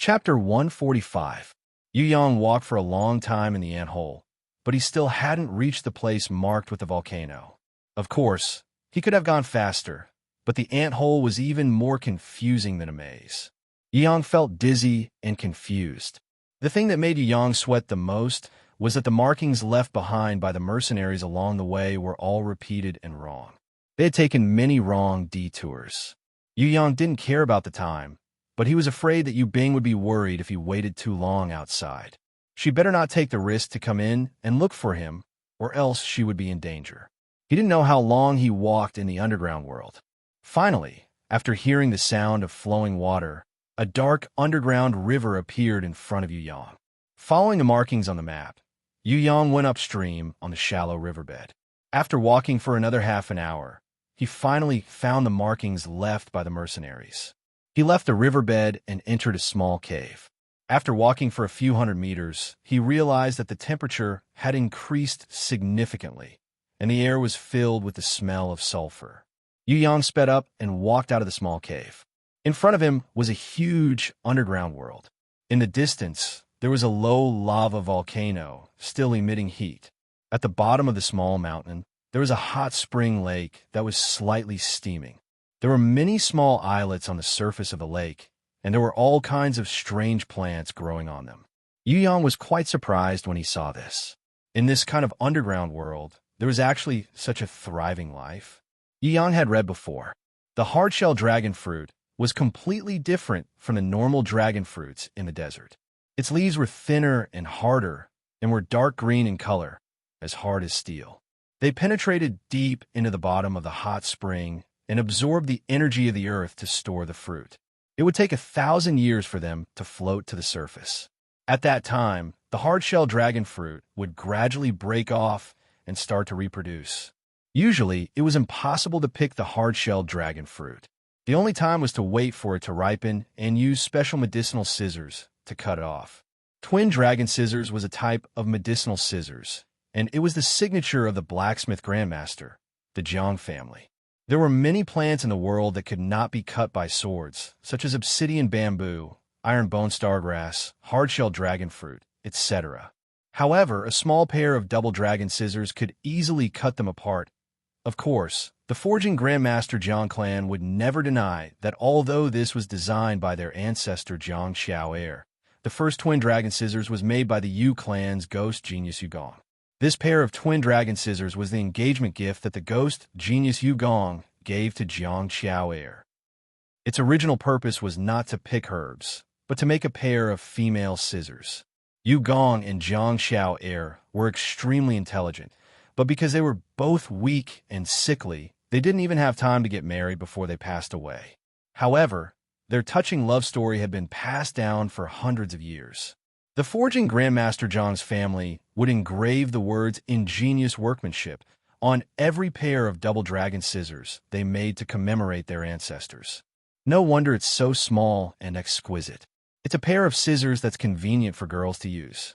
Chapter 145. Yu Yang walked for a long time in the ant-hole, but he still hadn't reached the place marked with the volcano. Of course, he could have gone faster, but the ant-hole was even more confusing than a maze. Yu Yang felt dizzy and confused. The thing that made Yu Yang sweat the most was that the markings left behind by the mercenaries along the way were all repeated and wrong. They had taken many wrong detours. Yu Yang didn't care about the time, but he was afraid that Yu Bing would be worried if he waited too long outside. She better not take the risk to come in and look for him, or else she would be in danger. He didn't know how long he walked in the underground world. Finally, after hearing the sound of flowing water, a dark underground river appeared in front of Yu Yang. Following the markings on the map, Yu Yang went upstream on the shallow riverbed. After walking for another half an hour, he finally found the markings left by the mercenaries. He left the riverbed and entered a small cave. After walking for a few hundred meters, he realized that the temperature had increased significantly, and the air was filled with the smell of sulfur. Yu Yang sped up and walked out of the small cave. In front of him was a huge underground world. In the distance, there was a low lava volcano, still emitting heat. At the bottom of the small mountain, there was a hot spring lake that was slightly steaming. There were many small islets on the surface of the lake, and there were all kinds of strange plants growing on them. Yu Yang was quite surprised when he saw this. In this kind of underground world, there was actually such a thriving life. Yu Yang had read before. The hard-shell dragon fruit was completely different from the normal dragon fruits in the desert. Its leaves were thinner and harder, and were dark green in color, as hard as steel. They penetrated deep into the bottom of the hot spring and absorbed the energy of the earth to store the fruit. It would take 1,000 years for them to float to the surface. At that time, the hard-shell dragon fruit would gradually break off and start to reproduce. Usually, it was impossible to pick the hard-shell dragon fruit. The only time was to wait for it to ripen and use special medicinal scissors to cut it off. Twin dragon scissors was a type of medicinal scissors, and it was the signature of the blacksmith grandmaster, the Jiang family. There were many plants in the world that could not be cut by swords, such as obsidian bamboo, iron bone stargrass, hard-shell dragon fruit, etc. However, a small pair of double dragon scissors could easily cut them apart. Of course, the forging grandmaster Jiang clan would never deny that although this was designed by their ancestor Jiang Xiao Heir, the first twin dragon scissors was made by the Yu clan's ghost genius Yu Gong. This pair of twin dragon scissors was the engagement gift that the ghost genius Yu Gong gave to Jiang Xiao Heir. Its original purpose was not to pick herbs, but to make a pair of female scissors. Yu Gong and Jiang Xiao Heir were extremely intelligent, but because they were both weak and sickly, they didn't even have time to get married before they passed away. However, their touching love story had been passed down for hundreds of years. The forging grandmaster Jiang's family would engrave the words ingenious workmanship on every pair of double dragon scissors they made to commemorate their ancestors. No wonder it's so small and exquisite. It's a pair of scissors that's convenient for girls to use.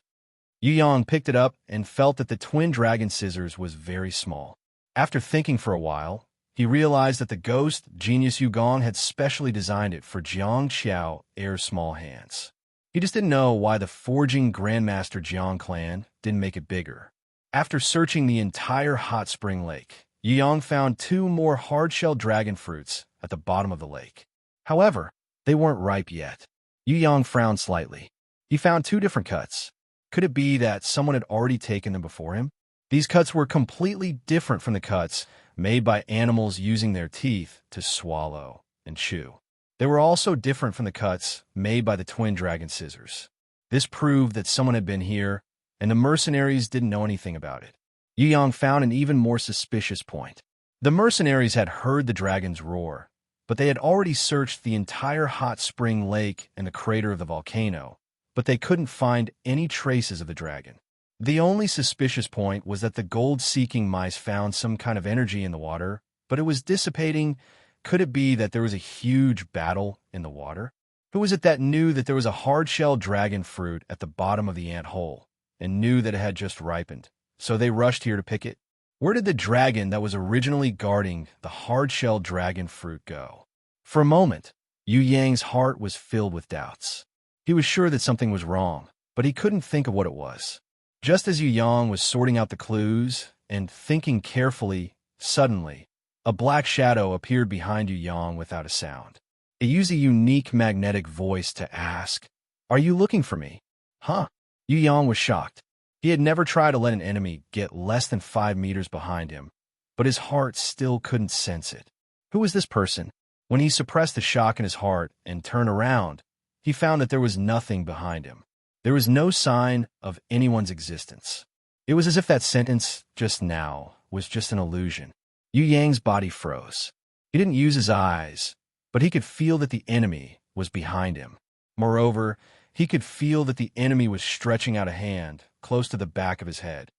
Yu Yang picked it up and felt that the twin dragon scissors was very small. After thinking for a while, he realized that the ghost genius Yu Gong had specially designed it for Jiang Xiao Heir's small hands. He just didn't know why the forging grandmaster Jiang clan didn't make it bigger. After searching the entire hot spring lake, Yu Yang found 2 more hard-shell dragon fruits at the bottom of the lake. However, they weren't ripe yet. Yu Yang frowned slightly. He found 2 different cuts. Could it be that someone had already taken them before him? These cuts were completely different from the cuts made by animals using their teeth to swallow and chew. They were also different from the cuts made by the twin dragon scissors. This proved that someone had been here, and the mercenaries didn't know anything about it. Yu Yang found an even more suspicious point. The mercenaries had heard the dragon's roar, but they had already searched the entire hot spring lake and the crater of the volcano, but they couldn't find any traces of the dragon. The only suspicious point was that the gold-seeking mice found some kind of energy in the water, but it was dissipating. Could it be that there was a huge battle in the water? Who was it that knew that there was a hard-shell dragon fruit at the bottom of the ant-hole and knew that it had just ripened, so they rushed here to pick it? Where did the dragon that was originally guarding the hard-shell dragon fruit go? For a moment, Yu Yang's heart was filled with doubts. He was sure that something was wrong, but he couldn't think of what it was. Just as Yu Yang was sorting out the clues and thinking carefully, suddenly, a black shadow appeared behind Yu Yang without a sound. It used a unique magnetic voice to ask, "Are you looking for me?" Huh? Yu Yang was shocked. He had never tried to let an enemy get less than 5 meters behind him, but his heart still couldn't sense it. Who was this person? When he suppressed the shock in his heart and turned around, he found that there was nothing behind him. There was no sign of anyone's existence. It was as if that sentence, "just now," was just an illusion. Yu Yang's body froze. He didn't use his eyes, but he could feel that the enemy was behind him. Moreover, he could feel that the enemy was stretching out a hand close to the back of his head.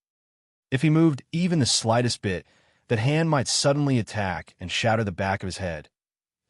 If he moved even the slightest bit, that hand might suddenly attack and shatter the back of his head.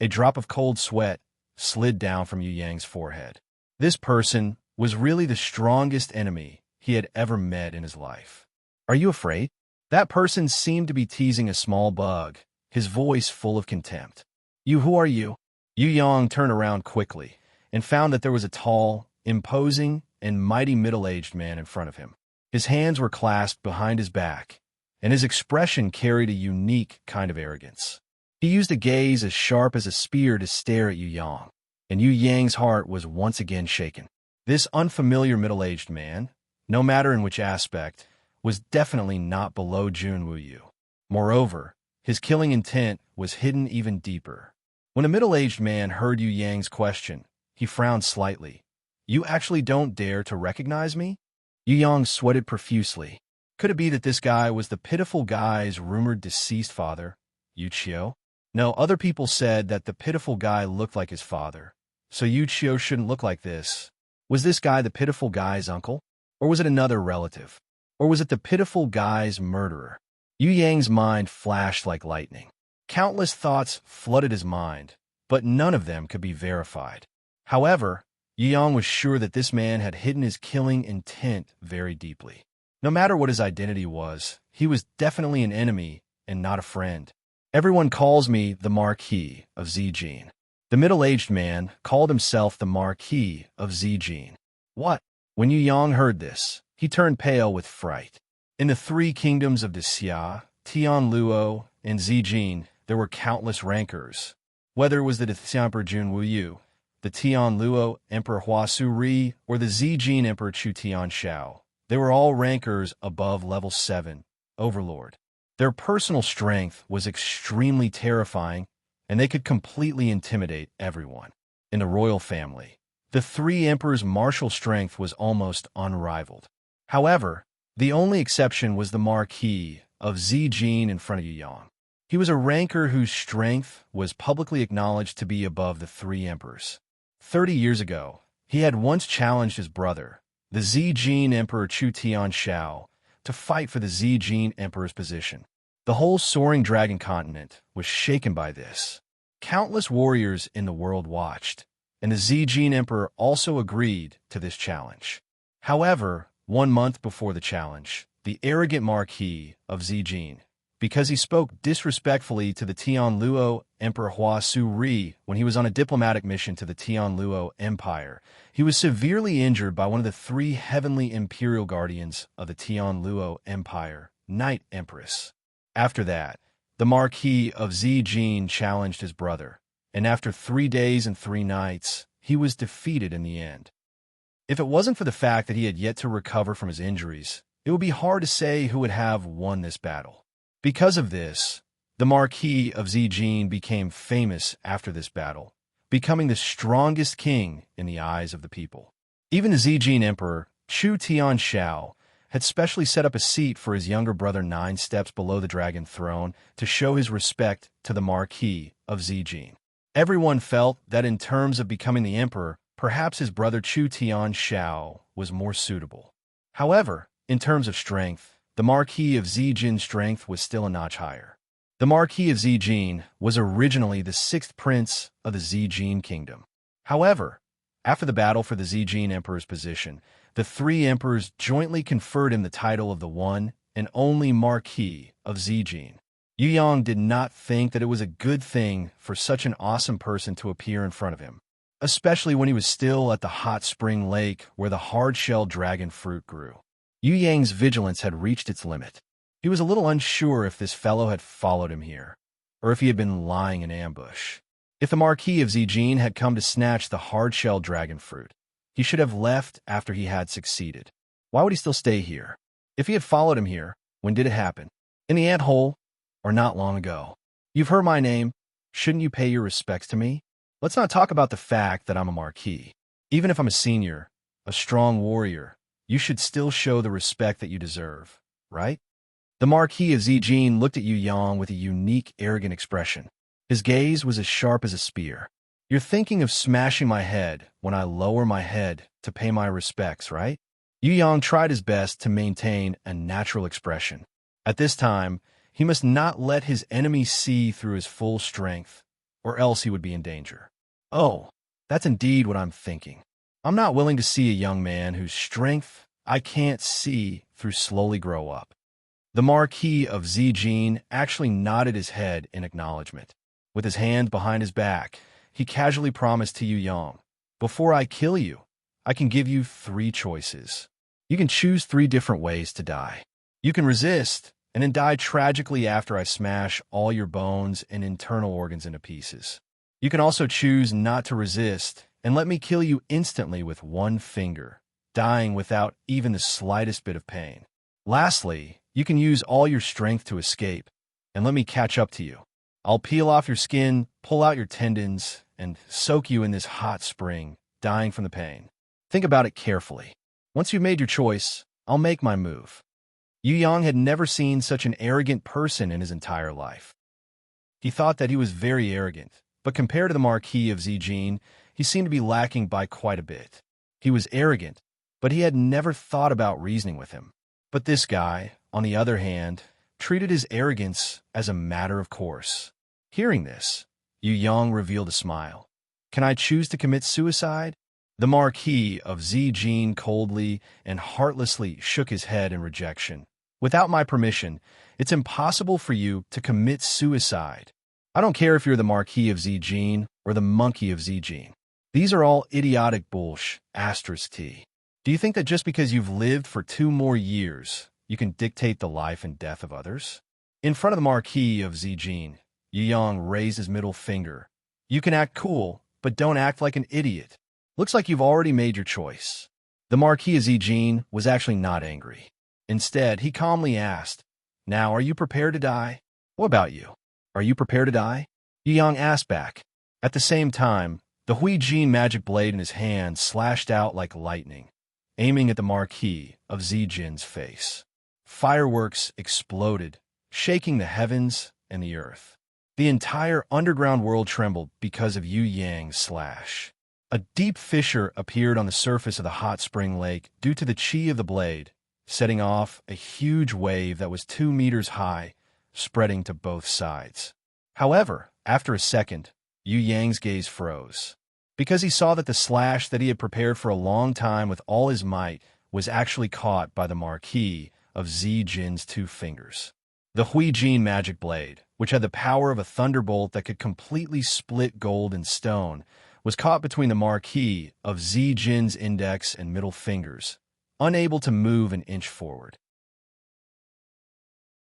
A drop of cold sweat slid down from Yu Yang's forehead. This person was really the strongest enemy he had ever met in his life. "Are you afraid?" That person seemed to be teasing a small bug, his voice full of contempt. Who are you?" Yu Yang turned around quickly and found that there was a tall, imposing, and mighty middle-aged man in front of him. His hands were clasped behind his back, and his expression carried a unique kind of arrogance. He used a gaze as sharp as a spear to stare at Yu Yang, and Yu Yang's heart was once again shaken. This unfamiliar middle-aged man, no matter in which aspect, was definitely not below Jun Wuyu. Moreover, his killing intent was hidden even deeper. When a middle-aged man heard Yu Yang's question, he frowned slightly. "You actually don't dare to recognize me?" Yu Yang sweated profusely. Could it be that this guy was the pitiful guy's rumored deceased father, Yu Qiu? No, other people said that the pitiful guy looked like his father, so Yu Qiu shouldn't look like this. Was this guy the pitiful guy's uncle? Or was it another relative? Or was it the pitiful guy's murderer? Yu Yang's mind flashed like lightning. Countless thoughts flooded his mind, but none of them could be verified. However, Yu Yang was sure that this man had hidden his killing intent very deeply. No matter what his identity was, he was definitely an enemy and not a friend. "Everyone calls me the Marquis of Zijin." The middle-aged man called himself the Marquis of Zijin. What? When Yu Yang heard this, he turned pale with fright. In the three kingdoms of Xia, Tianluo, and Zijin, there were countless rankers. Whether it was the Xia Emperor Jun Wuyu, the Tianluo Emperor Hua Suri, or the Zijin Emperor Chu Tianshao, they were all rankers above level 7, Overlord. Their personal strength was extremely terrifying, and they could completely intimidate everyone. In the royal family, the three emperors' martial strength was almost unrivaled. However, the only exception was the Marquis of Zijin in front of Yu Yang. He was a ranker whose strength was publicly acknowledged to be above the three emperors. 30 years ago, he had once challenged his brother, the Zijin Emperor Chu Tianshao, to fight for the Zijin Emperor's position. The whole soaring dragon continent was shaken by this. Countless warriors in the world watched, and the Zijin Emperor also agreed to this challenge. However, 1 month before the challenge, the arrogant Marquis of Zijin, because he spoke disrespectfully to the Tianluo Emperor Hua Suri when he was on a diplomatic mission to the Tianluo Empire, he was severely injured by one of the three heavenly imperial guardians of the Tianluo Empire, Night Empress. After that, the Marquis of Zijin challenged his brother, and after 3 days and 3 nights, he was defeated in the end. If it wasn't for the fact that he had yet to recover from his injuries, it would be hard to say who would have won this battle. Because of this, the Marquis of Zijin became famous after this battle, becoming the strongest king in the eyes of the people. Even the Zijin Emperor, Chu Tianshao, had specially set up a seat for his younger brother 9 steps below the dragon throne to show his respect to the Marquis of Zijin. Everyone felt that in terms of becoming the emperor, perhaps his brother Chu Tianshao was more suitable. However, in terms of strength, the Marquis of Zijin's strength was still a notch higher. The Marquis of Zijin was originally the 6th prince of the Zijin kingdom. However, after the battle for the Zijin emperor's position, the 3 emperors jointly conferred him the title of the one and only Marquis of Zijin. Yu Yang did not think that it was a good thing for such an awesome person to appear in front of him. especially when he was still at the hot spring lake where the hard-shell dragon fruit grew. Yu Yang's vigilance had reached its limit. He was a little unsure if this fellow had followed him here, or if he had been lying in ambush. If the Marquis of Zijin had come to snatch the hard-shell dragon fruit, he should have left after he had succeeded. Why would he still stay here? If he had followed him here, when did it happen? In the ant hole, or not long ago? You've heard my name. Shouldn't you pay your respects to me? Let's not talk about the fact that I'm a marquis. Even if I'm a senior, a strong warrior, you should still show the respect that you deserve, right? The Marquis of Zijin looked at Yu Yang with a unique, arrogant expression. His gaze was as sharp as a spear. You're thinking of smashing my head when I lower my head to pay my respects, right? Yu Yang tried his best to maintain a natural expression. At this time, he must not let his enemy see through his full strength, or else he would be in danger. Oh, that's indeed what I'm thinking. I'm not willing to see a young man whose strength I can't see through slowly grow up. The Marquis of Zijin actually nodded his head in acknowledgement. With his hands behind his back, he casually promised to Yu Yang, "Before I kill you, I can give you 3 choices. You can choose 3 different ways to die. You can resist, and then die tragically after I smash all your bones and internal organs into pieces. You can also choose not to resist and let me kill you instantly with 1 finger, dying without even the slightest bit of pain. Lastly, you can use all your strength to escape and let me catch up to you. I'll peel off your skin, pull out your tendons, and soak you in this hot spring, dying from the pain. Think about it carefully. Once you've made your choice, I'll make my move." Yu Yang had never seen such an arrogant person in his entire life. He thought that he was very arrogant, but compared to the Marquis of Zijin, he seemed to be lacking by quite a bit. He was arrogant, but he had never thought about reasoning with him. But this guy, on the other hand, treated his arrogance as a matter of course. Hearing this, Yu Yang revealed a smile. "Can I choose to commit suicide?" The Marquis of Zijin coldly and heartlessly shook his head in rejection. "Without my permission, it's impossible for you to commit suicide. I don't care if you're the Marquis of Zijin or the Monkey of Zijin. These are all idiotic bullsh, *T. Do you think that just because you've lived for 2 more years, you can dictate the life and death of others?" In front of the Marquis of Zijin, Yu Yang raised his middle finger. "You can act cool, but don't act like an idiot. Looks like you've already made your choice." The Marquis of Zijin was actually not angry. Instead, he calmly asked, "Now, are you prepared to die? What about you? Are you prepared to die?" Yu Yang asked back. At the same time, the Huijin magic blade in his hand slashed out like lightning, aiming at the Marquis of Zijin's face. Fireworks exploded, shaking the heavens and the earth. The entire underground world trembled because of Yu Yang's slash. A deep fissure appeared on the surface of the hot spring lake due to the chi of the blade, setting off a huge wave that was 2 meters high, spreading to both sides. However, after a second, Yu Yang's gaze froze, because he saw that the slash that he had prepared for a long time with all his might was actually caught by the Marquis of Zijin's 2 fingers. The Huijin magic blade, which had the power of a thunderbolt that could completely split gold and stone, was caught between the Marquis of Zijin's index and middle fingers, unable to move an inch forward.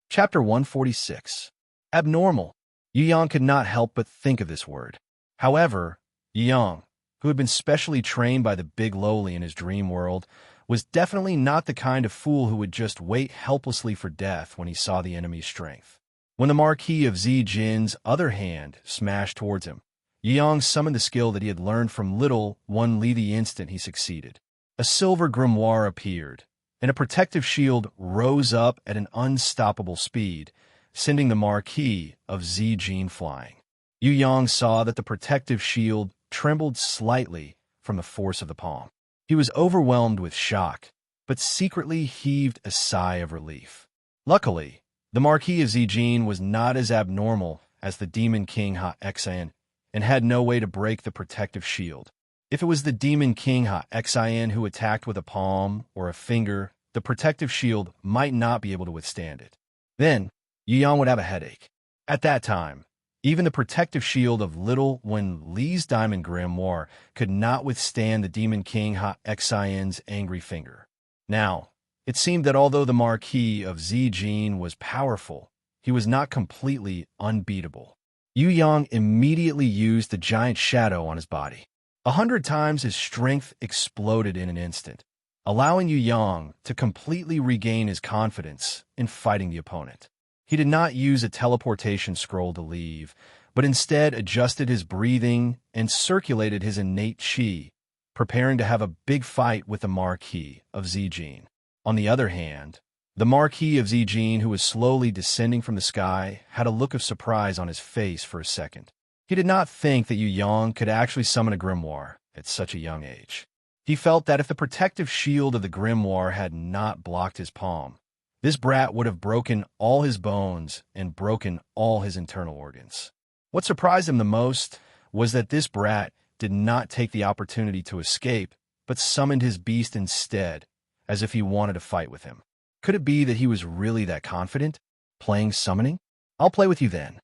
Chapter 146. Abnormal. Yu Yang could not help but think of this word. However, Yu Yang, who had been specially trained by the big lowly in his dream world, was definitely not the kind of fool who would just wait helplessly for death when he saw the enemy's strength. When the Marquis of Zijin's other hand smashed towards him, Yu Yang summoned the skill that he had learned from Little One Li the instant he succeeded. A silver grimoire appeared, and a protective shield rose up at an unstoppable speed, sending the Marquis of Zijin flying. Yu Yang saw that the protective shield trembled slightly from the force of the palm. He was overwhelmed with shock, but secretly heaved a sigh of relief. Luckily, the Marquis of Zijin was not as abnormal as the Demon King Ha-Xian and had no way to break the protective shield. If it was the Demon King Ha-Xian who attacked with a palm or a finger, the protective shield might not be able to withstand it. Then, Yu Yang would have a headache. At that time, Even the protective shield of Little Wen Li's diamond grimoire could not withstand the Demon King Xian's angry finger. Now, it seemed that although the Marquis of Zijin was powerful, he was not completely unbeatable. Yu Yang immediately used the giant shadow on his body. 100 times his strength exploded in an instant, allowing Yu Yang to completely regain his confidence in fighting the opponent. He did not use a teleportation scroll to leave, but instead adjusted his breathing and circulated his innate qi, preparing to have a big fight with the Marquis of Zijin. On the other hand, the Marquis of Zijin, who was slowly descending from the sky, had a look of surprise on his face for a second. He did not think that Yu Yang could actually summon a grimoire at such a young age. He felt that if the protective shield of the grimoire had not blocked his palm, this brat would have broken all his bones and broken all his internal organs. What surprised him the most was that this brat did not take the opportunity to escape, but summoned his beast instead, as if he wanted to fight with him. Could it be that he was really that confident? Playing summoning? I'll play with you then.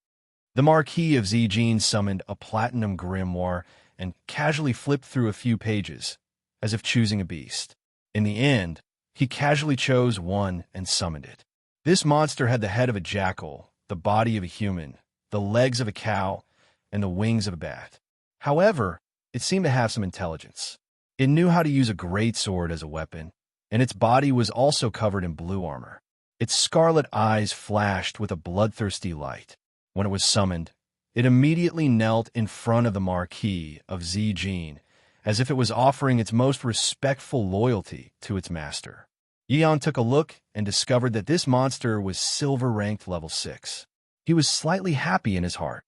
The Marquis of Zijin summoned a platinum grimoire and casually flipped through a few pages, as if choosing a beast. In the end, he casually chose one and summoned it. This monster had the head of a jackal, the body of a human, the legs of a cow, and the wings of a bat. However, it seemed to have some intelligence. It knew how to use a greatsword as a weapon, and its body was also covered in blue armor. Its scarlet eyes flashed with a bloodthirsty light. When it was summoned, it immediately knelt in front of the Marquis of Zijin, as if it was offering its most respectful loyalty to its master. Yu Yang took a look and discovered that this monster was silver-ranked level 6. He was slightly happy in his heart.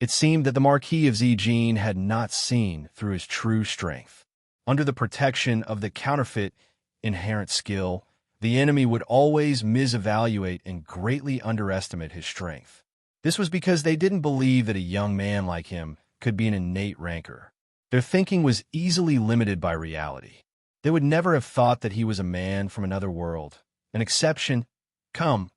It seemed that the Marquis of Zijin had not seen through his true strength. Under the protection of the counterfeit inherent skill, the enemy would always misevaluate and greatly underestimate his strength. This was because they didn't believe that a young man like him could be an innate ranker. Their thinking was easily limited by reality. They would never have thought that he was a man from another world. An exception? Come,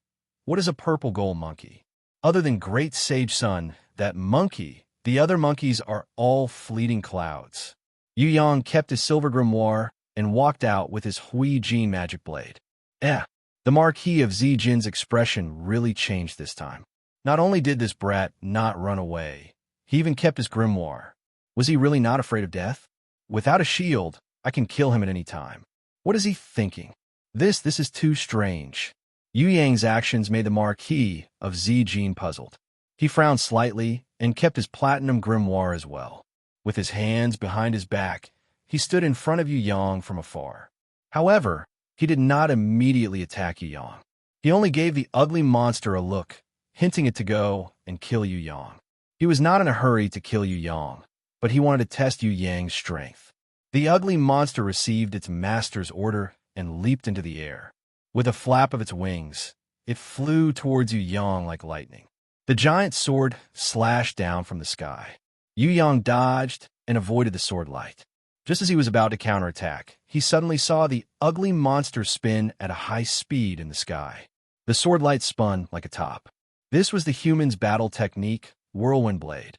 what is a purple gold monkey? Other than Great Sage Sun, that monkey, the other monkeys are all fleeting clouds. Yu Yang kept his silver grimoire and walked out with his Hui Jin magic blade. The Marquis of Zijin's expression really changed this time. Not only did this brat not run away, he even kept his grimoire. Was he really not afraid of death? Without a shield, I can kill him at any time. What is he thinking? This is too strange. Yu Yang's actions made the Marquis of Zijin puzzled. He frowned slightly and kept his platinum grimoire as well. With his hands behind his back, he stood in front of Yu Yang from afar. However, he did not immediately attack Yu Yang. He only gave the ugly monster a look, hinting it to go and kill Yu Yang. He was not in a hurry to kill Yu Yang, but he wanted to test Yu Yang's strength. The ugly monster received its master's order and leaped into the air. With a flap of its wings, it flew towards Yu Yang like lightning. The giant sword slashed down from the sky. Yu Yang dodged and avoided the sword light. Just as he was about to counterattack, he suddenly saw the ugly monster spin at a high speed in the sky. The sword light spun like a top. This was the human's battle technique, Whirlwind Blade.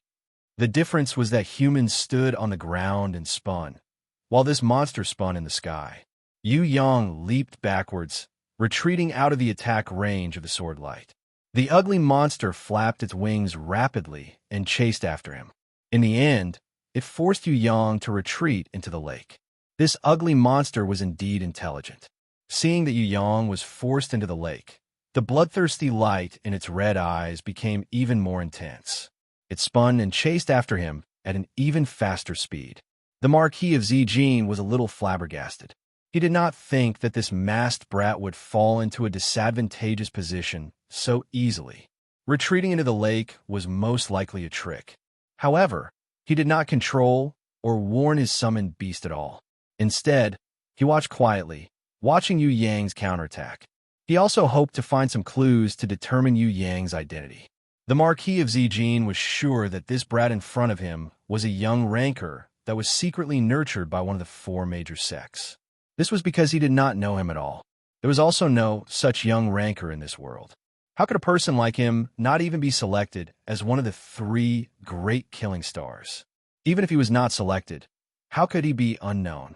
The difference was that humans stood on the ground and spun, while this monster spun in the sky. Yu Yang leaped backwards, retreating out of the attack range of the sword light. The ugly monster flapped its wings rapidly and chased after him. In the end, it forced Yu Yang to retreat into the lake. This ugly monster was indeed intelligent. Seeing that Yu Yang was forced into the lake, the bloodthirsty light in its red eyes became even more intense. It spun and chased after him at an even faster speed. The Marquis of Zijin was a little flabbergasted. He did not think that this masked brat would fall into a disadvantageous position so easily. Retreating into the lake was most likely a trick. However, he did not control or warn his summoned beast at all. Instead, he watched quietly, watching Yu Yang's counterattack. He also hoped to find some clues to determine Yu Yang's identity. The Marquis of Zijin was sure that this brat in front of him was a young ranker that was secretly nurtured by one of the 4 major sects. This was because he did not know him at all. There was also no such young ranker in this world. How could a person like him not even be selected as one of the three great killing stars? Even if he was not selected, how could he be unknown?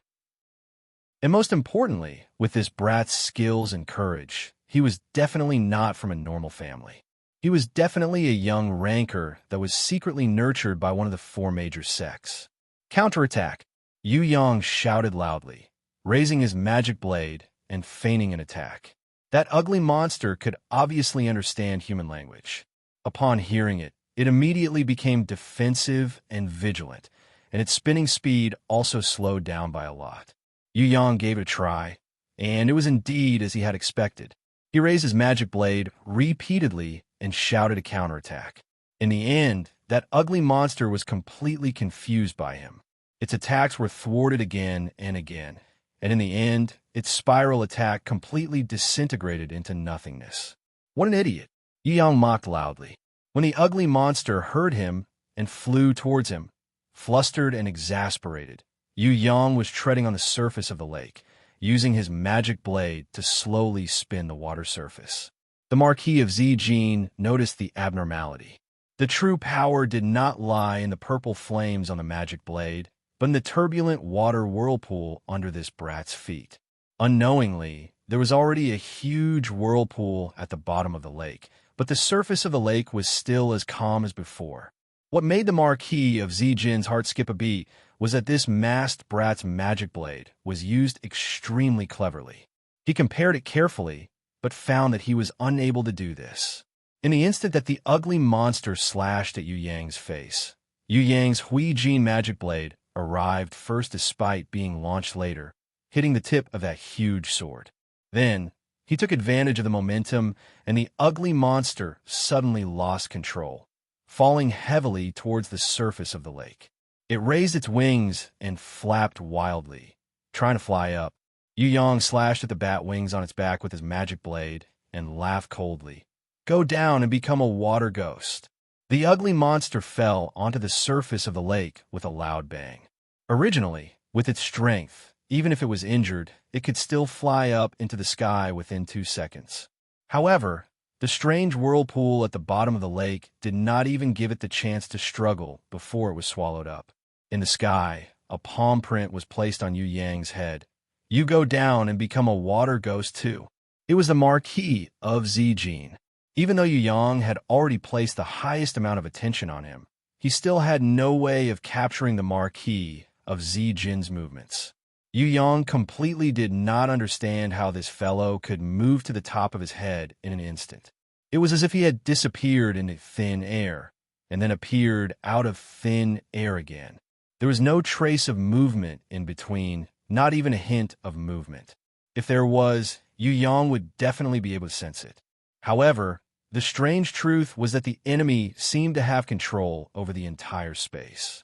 And most importantly, with this brat's skills and courage, he was definitely not from a normal family. He was definitely a young ranker that was secretly nurtured by one of the four major sects. Counterattack! Yu Yang shouted loudly, raising his magic blade and feigning an attack. That ugly monster could obviously understand human language. Upon hearing it, it immediately became defensive and vigilant, and its spinning speed also slowed down by a lot. Yu Yang gave it a try, and it was indeed as he had expected. He raised his magic blade repeatedly and shouted a counterattack. In the end, that ugly monster was completely confused by him. Its attacks were thwarted again and again, and in the end, its spiral attack completely disintegrated into nothingness. What an idiot! Yu Yang mocked loudly. When the ugly monster heard him and flew towards him, flustered and exasperated, Yu Yang was treading on the surface of the lake, using his magic blade to slowly spin the water surface. The Marquis of Zijin noticed the abnormality. The true power did not lie in the purple flames on the magic blade, but in the turbulent water whirlpool under this brat's feet. Unknowingly, there was already a huge whirlpool at the bottom of the lake, but the surface of the lake was still as calm as before. What made the Marquis of Zijin's heart skip a beat was that this masked brat's magic blade was used extremely cleverly. He compared it carefully, but found that he was unable to do this. In the instant that the ugly monster slashed at Yu Yang's face, Yu Yang's Huijin magic blade arrived first despite being launched later, hitting the tip of that huge sword. Then, he took advantage of the momentum, and the ugly monster suddenly lost control, falling heavily towards the surface of the lake. It raised its wings and flapped wildly, trying to fly up. Yu Yang slashed at the bat wings on its back with his magic blade and laughed coldly. Go down and become a water ghost. The ugly monster fell onto the surface of the lake with a loud bang. Originally, with its strength, even if it was injured, it could still fly up into the sky within 2 seconds. However, the strange whirlpool at the bottom of the lake did not even give it the chance to struggle before it was swallowed up. In the sky, a palm print was placed on Yu Yang's head. You go down and become a water ghost too. It was the Marquis of Zijin. Even though Yu Yang had already placed the highest amount of attention on him, he still had no way of capturing the Marquis of Zijin's movements. Yu Yang completely did not understand how this fellow could move to the top of his head in an instant. It was as if he had disappeared into thin air, and then appeared out of thin air again. There was no trace of movement in between, not even a hint of movement. If there was, Yu Yang would definitely be able to sense it. However, the strange truth was that the enemy seemed to have control over the entire space.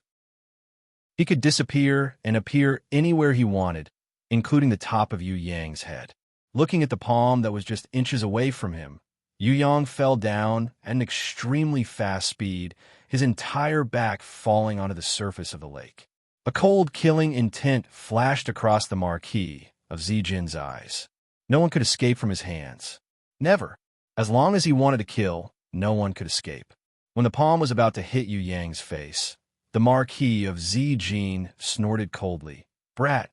He could disappear and appear anywhere he wanted, including the top of Yu Yang's head. Looking at the palm that was just inches away from him, Yu Yang fell down at an extremely fast speed, his entire back falling onto the surface of the lake. A cold, killing intent flashed across the Marquis of Zijin's eyes. No one could escape from his hands. Never. As long as he wanted to kill, no one could escape. When the palm was about to hit Yu Yang's face, the Marquis of Zijin snorted coldly. Brat,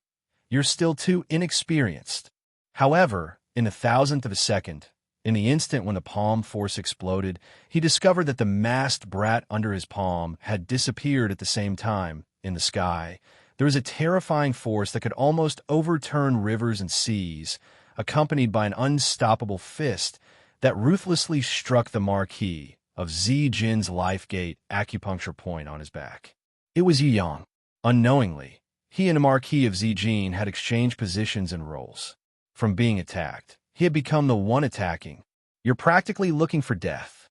you're still too inexperienced. However, in a thousandth of a second, in the instant when the palm force exploded, he discovered that the masked brat under his palm had disappeared at the same time. In the sky, there was a terrifying force that could almost overturn rivers and seas, accompanied by an unstoppable fist that ruthlessly struck the Marquis of Zijin's life gate acupuncture point on his back. It was Yu Yang. Unknowingly, he and the Marquis of Zijin had exchanged positions and roles. From being attacked, he had become the one attacking. You're practically looking for death.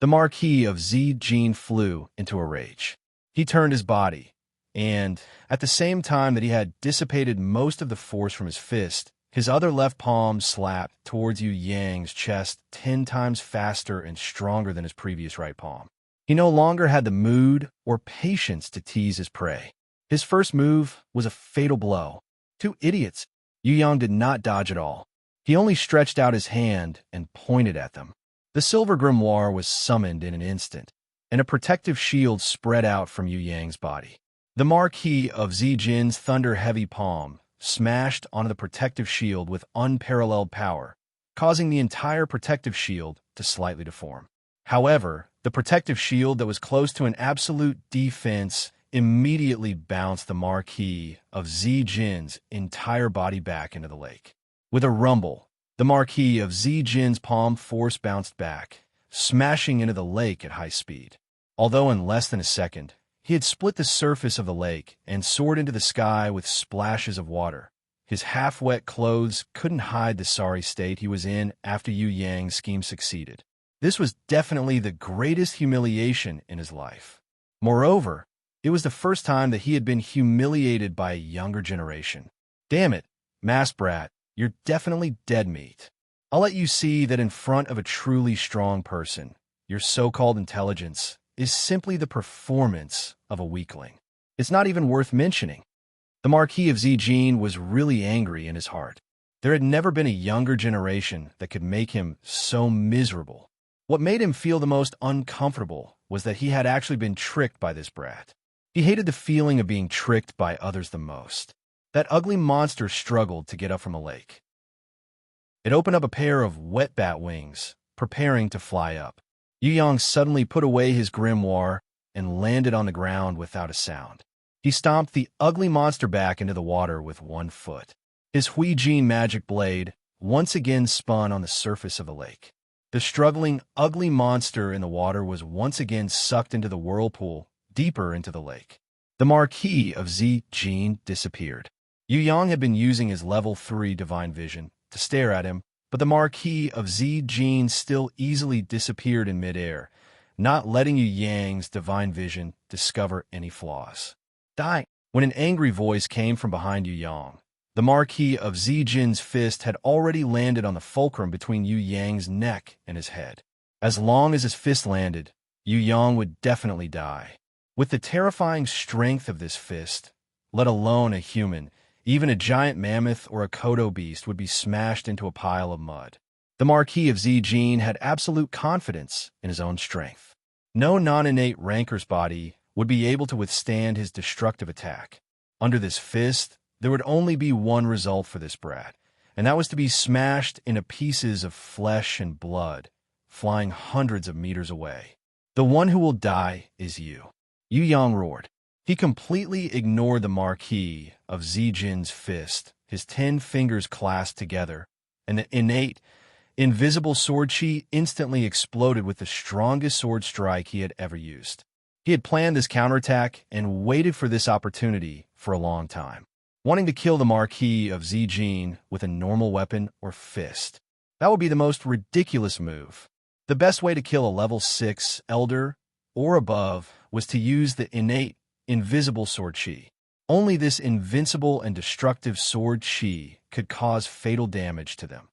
The Marquis of Zijin flew into a rage. He turned his body, and, at the same time that he had dissipated most of the force from his fist, his other left palm slapped towards Yu Yang's chest 10 times faster and stronger than his previous right palm. He no longer had the mood or patience to tease his prey. His first move was a fatal blow. 2 idiots. Yu Yang did not dodge at all. He only stretched out his hand and pointed at them. The silver grimoire was summoned in an instant, and a protective shield spread out from Yu Yang's body. The marquee of Zijin's thunder-heavy palm smashed onto the protective shield with unparalleled power, causing the entire protective shield to slightly deform. However, the protective shield that was close to an absolute defense immediately bounced the marquee of Zijin's entire body back into the lake. With a rumble, the marquee of Zijin's palm force bounced back, smashing into the lake at high speed. Although in less than a second, he had split the surface of the lake and soared into the sky with splashes of water. His half-wet clothes couldn't hide the sorry state he was in after Yu Yang's scheme succeeded. This was definitely the greatest humiliation in his life. Moreover, it was the first time that he had been humiliated by a younger generation. Damn it, masked brat, you're definitely dead meat. I'll let you see that in front of a truly strong person, your so-called intelligence is simply the performance of a weakling. It's not even worth mentioning. The Marquis of Zijin was really angry in his heart. There had never been a younger generation that could make him so miserable. What made him feel the most uncomfortable was that he had actually been tricked by this brat. He hated the feeling of being tricked by others the most. That ugly monster struggled to get up from the lake. It opened up a pair of wet bat wings, preparing to fly up. Yu Yang suddenly put away his grimoire and landed on the ground without a sound. He stomped the ugly monster back into the water with one foot. His Huijin magic blade once again spun on the surface of the lake. The struggling, ugly monster in the water was once again sucked into the whirlpool, deeper into the lake. The Marquis of Zijin disappeared. Yu Yang had been using his level 3 divine vision to stare at him, but the Marquis of Zijin still easily disappeared in midair, not letting Yu Yang's divine vision discover any flaws. Die! When an angry voice came from behind Yu Yang, the Marquis of Zijin's fist had already landed on the fulcrum between Yu Yang's neck and his head. As long as his fist landed, Yu Yang would definitely die. With the terrifying strength of this fist, let alone a human, even a giant mammoth or a kodo beast would be smashed into a pile of mud. The Marquis of Zijin had absolute confidence in his own strength. No non-innate ranker's body would be able to withstand his destructive attack. Under this fist, there would only be one result for this brat, and that was to be smashed into pieces of flesh and blood, flying hundreds of meters away. The one who will die is you. Yu Yang roared. He completely ignored the Marquis of Zijin's fist, his 10 fingers clasped together, and the innate, invisible sword chi instantly exploded with the strongest sword strike he had ever used. He had planned this counterattack and waited for this opportunity for a long time, wanting to kill the Marquis of Zijin with a normal weapon or fist. That would be the most ridiculous move. The best way to kill a level 6 elder or above was to use the innate, invisible sword chi. Only this invincible and destructive sword chi could cause fatal damage to them.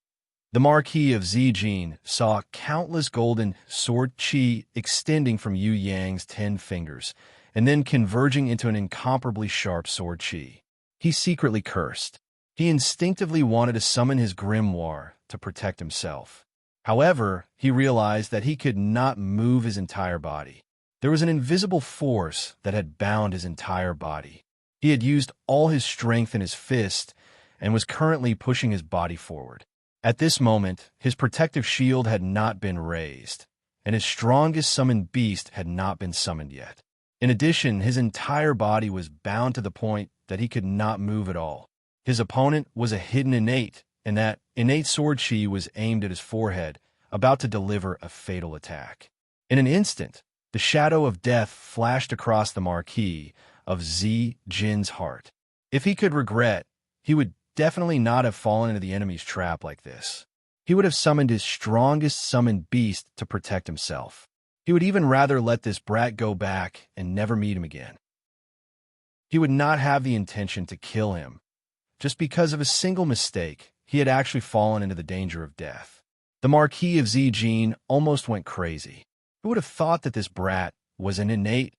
The Marquis of Zijin saw countless golden sword chi extending from Yu Yang's 10 fingers, and then converging into an incomparably sharp sword chi. He secretly cursed. He instinctively wanted to summon his grimoire to protect himself. However, he realized that he could not move his entire body. There was an invisible force that had bound his entire body. He had used all his strength in his fist and was currently pushing his body forward. At this moment, his protective shield had not been raised, and his strongest summoned beast had not been summoned yet. In addition, his entire body was bound to the point that he could not move at all. His opponent was a hidden innate, and that innate sword chi was aimed at his forehead, about to deliver a fatal attack. In an instant, the shadow of death flashed across the Marquis of Zijin's heart. If he could regret, he would definitely not have fallen into the enemy's trap like this. He would have summoned his strongest summoned beast to protect himself. He would even rather let this brat go back and never meet him again. He would not have the intention to kill him. Just because of a single mistake, he had actually fallen into the danger of death. The Marquis of Zijin almost went crazy. Who would have thought that this brat was an innate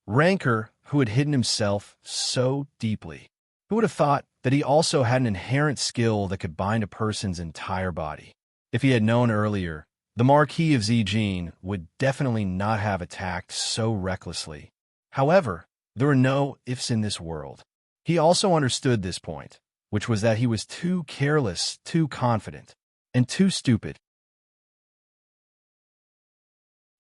ranker who had hidden himself so deeply? Who would have thought that he also had an inherent skill that could bind a person's entire body? If he had known earlier, the Marquis of Zijin would definitely not have attacked so recklessly. However, there were no ifs in this world. He also understood this point, which was that he was too careless, too confident, and too stupid.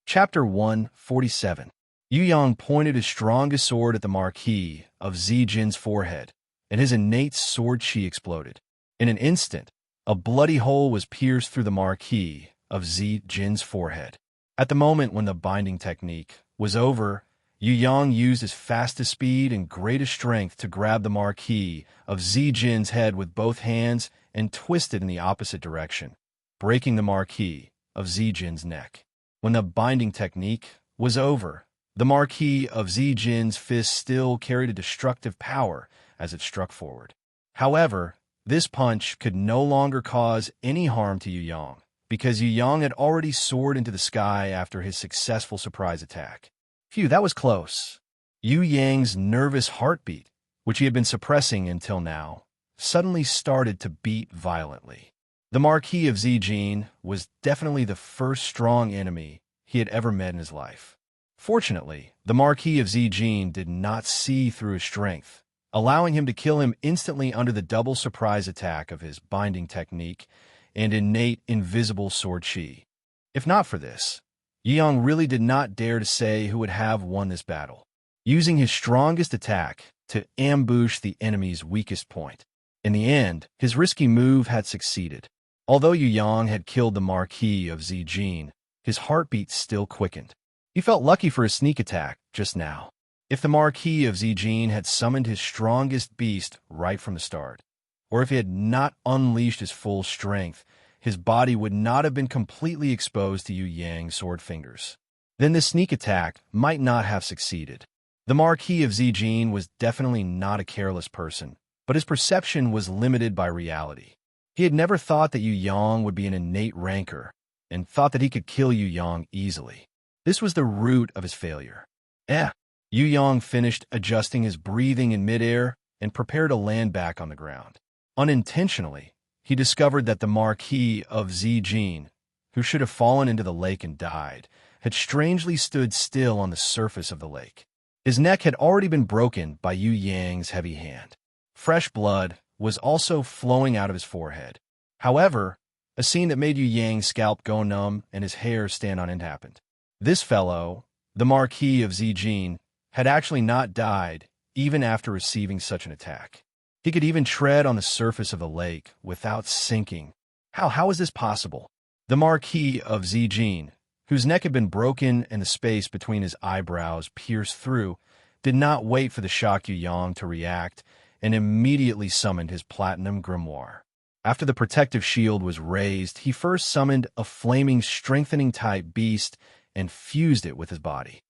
Chapter 147. Yu Yang pointed his strongest sword at the Marquis of Zijin's forehead, and his innate sword chi exploded. In an instant, a bloody hole was pierced through the Marquis of Zijin's forehead. At the moment when the binding technique was over, Yu Yang used his fastest speed and greatest strength to grab the Marquis of Zijin's head with both hands and twist it in the opposite direction, breaking the Marquis of Zijin's neck. When the binding technique was over, the Marquis of Zijin's fist still carried a destructive power as it struck forward. However, this punch could no longer cause any harm to Yu Yang, because Yu Yang had already soared into the sky after his successful surprise attack. Phew, that was close. Yu Yang's nervous heartbeat, which he had been suppressing until now, suddenly started to beat violently. The Marquis of Zijin was definitely the first strong enemy he had ever met in his life. Fortunately, the Marquis of Zijin did not see through his strength, allowing him to kill him instantly under the double surprise attack of his binding technique and innate invisible sword chi. If not for this, Yu Yang really did not dare to say who would have won this battle, using his strongest attack to ambush the enemy's weakest point. In the end, his risky move had succeeded. Although Yu Yang had killed the Marquis of Zijin, his heartbeat still quickened. He felt lucky for his sneak attack just now. If the Marquis of Zijin had summoned his strongest beast right from the start, or if he had not unleashed his full strength, his body would not have been completely exposed to Yu Yang's sword fingers. Then the sneak attack might not have succeeded. The Marquis of Zijin was definitely not a careless person, but his perception was limited by reality. He had never thought that Yu Yang would be an innate rancor, and thought that he could kill Yu Yang easily. This was the root of his failure. Yu Yang finished adjusting his breathing in midair and prepared to land back on the ground. Unintentionally, he discovered that the Marquis of Zijin, who should have fallen into the lake and died, had strangely stood still on the surface of the lake. His neck had already been broken by Yu Yang's heavy hand. Fresh blood was also flowing out of his forehead. However, a scene that made Yu Yang's scalp go numb and his hair stand on end happened. This fellow, the Marquis of Zijin, had actually not died even after receiving such an attack. He could even tread on the surface of the lake without sinking. How is this possible? The Marquis of Zijin, whose neck had been broken and the space between his eyebrows pierced through, did not wait for the shocked Yu Yang to react and immediately summoned his platinum grimoire. After the protective shield was raised, he first summoned a flaming strengthening type beast and fused it with his body.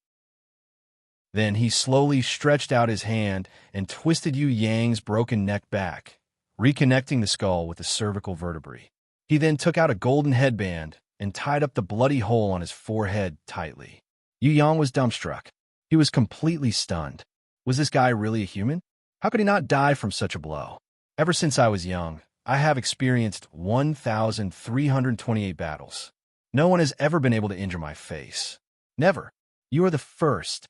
Then he slowly stretched out his hand and twisted Yu Yang's broken neck back, reconnecting the skull with the cervical vertebrae. He then took out a golden headband and tied up the bloody hole on his forehead tightly. Yu Yang was dumbstruck. He was completely stunned. Was this guy really a human? How could he not die from such a blow? Ever since I was young, I have experienced 1,328 battles. No one has ever been able to injure my face. Never. You are the first.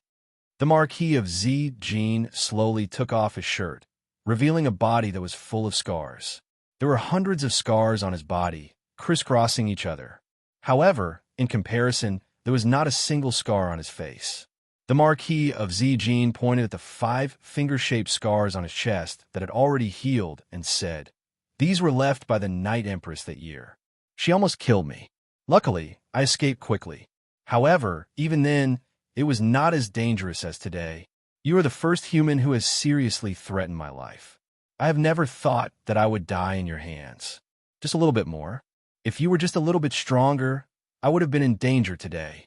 The Marquis of Zijin slowly took off his shirt, revealing a body that was full of scars. There were hundreds of scars on his body, crisscrossing each other. However, in comparison, there was not a single scar on his face. The Marquis of Zijin pointed at the 5 finger-shaped scars on his chest that had already healed and said, "These were left by the Night Empress that year. She almost killed me. Luckily, I escaped quickly. However, even then, it was not as dangerous as today. You are the first human who has seriously threatened my life. I have never thought that I would die in your hands. Just a little bit more. If you were just a little bit stronger, I would have been in danger today.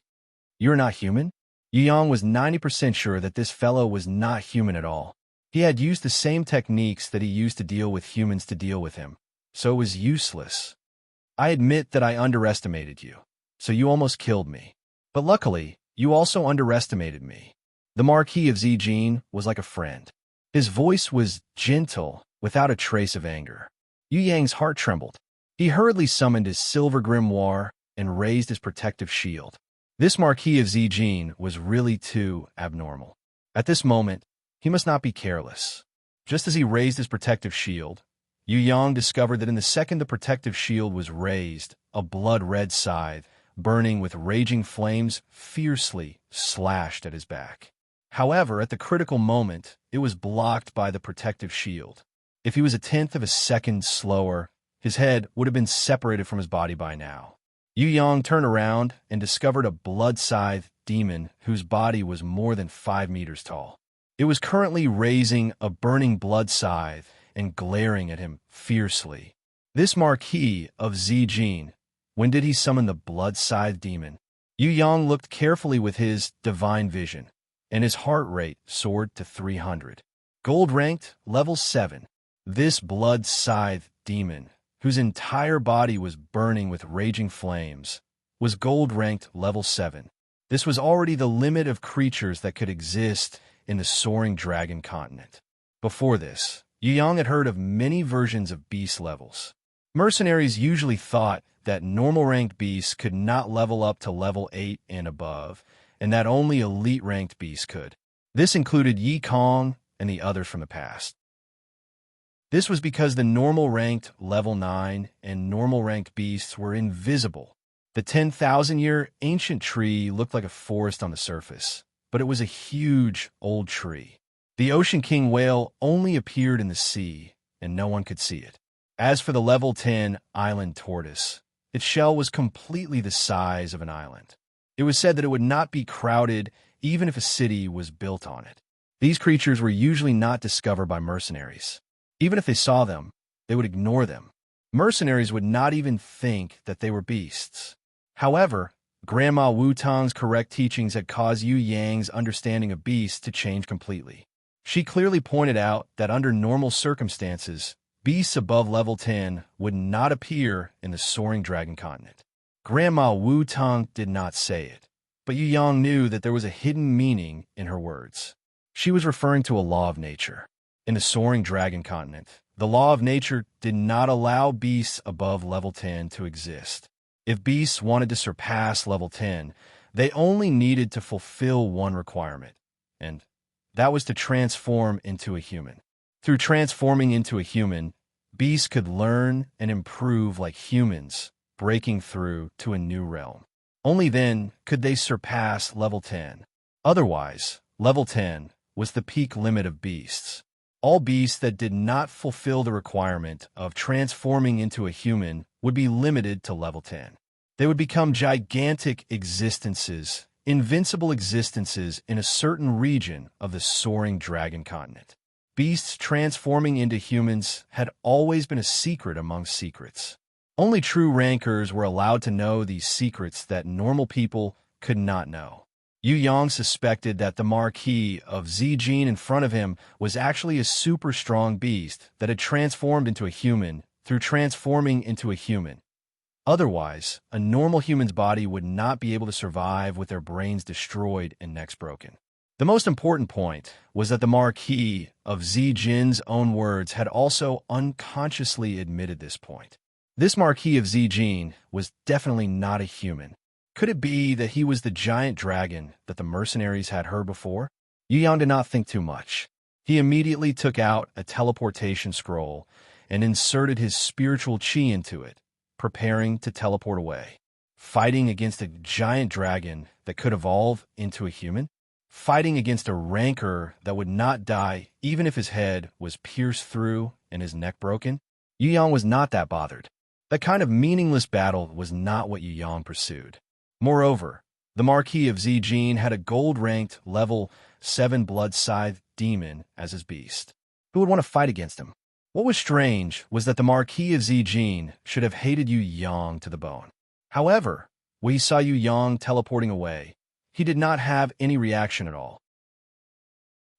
You're not human?" Yu Yang was 90% sure that this fellow was not human at all. He had used the same techniques that he used to deal with humans to deal with him, so it was useless. "I admit that I underestimated you, so you almost killed me. But luckily, you also underestimated me." The Marquis of Zijin was like a friend. His voice was gentle, without a trace of anger. Yu Yang's heart trembled. He hurriedly summoned his silver grimoire and raised his protective shield. This Marquis of Zijin was really too abnormal. At this moment, he must not be careless. Just as he raised his protective shield, Yu Yang discovered that in the second the protective shield was raised, a blood-red scythe, burning with raging flames, fiercely slashed at his back. However, at the critical moment, it was blocked by the protective shield. If he was a tenth of a second slower, his head would have been separated from his body by now. Yu Yang turned around and discovered a blood-scythe demon whose body was more than 5 meters tall. It was currently raising a burning blood scythe and glaring at him fiercely. This Marquis of Zijin, when did he summon the blood scythe demon? Yu Yang looked carefully with his divine vision, and his heart rate soared to 300. Gold ranked, level 7. This blood scythe demon, whose entire body was burning with raging flames, was gold ranked level 7. This was already the limit of creatures that could exist in the soaring dragon continent. Before this, Yu Yang had heard of many versions of beast levels. Mercenaries usually thought that normal ranked beasts could not level up to level 8 and above, and that only elite ranked beasts could. This included Yi Kong and the others from the past. This was because the normal ranked level 9 and normal ranked beasts were invisible. The 10,000-year ancient tree looked like a forest on the surface, but it was a huge old tree. The Ocean King whale only appeared in the sea, and no one could see it. As for the level 10 island tortoise, its shell was completely the size of an island. It was said that it would not be crowded even if a city was built on it. These creatures were usually not discovered by mercenaries. Even if they saw them, they would ignore them. Mercenaries would not even think that they were beasts. However, Grandma Wu Tang's correct teachings had caused Yu Yang's understanding of beasts to change completely. She clearly pointed out that under normal circumstances, beasts above level 10 would not appear in the soaring dragon continent. Grandma Wu Tang did not say it, but Yu Yang knew that there was a hidden meaning in her words. She was referring to a law of nature. In the soaring dragon continent, the law of nature did not allow beasts above level 10 to exist. If beasts wanted to surpass level 10, they only needed to fulfill one requirement, and that was to transform into a human. Through transforming into a human, beasts could learn and improve like humans, breaking through to a new realm. Only then could they surpass level 10. Otherwise, level 10 was the peak limit of beasts. All beasts that did not fulfill the requirement of transforming into a human would be limited to level 10. They would become gigantic existences, invincible existences in a certain region of the soaring dragon continent. Beasts transforming into humans had always been a secret among secrets. Only true rankers were allowed to know these secrets that normal people could not know. Yu Yang suspected that the Marquis of Zijin in front of him was actually a super strong beast that had transformed into a human through transforming into a human. Otherwise, a normal human's body would not be able to survive with their brains destroyed and necks broken. The most important point was that the Marquis of Zijin's own words had also unconsciously admitted this point. This Marquis of Zijin was definitely not a human. Could it be that he was the giant dragon that the mercenaries had heard before? Yu Yang did not think too much. He immediately took out a teleportation scroll and inserted his spiritual chi into it, preparing to teleport away. Fighting against a giant dragon that could evolve into a human? Fighting against a rancor that would not die even if his head was pierced through and his neck broken? Yu Yang was not that bothered. That kind of meaningless battle was not what Yu Yang pursued. Moreover, the Marquis of Zijin had a gold-ranked level 7 blood scythe demon as his beast. Who would want to fight against him? What was strange was that the Marquis of Zijin should have hated Yu Yang to the bone. However, when he saw Yu Yang teleporting away, he did not have any reaction at all.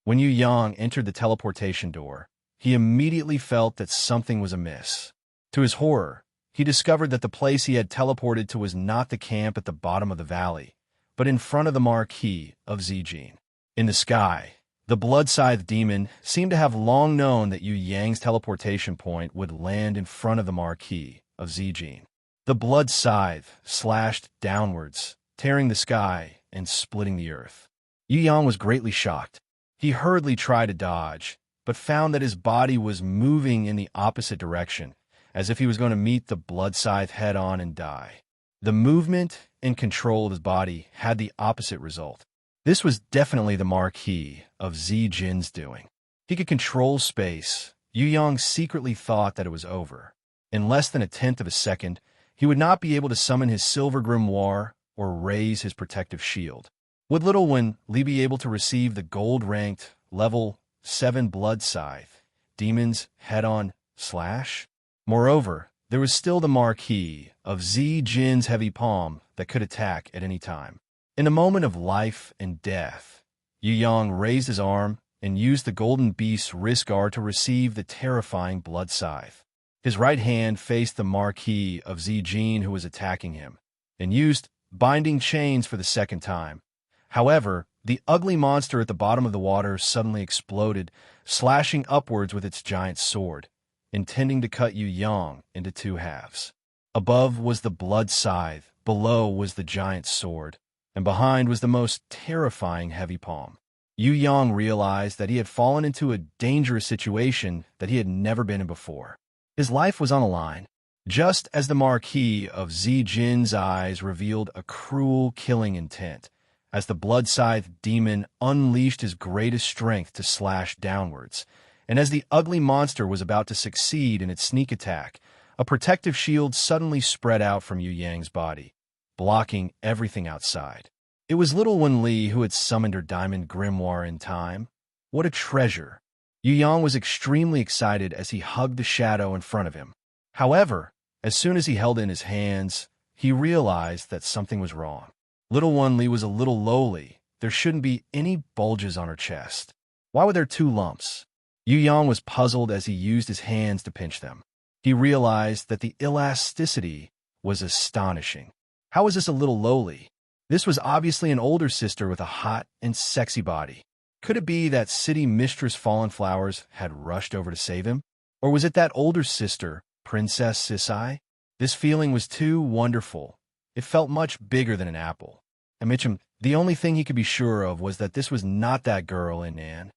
When Yu Yang entered the teleportation door, he immediately felt that something was amiss. To his horror, he discovered that the place he had teleported to was not the camp at the bottom of the valley, but in front of the Marquis of Zijin. In the sky, the blood scythe demon seemed to have long known that Yu Yang's teleportation point would land in front of the Marquis of Zijin. The blood scythe slashed downwards, tearing the sky and splitting the earth. Yu Yang was greatly shocked. He hurriedly tried to dodge, but found that his body was moving in the opposite direction, as if he was going to meet the blood scythe head-on and die. The movement and control of his body had the opposite result. This was definitely the marquis of Zi Jin's doing. He could control space. Yu Yang secretly thought that it was over. In less than a tenth of a second, he would not be able to summon his silver grimoire or raise his protective shield. Would little Wen Li be able to receive the gold-ranked level 7 blood scythe, demon's head-on slash? Moreover, there was still the marquis of Zi Jin's heavy palm that could attack at any time. In a moment of life and death, Yu Yang raised his arm and used the golden beast's wrist guard to receive the terrifying blood scythe. His right hand faced the marquis of Zi Jin who was attacking him, and used binding chains for the second time. However, the ugly monster at the bottom of the water suddenly exploded, slashing upwards with its giant sword, intending to cut Yu Yang into two halves. Above was the blood scythe, below was the giant sword, and behind was the most terrifying heavy palm. Yu Yang realized that he had fallen into a dangerous situation that he had never been in before. His life was on the line. Just as the marquis of Zi Jin's eyes revealed a cruel killing intent, as the blood scythe demon unleashed his greatest strength to slash downwards, and as the ugly monster was about to succeed in its sneak attack, a protective shield suddenly spread out from Yu Yang's body, blocking everything outside. It was little Wen Li who had summoned her diamond grimoire in time. What a treasure! Yu Yang was extremely excited as he hugged the shadow in front of him. However, as soon as he held it in his hands, he realized that something was wrong. Little Wen Li was a little lowly. There shouldn't be any bulges on her chest. Why were there two lumps? Yu Yang was puzzled as he used his hands to pinch them. He realized that the elasticity was astonishing. How was this a little lowly? This was obviously an older sister with a hot and sexy body. Could it be that city mistress Fallen Flowers had rushed over to save him? Or was it that older sister, Princess Sisai? This feeling was too wonderful. It felt much bigger than an apple. And Mitchum, the only thing he could be sure of was that this was not that girl in Nan.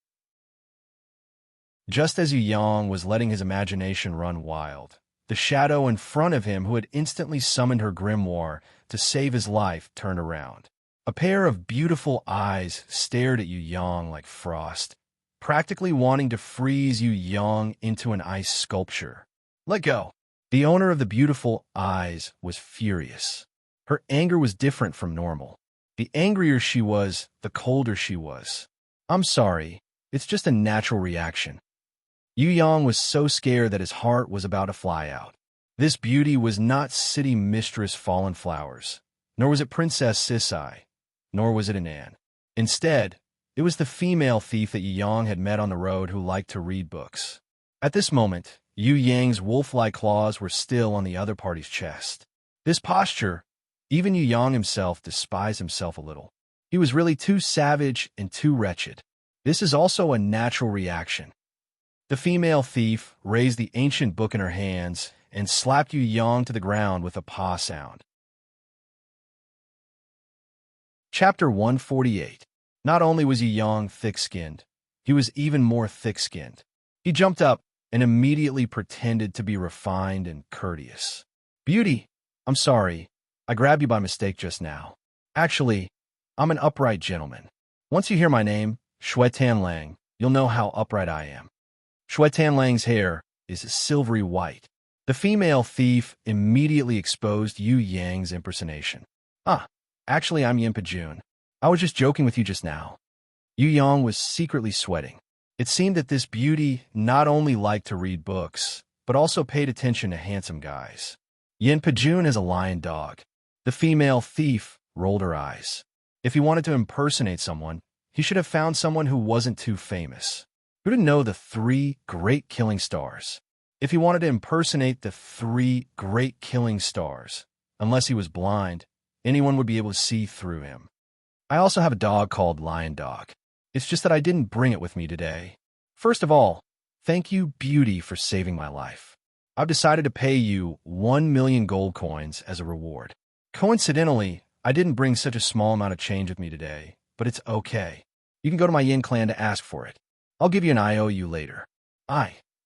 Just as Yu Yang was letting his imagination run wild, the shadow in front of him, who had instantly summoned her grimoire to save his life, turned around. A pair of beautiful eyes stared at Yu Yang like frost, practically wanting to freeze Yu Yang into an ice sculpture. Let go! The owner of the beautiful eyes was furious. Her anger was different from normal. The angrier she was, the colder she was. I'm sorry, it's just a natural reaction. Yu Yang was so scared that his heart was about to fly out. This beauty was not city mistress Fallen Flowers, nor was it Princess Sisai, nor was it Anan. Instead, it was the female thief that Yu Yang had met on the road who liked to read books. At this moment, Yu Yang's wolf-like claws were still on the other party's chest. This posture, even Yu Yang himself despised himself a little. He was really too savage and too wretched. This is also a natural reaction. The female thief raised the ancient book in her hands and slapped Yu Yang to the ground with a paw sound. Chapter 148. Not only was Yu Yang thick-skinned, he was even more thick-skinned. He jumped up and immediately pretended to be refined and courteous. Beauty, I'm sorry, I grabbed you by mistake just now. Actually, I'm an upright gentleman. Once you hear my name, Shui Tanlang, you'll know how upright I am. Shui Tanlang's hair is silvery white. The female thief immediately exposed Yu Yang's impersonation. Actually, I'm Yin Pajun. I was just joking with you just now. Yu Yang was secretly sweating. It seemed that this beauty not only liked to read books, but also paid attention to handsome guys. Yin Pajun is a lion dog. The female thief rolled her eyes. If he wanted to impersonate someone, he should have found someone who wasn't too famous. Who didn't know the 3 great killing stars? If he wanted to impersonate the 3 great killing stars, unless he was blind, anyone would be able to see through him. I also have a dog called Lion Dog. It's just that I didn't bring it with me today. First of all, thank you, Beauty, for saving my life. I've decided to pay you 1 million gold coins as a reward. Coincidentally, I didn't bring such a small amount of change with me today, but it's okay. You can go to my Yin clan to ask for it. I'll give you an IOU later.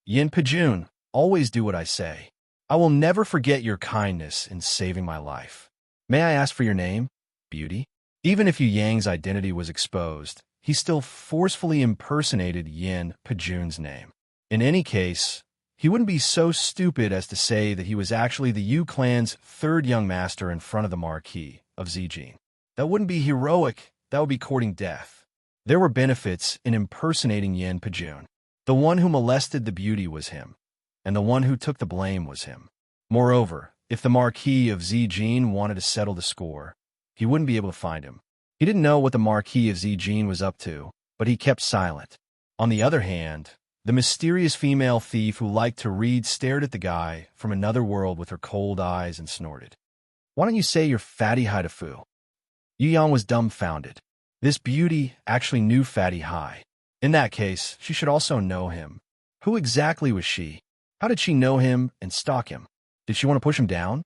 Yin Pajun, always do what I say. I will never forget your kindness in saving my life. May I ask for your name, Beauty? Even if Yu Yang's identity was exposed, he still forcefully impersonated Yin Pajun's name. In any case, he wouldn't be so stupid as to say that he was actually the Yu clan's third young master in front of the Marquis of Zijin. That wouldn't be heroic, that would be courting death. There were benefits in impersonating Yin Pajun. The one who molested the beauty was him, and the one who took the blame was him. Moreover, if the Marquis of Zijin wanted to settle the score, he wouldn't be able to find him. He didn't know what the Marquis of Zijin was up to, but he kept silent. On the other hand, the mysterious female thief who liked to read stared at the guy from another world with her cold eyes and snorted. Why don't you say you're Fatty Haidafu? Yu Yang was dumbfounded. This beauty actually knew Fatty Hai. In that case, she should also know him. Who exactly was she? How did she know him and stalk him? Did she want to push him down?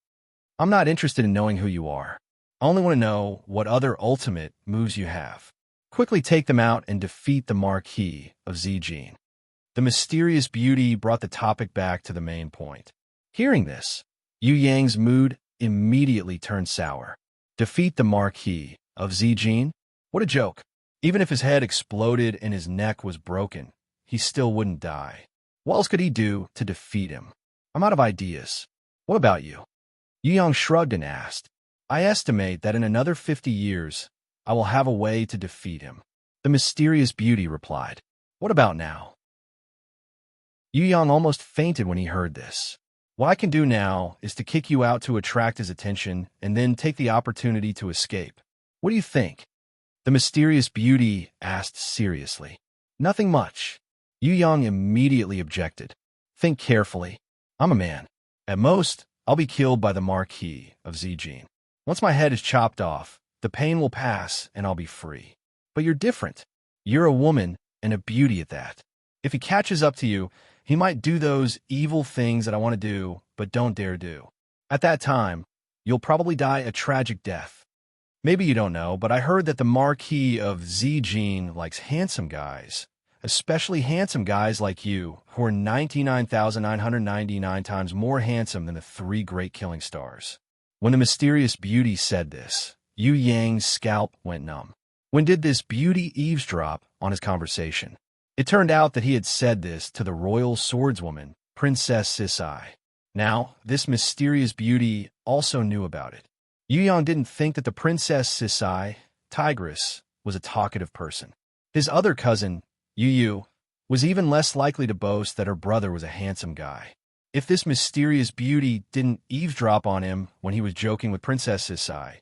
I'm not interested in knowing who you are. I only want to know what other ultimate moves you have. Quickly take them out and defeat the Marquis of Zijin. The mysterious beauty brought the topic back to the main point. Hearing this, Yu Yang's mood immediately turned sour. Defeat the Marquis of Zijin? What a joke. Even if his head exploded and his neck was broken, he still wouldn't die. What else could he do to defeat him? I'm out of ideas. What about you? Yu Yang shrugged and asked. I estimate that in another 50 years, I will have a way to defeat him. The mysterious beauty replied. What about now? Yu Yang almost fainted when he heard this. What I can do now is to kick you out to attract his attention and then take the opportunity to escape. What do you think? The mysterious beauty asked seriously. Nothing much. Yu Yang immediately objected. Think carefully. I'm a man. At most, I'll be killed by the Marquis of Zijin. Once my head is chopped off, the pain will pass and I'll be free. But you're different. You're a woman and a beauty at that. If he catches up to you, he might do those evil things that I want to do, but don't dare do. At that time, you'll probably die a tragic death. Maybe you don't know, but I heard that the Marquis of Zijin likes handsome guys, especially handsome guys like you, who are 99,999 times more handsome than the 3 great killing stars. When the mysterious beauty said this, Yu Yang's scalp went numb. When did this beauty eavesdrop on his conversation? It turned out that he had said this to the royal swordswoman, Princess Sisai. Now, this mysterious beauty also knew about it. Yu Yang didn't think that the Princess Sisai, Tigress, was a talkative person. His other cousin, Yu Yu, was even less likely to boast that her brother was a handsome guy. If this mysterious beauty didn't eavesdrop on him when he was joking with Princess Sisai,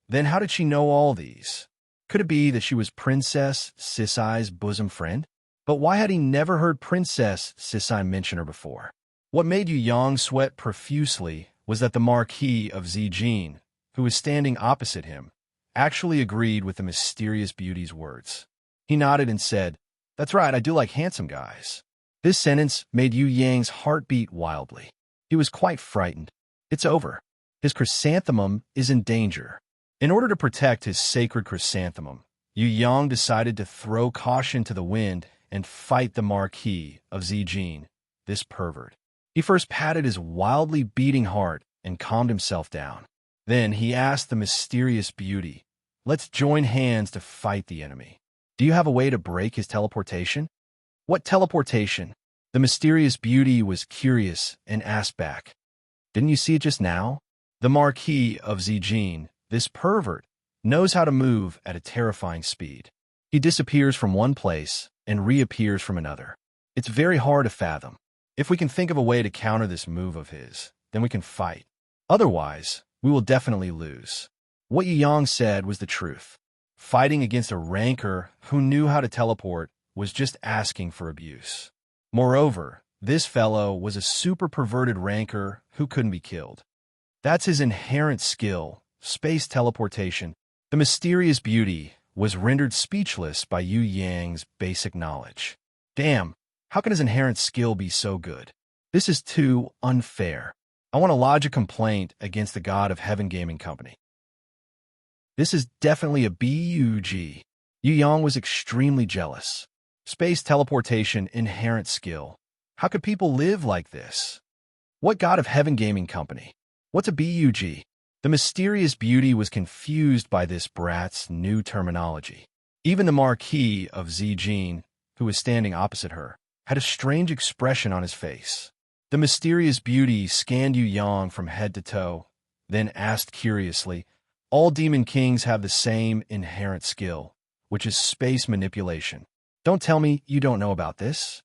then how did she know all these? Could it be that she was Princess Sisai's bosom friend? But why had he never heard Princess Sisai mention her before? What made Yu Yang sweat profusely was that the Marquis of Zijin, who was standing opposite him, actually agreed with the mysterious beauty's words. He nodded and said, That's right, I do like handsome guys. This sentence made Yu Yang's heart beat wildly. He was quite frightened. It's over. His chrysanthemum is in danger. In order to protect his sacred chrysanthemum, Yu Yang decided to throw caution to the wind and fight the Marquis of Zijin, this pervert. He first patted his wildly beating heart and calmed himself down. Then he asked the mysterious beauty, Let's join hands to fight the enemy. Do you have a way to break his teleportation? What teleportation? The mysterious beauty was curious and asked back. Didn't you see it just now? The Marquis of Zijin, this pervert, knows how to move at a terrifying speed. He disappears from one place and reappears from another. It's very hard to fathom. If we can think of a way to counter this move of his, then we can fight. Otherwise, we will definitely lose. What Yu Yang said was the truth. Fighting against a ranker who knew how to teleport was just asking for abuse. Moreover, this fellow was a super perverted ranker who couldn't be killed. That's his inherent skill, space teleportation. The mysterious beauty was rendered speechless by Yu Yang's basic knowledge. Damn, how can his inherent skill be so good? This is too unfair. I want to lodge a complaint against the God of Heaven Gaming Company. This is definitely a bug. Yu Yang was extremely jealous. Space teleportation, inherent skill. How could people live like this? What God of Heaven Gaming Company? What's a bug? The mysterious beauty was confused by this brat's new terminology. Even the Marquis of Zijin, who was standing opposite her, had a strange expression on his face. The mysterious beauty scanned Yu Yang from head to toe, then asked curiously, "All demon kings have the same inherent skill, which is space manipulation. Don't tell me you don't know about this."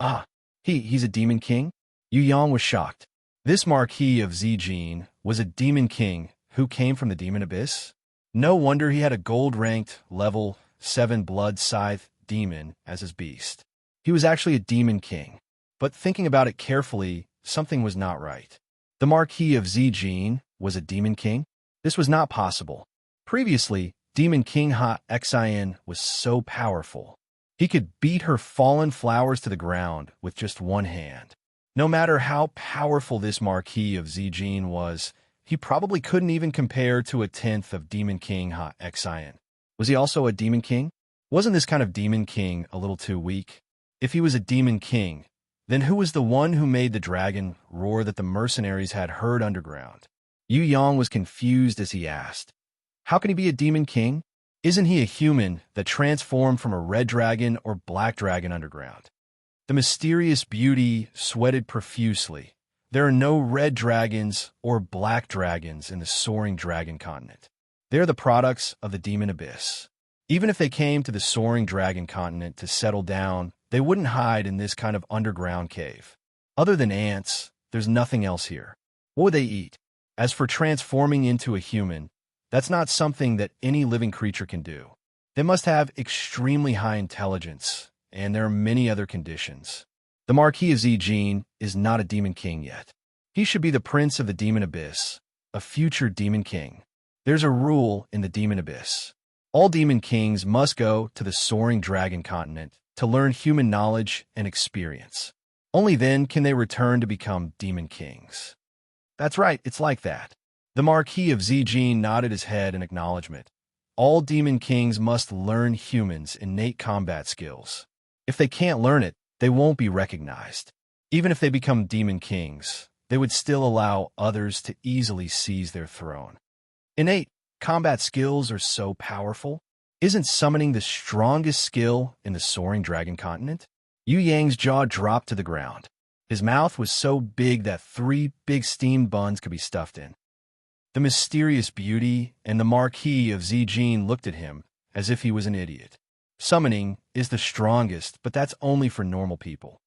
"Ah, he's a demon king?" Yu Yang was shocked. This Marquis of Zijin was a demon king who came from the demon abyss? No wonder he had a gold-ranked, level 7 blood scythe demon as his beast. He was actually a demon king. But thinking about it carefully, something was not right. The Marquis of Zijin was a demon king? This was not possible. Previously, Demon King Ha Xian was so powerful. He could beat her fallen flowers to the ground with just one hand. No matter how powerful this Marquis of Zijin was, he probably couldn't even compare to a tenth of Demon King Ha Xian. Was he also a demon king? Wasn't this kind of demon king a little too weak? If he was a demon king, then who was the one who made the dragon roar that the mercenaries had heard underground? Yu Yang was confused as he asked, "How can he be a demon king? Isn't he a human that transformed from a red dragon or black dragon underground?" The mysterious beauty sweated profusely. There are no red dragons or black dragons in the soaring dragon continent. They are the products of the demon abyss. Even if they came to the soaring dragon continent to settle down, they wouldn't hide in this kind of underground cave. Other than ants, there's nothing else here. What would they eat? As for transforming into a human, that's not something that any living creature can do. They must have extremely high intelligence, and there are many other conditions. The Marquis of Zijin is not a demon king yet. He should be the prince of the demon abyss, a future demon king. There's a rule in the demon abyss. All demon kings must go to the soaring dragon continent to learn human knowledge and experience. Only then can they return to become demon kings. That's right, it's like that. The Marquis of Zijin nodded his head in acknowledgement. All demon kings must learn humans' innate combat skills. If they can't learn it, they won't be recognized. Even if they become demon kings, they would still allow others to easily seize their throne. Innate combat skills are so powerful. Isn't summoning the strongest skill in the soaring dragon continent? Yu Yang's jaw dropped to the ground. His mouth was so big that 3 big steamed buns could be stuffed in. The mysterious beauty and the Marquis of Zijin looked at him as if he was an idiot. Summoning is the strongest, but that's only for normal people.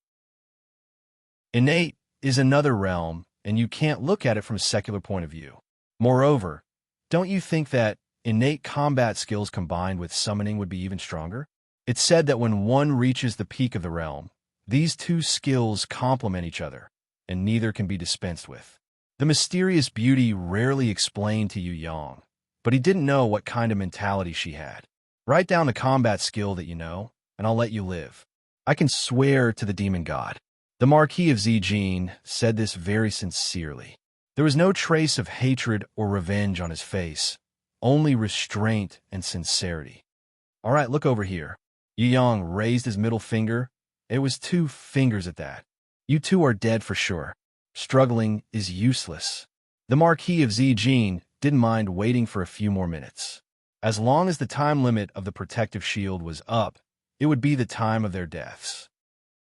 Innate is another realm, and you can't look at it from a secular point of view. Moreover, don't you think that innate combat skills combined with summoning would be even stronger? It's said that when one reaches the peak of the realm, these two skills complement each other, and neither can be dispensed with. The mysterious beauty rarely explained to Yu Yang, but he didn't know what kind of mentality she had. Write down the combat skill that you know, and I'll let you live. I can swear to the demon god. The Marquis of Zijin said this very sincerely. There was no trace of hatred or revenge on his face, only restraint and sincerity. "All right, look over here." Yu Yang raised his middle finger. It was 2 fingers at that. "You two are dead for sure. Struggling is useless." The Marquis of Zijin didn't mind waiting for a few more minutes. As long as the time limit of the protective shield was up, it would be the time of their deaths.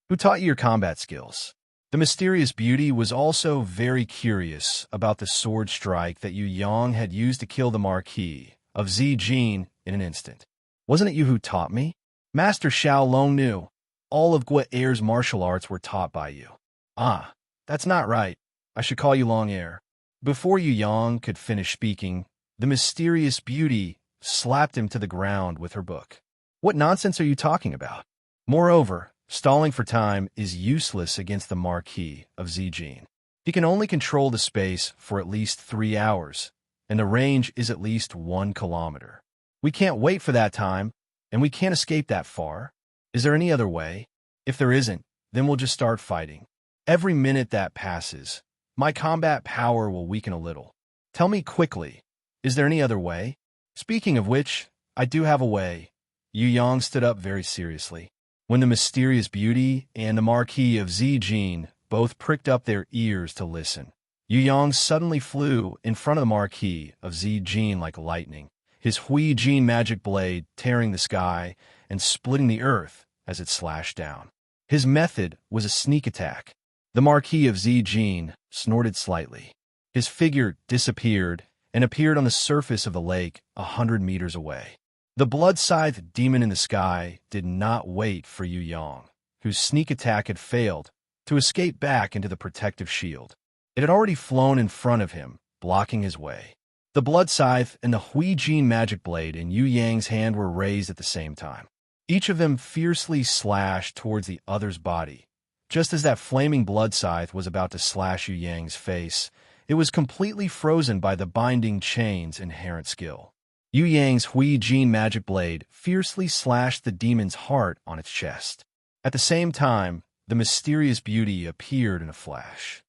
"Who taught you your combat skills?" The mysterious beauty was also very curious about the sword strike that Yu Yang had used to kill the Marquis of Zijin in an instant. "Wasn't it you who taught me?" "Master Xiao Long knew. All of Gua Air's martial arts were taught by you." "Ah, that's not right. I should call you Long Air." Before Yu Yang could finish speaking, the mysterious beauty slapped him to the ground with her book. "What nonsense are you talking about? Moreover, stalling for time is useless against the Marquis of Zijin. He can only control the space for at least 3 hours, and the range is at least 1 kilometer. We can't wait for that time, and we can't escape that far. Is there any other way? If there isn't, then we'll just start fighting." Every minute that passes, my combat power will weaken a little. Tell me quickly, is there any other way? Speaking of which, I do have a way. Yu Yang stood up very seriously. When the mysterious beauty and the Marquis of Zijin both pricked up their ears to listen, Yu Yang suddenly flew in front of the Marquis of Zijin like lightning, his Hui Jin magic blade tearing the sky and splitting the earth as it slashed down. His method was a sneak attack. The Marquis of Zijin snorted slightly. His figure disappeared and appeared on the surface of the lake 100 meters away. The blood-scythed demon in the sky did not wait for Yu Yang, whose sneak attack had failed, to escape back into the protective shield. It had already flown in front of him, blocking his way. The blood scythe and the Hui Jin magic blade in Yu Yang's hand were raised at the same time. Each of them fiercely slashed towards the other's body. Just as that flaming blood scythe was about to slash Yu Yang's face, it was completely frozen by the binding chain's inherent skill. Yu Yang's Hui Jin magic blade fiercely slashed the demon's heart on its chest. At the same time, the mysterious beauty appeared in a flash.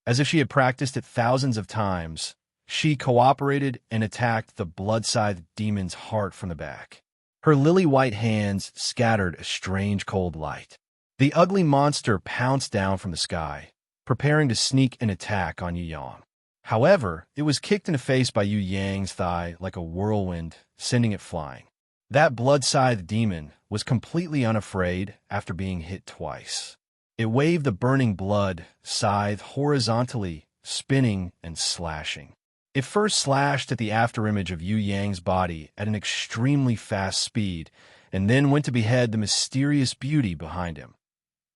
As if she had practiced it thousands of times, she cooperated and attacked the blood-scythed demon's heart from the back. Her lily-white hands scattered a strange cold light. The ugly monster pounced down from the sky, preparing to sneak an attack on Yu Yang. However, it was kicked in the face by Yu Yang's thigh like a whirlwind, sending it flying. That blood-scythed demon was completely unafraid after being hit twice. It waved the burning blood scythe horizontally, spinning and slashing. It first slashed at the afterimage of Yu Yang's body at an extremely fast speed, and then went to behead the mysterious beauty behind him.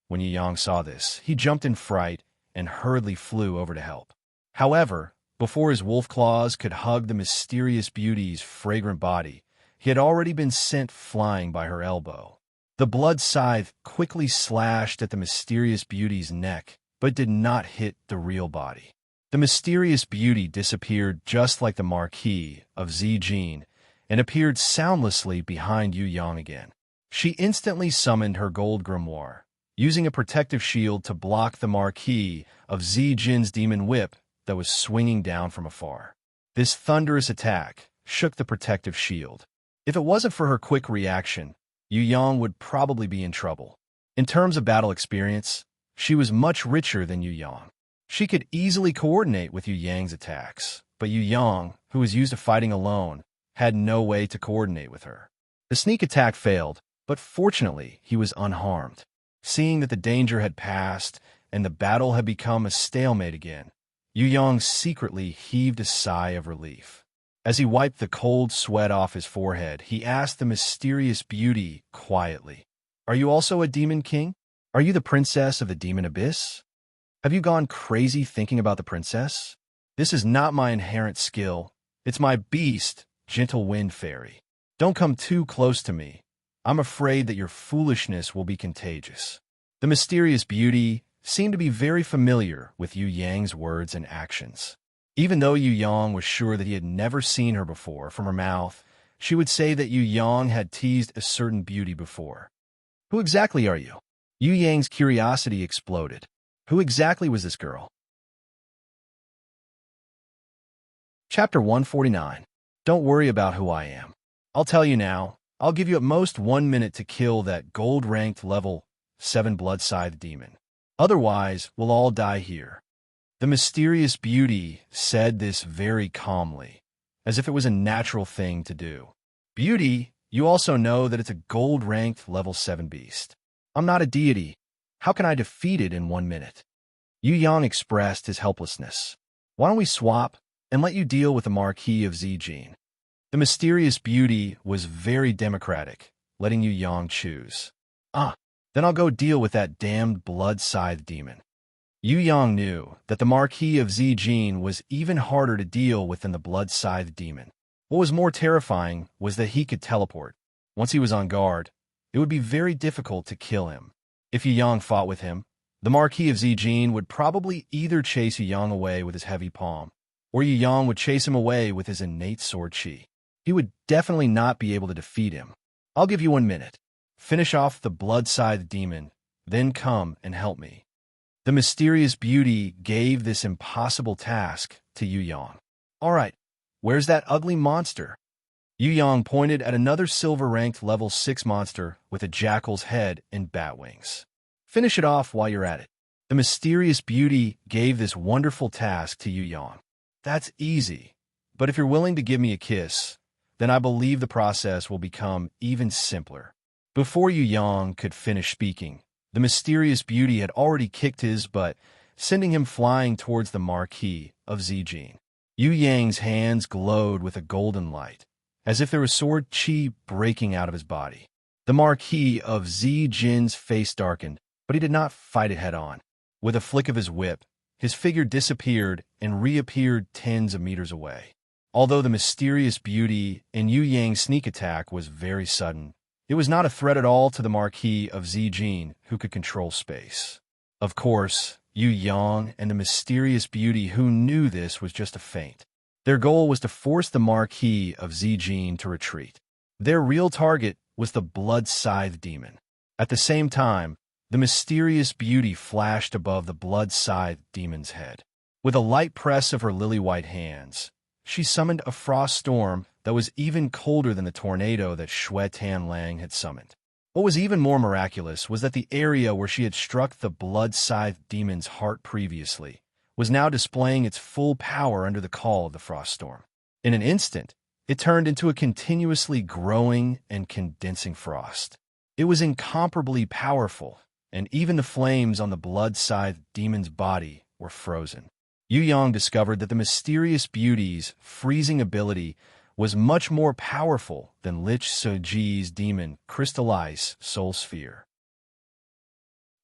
When Yu Yang saw this, he jumped in fright and hurriedly flew over to help. However, before his wolf claws could hug the mysterious beauty's fragrant body, he had already been sent flying by her elbow. The blood scythe quickly slashed at the mysterious beauty's neck, but did not hit the real body. The mysterious beauty disappeared just like the Marquis of Zijin and appeared soundlessly behind Yu Yang again. She instantly summoned her gold grimoire, using a protective shield to block the Marquis of Zijin's demon whip that was swinging down from afar. This thunderous attack shook the protective shield. If it wasn't for her quick reaction, Yu Yang would probably be in trouble. In terms of battle experience, she was much richer than Yu Yang. She could easily coordinate with Yu Yang's attacks, but Yu Yang, who was used to fighting alone, had no way to coordinate with her. The sneak attack failed, but fortunately he was unharmed. Seeing that the danger had passed and the battle had become a stalemate again, Yu Yang secretly heaved a sigh of relief. As he wiped the cold sweat off his forehead, he asked the mysterious beauty quietly, "Are you also a demon king? Are you the princess of the demon abyss? Have you gone crazy thinking about the princess? This is not my inherent skill. It's my beast, gentle wind fairy. Don't come too close to me. I'm afraid that your foolishness will be contagious." The mysterious beauty seemed to be very familiar with Yu Yang's words and actions. Even though Yu Yang was sure that he had never seen her before, from her mouth, she would say that Yu Yang had teased a certain beauty before. "Who exactly are you?" Yu Yang's curiosity exploded. Who exactly was this girl? Chapter 149. Don't worry about who I am. I'll tell you now. I'll give you at most 1 minute to kill that gold-ranked level 7 blood-scythe demon. Otherwise, we'll all die here. The mysterious beauty said this very calmly, as if it was a natural thing to do. "Beauty, you also know that it's a gold-ranked level 7 beast. I'm not a deity. How can I defeat it in 1 minute?" Yu Yang expressed his helplessness. "Why don't we swap and let you deal with the Marquis of Zijin?" The mysterious beauty was very democratic, letting Yu Yang choose. Then I'll go deal with that damned blood-scythe demon." Yu Yang knew that the Marquis of Zijin was even harder to deal with than the blood-scythe demon. What was more terrifying was that he could teleport. Once he was on guard, it would be very difficult to kill him. If Yu Yang fought with him, the Marquis of Zijin would probably either chase Yu Yang away with his heavy palm, or Yu Yang would chase him away with his innate sword chi. He would definitely not be able to defeat him. "I'll give you 1 minute. Finish off the blood-scythe demon, Then come and help me." The mysterious beauty gave this impossible task to Yu Yang. "All right, where's that ugly monster?" Yu Yang pointed at another silver-ranked level 6 monster with a jackal's head and bat wings. "Finish it off while you're at it." The mysterious beauty gave this wonderful task to Yu Yang. "That's easy, but if you're willing to give me a kiss, then I believe the process will become even simpler." Before Yu Yang could finish speaking, the mysterious beauty had already kicked his butt, sending him flying towards the Marquis of Zijin. Yu Yang's hands glowed with a golden light, as if there was sword chi breaking out of his body. The Marquis of Zijin's face darkened, but he did not fight it head-on. With a flick of his whip, his figure disappeared and reappeared tens of meters away. Although the mysterious beauty in Yu Yang's sneak attack was very sudden, it was not a threat at all to the Marquis of Zijin, who could control space. Of course, Yu Yang and the mysterious beauty who knew this was just a feint. Their goal was to force the Marquis of Zijin to retreat. Their real target was the blood-scythe demon. At the same time, the mysterious beauty flashed above the blood-scythe demon's head. With a light press of her lily-white hands, she summoned a frost storm that was even colder than the tornado that Xue Tanlang had summoned. What was even more miraculous was that the area where she had struck the blood-scythe demon's heart previously was now displaying its full power under the call of the frost storm. In an instant, it turned into a continuously growing and condensing frost. It was incomparably powerful, and even the flames on the blood-scythe demon's body were frozen. Yu Yang discovered that the mysterious beauty's freezing ability was much more powerful than Lich Soji's demon crystallized soul sphere.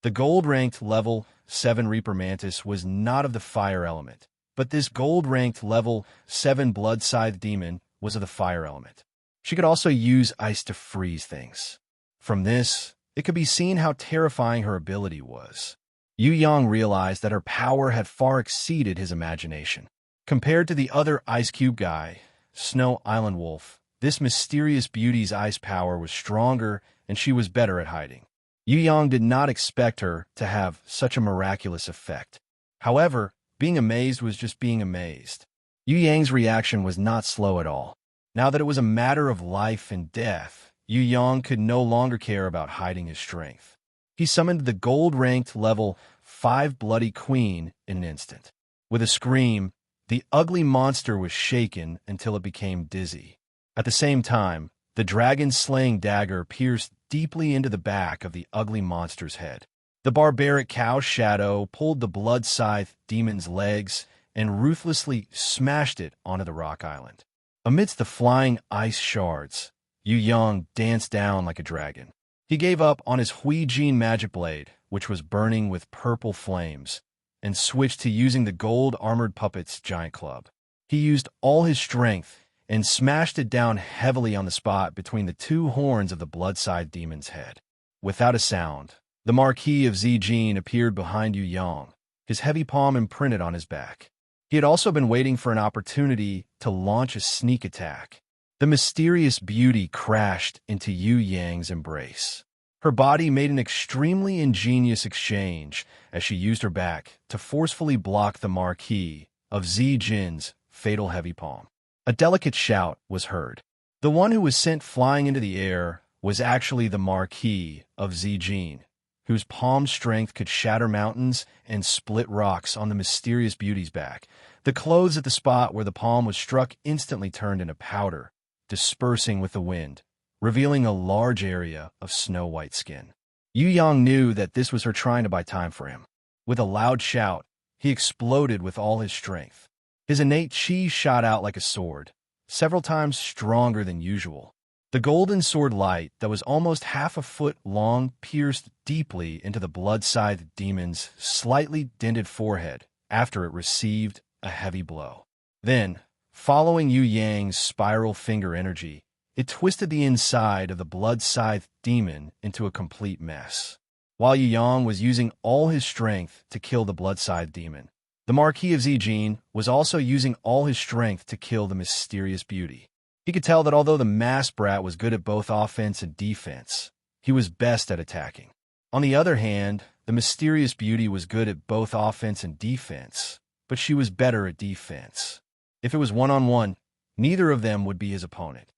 The gold-ranked level 7 Reaper Mantis was not of the fire element, but this gold-ranked level 7 blood-scythe demon was of the fire element. She could also use ice to freeze things. From this, it could be seen how terrifying her ability was. Yu Yang realized that her power had far exceeded his imagination. Compared to the other Ice Cube guy, Snow Island Wolf, this mysterious beauty's ice power was stronger and she was better at hiding. Yu Yang did not expect her to have such a miraculous effect. However, being amazed was just being amazed. Yu Yang's reaction was not slow at all. Now that it was a matter of life and death, Yu Yang could no longer care about hiding his strength. He summoned the gold-ranked level 5 Bloody Queen in an instant. With a scream, the ugly monster was shaken until it became dizzy. At the same time, the dragon-slaying dagger pierced deeply into the back of the ugly monster's head. The barbaric cow shadow pulled the blood-scythe demon's legs and ruthlessly smashed it onto the rock island. Amidst the flying ice shards, Yu Yang danced down like a dragon. He gave up on his Huijin magic blade, which was burning with purple flames, and switched to using the gold-armored puppet's giant club. He used all his strength and smashed it down heavily on the spot between the two horns of the blood-scythe demon's head. Without a sound, the Marquis of Zijin appeared behind Yu Yang, his heavy palm imprinted on his back. He had also been waiting for an opportunity to launch a sneak attack. The mysterious beauty crashed into Yu Yang's embrace. Her body made an extremely ingenious exchange as she used her back to forcefully block the Marquis of Zijin's fatal heavy palm. A delicate shout was heard. The one who was sent flying into the air was actually the Marquis of Zijin, whose palm strength could shatter mountains and split rocks on the mysterious beauty's back. The clothes at the spot where the palm was struck instantly turned into powder, dispersing with the wind, revealing a large area of snow-white skin. Yu Yang knew that this was her trying to buy time for him. With a loud shout, he exploded with all his strength. His innate chi shot out like a sword, several times stronger than usual. The golden sword light that was almost half a foot long pierced deeply into the blood-scythe demon's slightly dented forehead after it received a heavy blow. Then, following Yu Yang's spiral finger energy, it twisted the inside of the blood-scythe demon into a complete mess. While Yu Yang was using all his strength to kill the blood-scythe demon, the Marquis of Zijin was also using all his strength to kill the mysterious beauty. He could tell that although the masked brat was good at both offense and defense, he was best at attacking. On the other hand, the mysterious beauty was good at both offense and defense, but she was better at defense. If it was one-on-one, neither of them would be his opponent.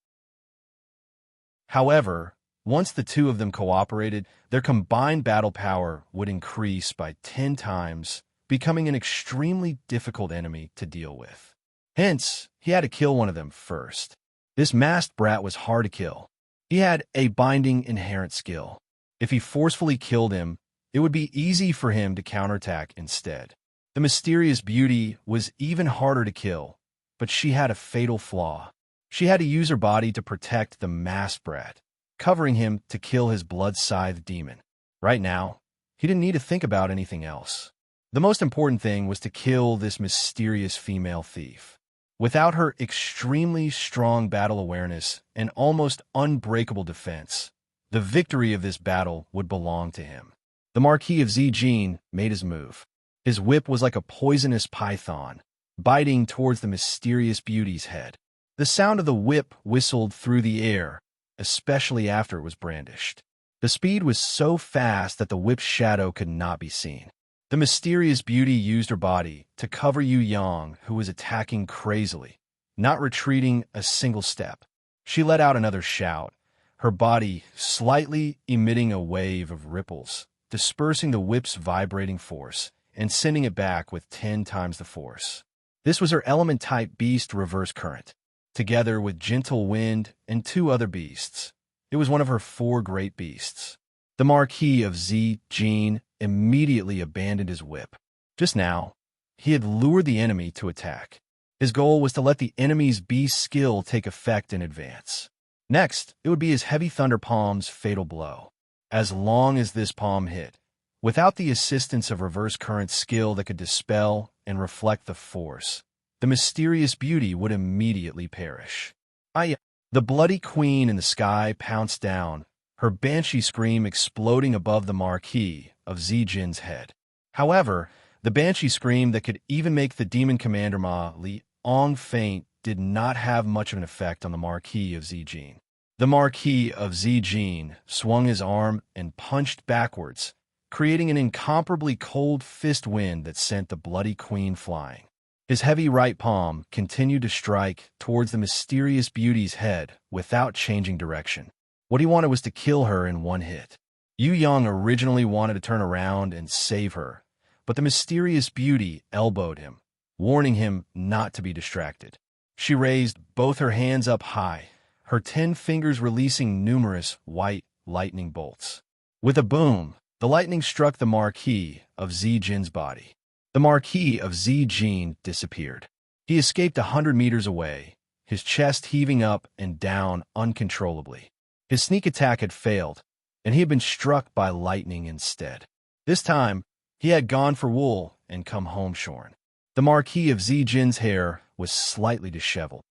However, once the two of them cooperated, their combined battle power would increase by 10 times, becoming an extremely difficult enemy to deal with. Hence, he had to kill one of them first. This masked brat was hard to kill. He had a binding inherent skill. If he forcefully killed him, it would be easy for him to counterattack instead. The mysterious beauty was even harder to kill, but she had a fatal flaw. She had to use her body to protect the masked brat, covering him to kill his blood-scythed demon. Right now, he didn't need to think about anything else. The most important thing was to kill this mysterious female thief. Without her extremely strong battle awareness and almost unbreakable defense, the victory of this battle would belong to him. The Marquis of Zijin made his move. His whip was like a poisonous python, biting towards the mysterious beauty's head. The sound of the whip whistled through the air, especially after it was brandished. The speed was so fast that the whip's shadow could not be seen. The mysterious beauty used her body to cover Yu Yang, who was attacking crazily, not retreating a single step. She let out another shout, her body slightly emitting a wave of ripples, dispersing the whip's vibrating force and sending it back with 10 times the force. This was her element-type beast reverse current, together with gentle wind and 2 other beasts. It was one of her 4 great beasts. The Marquis of Zijin immediately abandoned his whip. Just now, he had lured the enemy to attack. His goal was to let the enemy's beast skill take effect in advance. Next, it would be his heavy thunder palm's fatal blow. As long as this palm hit, without the assistance of reverse current skill that could dispel and reflect the force, the mysterious beauty would immediately perish. The bloody queen in the sky pounced down, her banshee scream exploding above the Marquis of Zijin's head. However, the banshee scream that could even make the demon commander Ma Liang faint did not have much of an effect on the Marquis of Zijin. The Marquis of Zijin swung his arm and punched backwards, creating an incomparably cold fist wind that sent the bloody queen flying. His heavy right palm continued to strike towards the mysterious beauty's head without changing direction. What he wanted was to kill her in one hit. Yu Yang originally wanted to turn around and save her, but the mysterious beauty elbowed him, warning him not to be distracted. She raised both her hands up high, her 10 fingers releasing numerous white lightning bolts. With a boom, the lightning struck the Marquis of Zijin's body. The Marquis of Zijin disappeared. He escaped 100 meters away, his chest heaving up and down uncontrollably. His sneak attack had failed, and he had been struck by lightning instead. This time, he had gone for wool and come home shorn. The Marquis of Zijin's hair was slightly disheveled.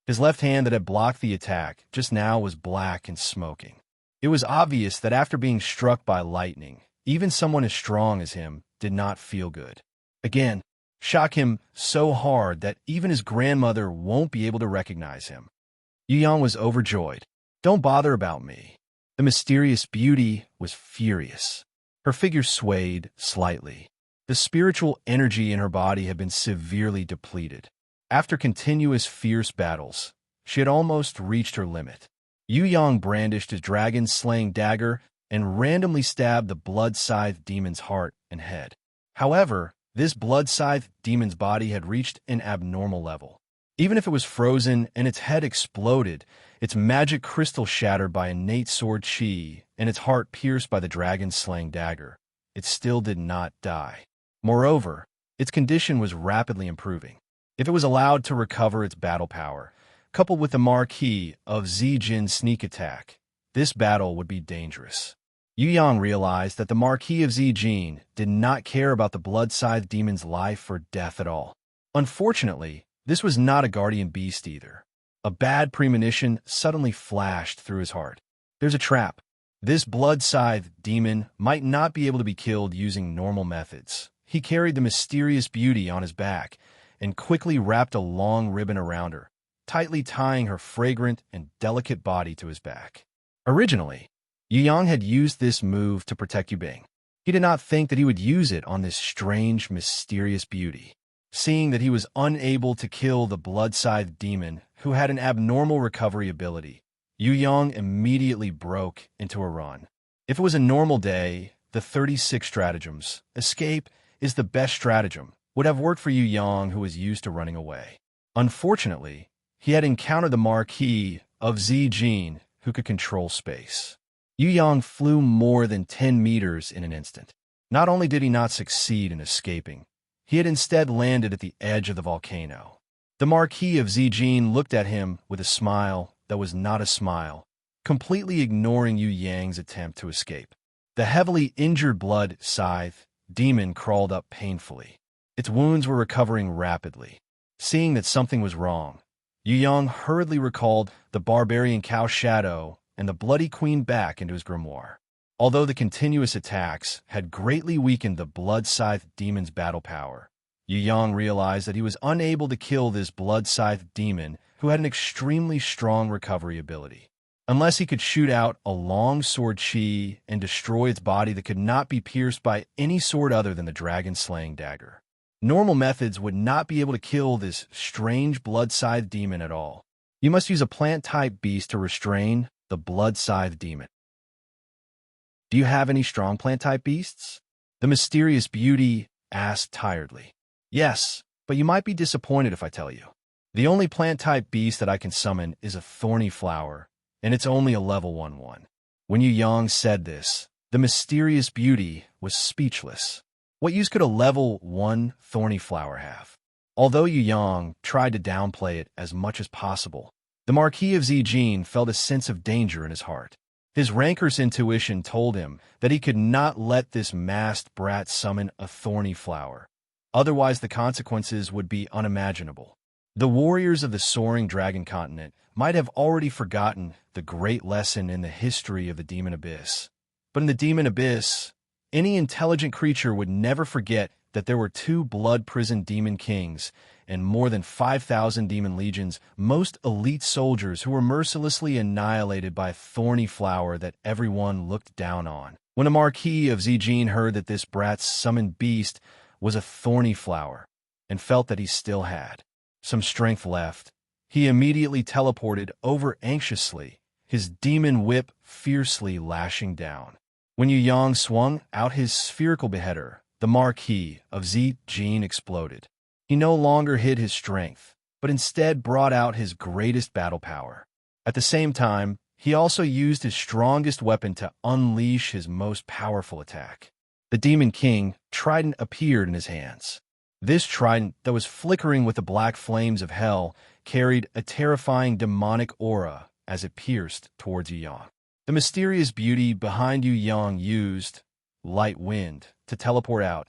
His left hand that had blocked the attack just now was black and smoking. It was obvious that after being struck by lightning, even someone as strong as him did not feel good. Again, shock him so hard that even his grandmother won't be able to recognize him. Yu Yang was overjoyed. Don't bother about me. The mysterious beauty was furious. Her figure swayed slightly. The spiritual energy in her body had been severely depleted. After continuous fierce battles, she had almost reached her limit. Yu Yang brandished his dragon-slaying dagger and randomly stabbed the blood-scythed demon's heart and head. However, this blood-scythed demon's body had reached an abnormal level. Even if it was frozen and its head exploded, its magic crystal shattered by innate sword chi, and its heart pierced by the dragon-slaying dagger, it still did not die. Moreover, its condition was rapidly improving. If it was allowed to recover its battle power, coupled with the Marquis of Zijin's sneak attack, this battle would be dangerous. Yu Yang realized that the Marquis of Zijin did not care about the blood-scythed demon's life or death at all. Unfortunately, this was not a guardian beast either. A bad premonition suddenly flashed through his heart. There's a trap. This blood-scythed demon might not be able to be killed using normal methods. He carried the mysterious beauty on his back and quickly wrapped a long ribbon around her, tightly tying her fragrant and delicate body to his back. Originally, Yu Yang had used this move to protect Yu Bing. He did not think that he would use it on this strange, mysterious beauty. Seeing that he was unable to kill the blood-scythed demon, who had an abnormal recovery ability, Yu Yang immediately broke into a run. If it was a normal day, the 36 stratagems, escape is the best stratagem, would have worked for Yu Yang, who was used to running away. Unfortunately, he had encountered the Marquis of Zijin, who could control space. Yu Yang flew more than 10 meters in an instant. Not only did he not succeed in escaping, he had instead landed at the edge of the volcano. The Marquis of Zijin looked at him with a smile that was not a smile, completely ignoring Yu Yang's attempt to escape. The heavily injured blood-scythed demon crawled up painfully. Its wounds were recovering rapidly. Seeing that something was wrong, Yu Yang hurriedly recalled the barbarian cow shadow and the bloody queen back into his grimoire. Although the continuous attacks had greatly weakened the blood-scythed demon's battle power, Yu Yang realized that he was unable to kill this blood-scythed demon who had an extremely strong recovery ability. Unless he could shoot out a long sword chi and destroy its body that could not be pierced by any sword other than the dragon-slaying dagger. Normal methods would not be able to kill this strange blood-scythed demon at all. You must use a plant-type beast to restrain the blood-scythed demon. Do you have any strong plant-type beasts? The mysterious beauty asked tiredly. Yes, but you might be disappointed if I tell you. The only plant-type beast that I can summon is a thorny flower, and it's only a level 1/1. When Yu Yang said this, the mysterious beauty was speechless. What use could a level 1 thorny flower have? Although Yu Yang tried to downplay it as much as possible, the Marquis of Zijin felt a sense of danger in his heart. His rancorous intuition told him that he could not let this masked brat summon a thorny flower. Otherwise, the consequences would be unimaginable. The warriors of the soaring dragon continent might have already forgotten the great lesson in the history of the demon abyss. But in the demon abyss, any intelligent creature would never forget that there were 2 blood-prisoned demon kings and more than 5,000 demon legions, most elite soldiers who were mercilessly annihilated by a thorny flower that everyone looked down on. When the Marquis of Zijin heard that this brat's summoned beast was a thorny flower and felt that he still had some strength left, he immediately teleported over anxiously, his demon whip fiercely lashing down. When Yu Yang swung out his spherical beheader, the Marquis of Zijin exploded. He no longer hid his strength, but instead brought out his greatest battle power. At the same time, he also used his strongest weapon to unleash his most powerful attack. The Demon King trident appeared in his hands. This trident, that was flickering with the black flames of hell, carried a terrifying demonic aura as it pierced towards Yu Yang. The mysterious beauty behind Yu Yang used light wind to teleport out,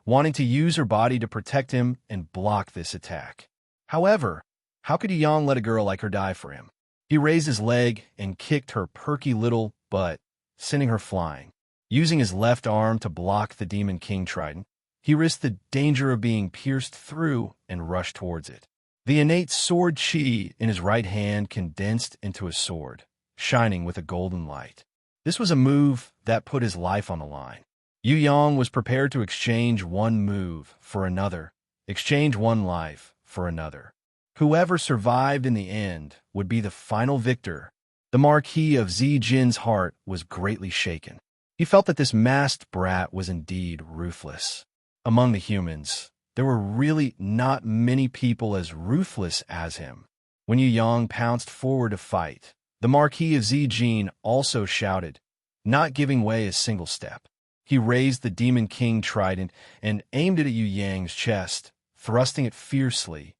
wanting to use her body to protect him and block this attack. However, how could Yu Yang let a girl like her die for him? He raised his leg and kicked her perky little butt, sending her flying. Using his left arm to block the Demon King trident, he risked the danger of being pierced through and rushed towards it. The innate sword chi in his right hand condensed into a sword, shining with a golden light. This was a move that put his life on the line. Yu Yang was prepared to exchange one move for another, exchange one life for another. Whoever survived in the end would be the final victor. The Marquis of Zijin's heart was greatly shaken. He felt that this masked brat was indeed ruthless. Among the humans, there were really not many people as ruthless as him. When Yu Yang pounced forward to fight, the Marquis of Zijin also shouted, not giving way a single step. He raised the Demon King trident and aimed it at Yu Yang's chest, thrusting it fiercely.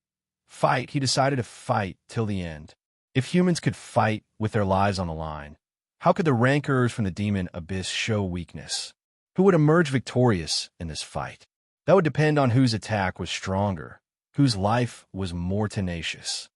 Fight, he decided to fight till the end. If humans could fight with their lives on the line, how could the rancorers from the demon abyss show weakness? Who would emerge victorious in this fight? That would depend on whose attack was stronger, whose life was more tenacious.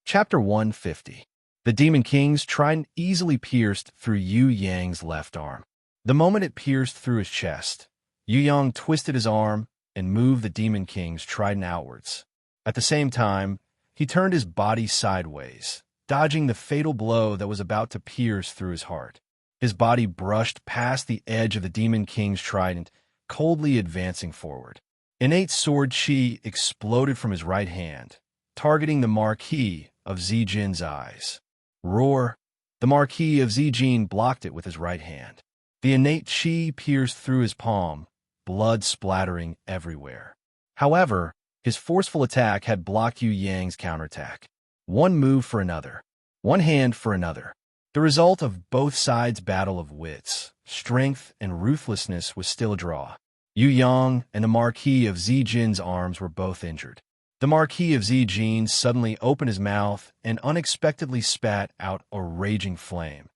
Chapter 150. The Demon King's trident easily pierced through Yu Yang's left arm. The moment it pierced through his chest, Yu Yang twisted his arm and moved the Demon King's trident outwards. At the same time, he turned his body sideways, dodging the fatal blow that was about to pierce through his heart. His body brushed past the edge of the Demon King's trident, coldly advancing forward. Innate sword chi exploded from his right hand, targeting the Marquis of Zijin's eyes. Roar! The Marquis of Zijin blocked it with his right hand. The innate chi pierced through his palm, blood splattering everywhere. However, his forceful attack had blocked Yu Yang's counterattack. One move for another, one hand for another. The result of both sides' battle of wits, strength, and ruthlessness was still a draw. Yu Yang and the Marquis of Zijin's arms were both injured. The Marquis of Zijin suddenly opened his mouth and unexpectedly spat out a raging flame,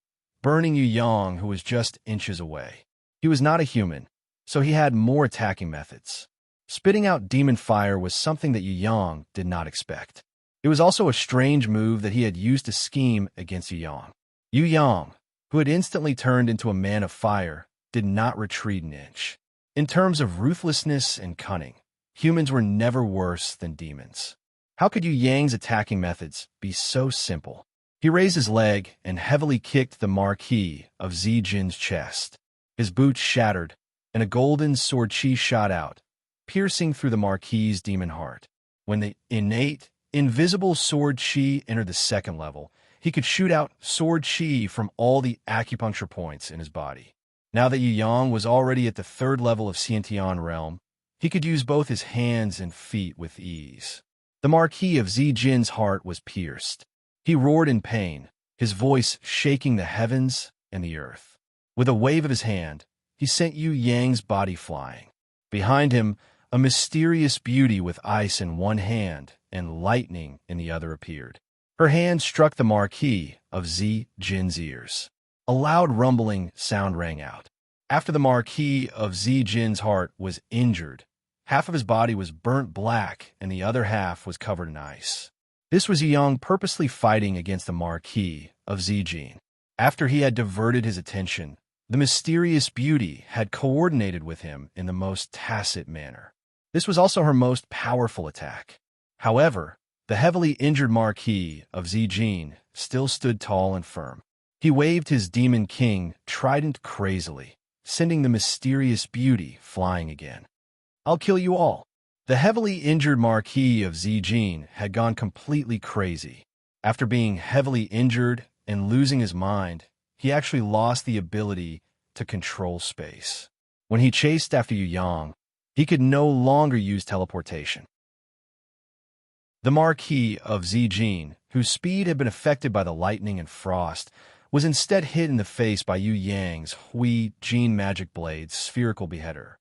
burning Yu Yang, who was just inches away. He was not a human, so he had more attacking methods. Spitting out demon fire was something that Yu Yang did not expect. It was also a strange move that he had used to scheme against Yu Yang. Yu Yang, who had instantly turned into a man of fire, did not retreat an inch. In terms of ruthlessness and cunning, humans were never worse than demons. How could Yu Yang's attacking methods be so simple? He raised his leg and heavily kicked the Marquis of Zijin's chest. His boots shattered, and a golden sword chi shot out, piercing through the Marquis's demon heart. When the innate, invisible sword chi entered the second level, he could shoot out sword chi from all the acupuncture points in his body. Now that Yu Yang was already at the third level of Xiantian realm, he could use both his hands and feet with ease. The Marquis of Zijin's heart was pierced. He roared in pain, his voice shaking the heavens and the earth. With a wave of his hand, he sent Yu Yang's body flying. Behind him, a mysterious beauty with ice in one hand and lightning in the other appeared. Her hand struck the Marquis of Zijin's ears. A loud rumbling sound rang out. After the Marquis of Zijin's heart was injured, half of his body was burnt black and the other half was covered in ice. This was Yu Yang purposely fighting against the Marquis of Zijin. After he had diverted his attention, the mysterious beauty had coordinated with him in the most tacit manner. This was also her most powerful attack. However, the heavily injured Marquis of Zijin still stood tall and firm. He waved his Demon King trident crazily, sending the mysterious beauty flying again. "I'll kill you all." The heavily injured Marquis of Zijin had gone completely crazy. After being heavily injured and losing his mind, he actually lost the ability to control space. When he chased after Yu Yang, he could no longer use teleportation. The Marquis of Zijin, whose speed had been affected by the lightning and frost, was instead hit in the face by Yu Yang's Hui Jin Magic Blade's spherical beheader.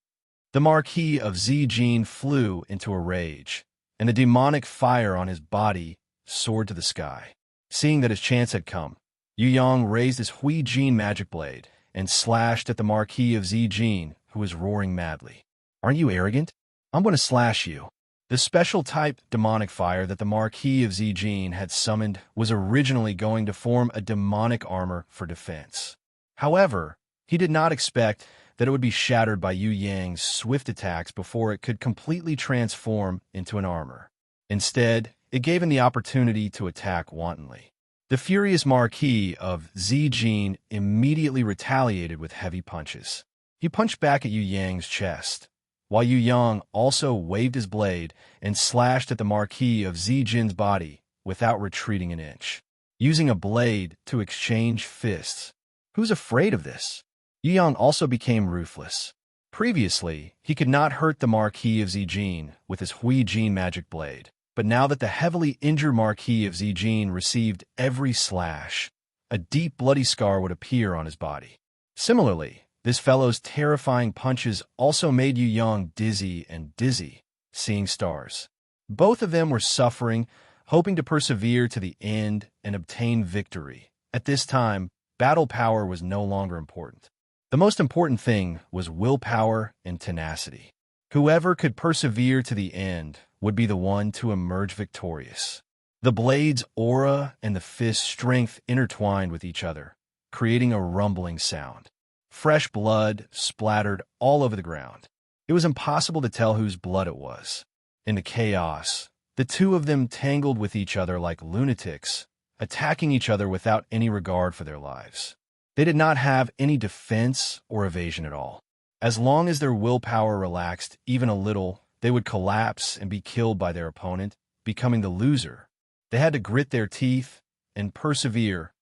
The Marquis of Zijin flew into a rage, and the demonic fire on his body soared to the sky. Seeing that his chance had come, Yu Yang raised his Hui Jin Magic Blade and slashed at the Marquis of Zijin, who was roaring madly. "Aren't you arrogant? I'm going to slash you." The special type demonic fire that the Marquis of Zijin had summoned was originally going to form a demonic armor for defense. However, he did not expect that it would be shattered by Yu Yang's swift attacks before it could completely transform into an armor. Instead, it gave him the opportunity to attack wantonly. The furious Marquis of Zijin immediately retaliated with heavy punches. He punched back at Yu Yang's chest, while Yu Yang also waved his blade and slashed at the Marquis of Zijin's body without retreating an inch, using a blade to exchange fists. Who's afraid of this? Yu Yang also became ruthless. Previously, he could not hurt the Marquis of Zijin with his Hui Jin magic blade, but now that the heavily injured Marquis of Zijin received every slash, a deep bloody scar would appear on his body. Similarly, this fellow's terrifying punches also made Yu Yang dizzy, seeing stars. Both of them were suffering, hoping to persevere to the end and obtain victory. At this time, battle power was no longer important. The most important thing was willpower and tenacity. Whoever could persevere to the end would be the one to emerge victorious. The blade's aura and the fist's strength intertwined with each other, creating a rumbling sound. Fresh blood splattered all over the ground. It was impossible to tell whose blood it was. In the chaos, the two of them tangled with each other like lunatics, attacking each other without any regard for their lives. They did not have any defense or evasion at all. As long as their willpower relaxed even a little, they would collapse and be killed by their opponent, becoming the loser. They had to grit their teeth and persevere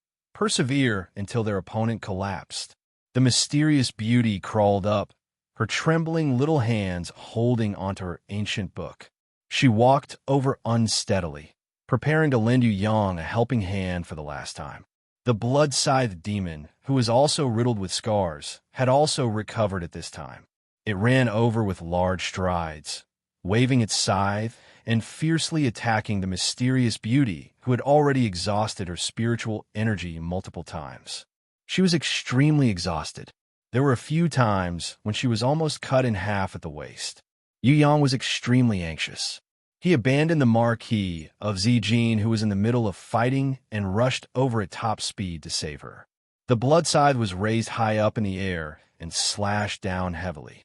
until their opponent collapsed. The mysterious beauty crawled up, her trembling little hands holding onto her ancient book. She walked over unsteadily, preparing to lend Yu Yang a helping hand for the last time. The blood-scythed demon, who was also riddled with scars, had also recovered at this time. It ran over with large strides, waving its scythe and fiercely attacking the mysterious beauty who had already exhausted her spiritual energy multiple times. She was extremely exhausted. There were a few times when she was almost cut in half at the waist. Yu Yang was extremely anxious. He abandoned the Marquis of Zijin, who was in the middle of fighting, and rushed over at top speed to save her. The blood scythe was raised high up in the air and slashed down heavily.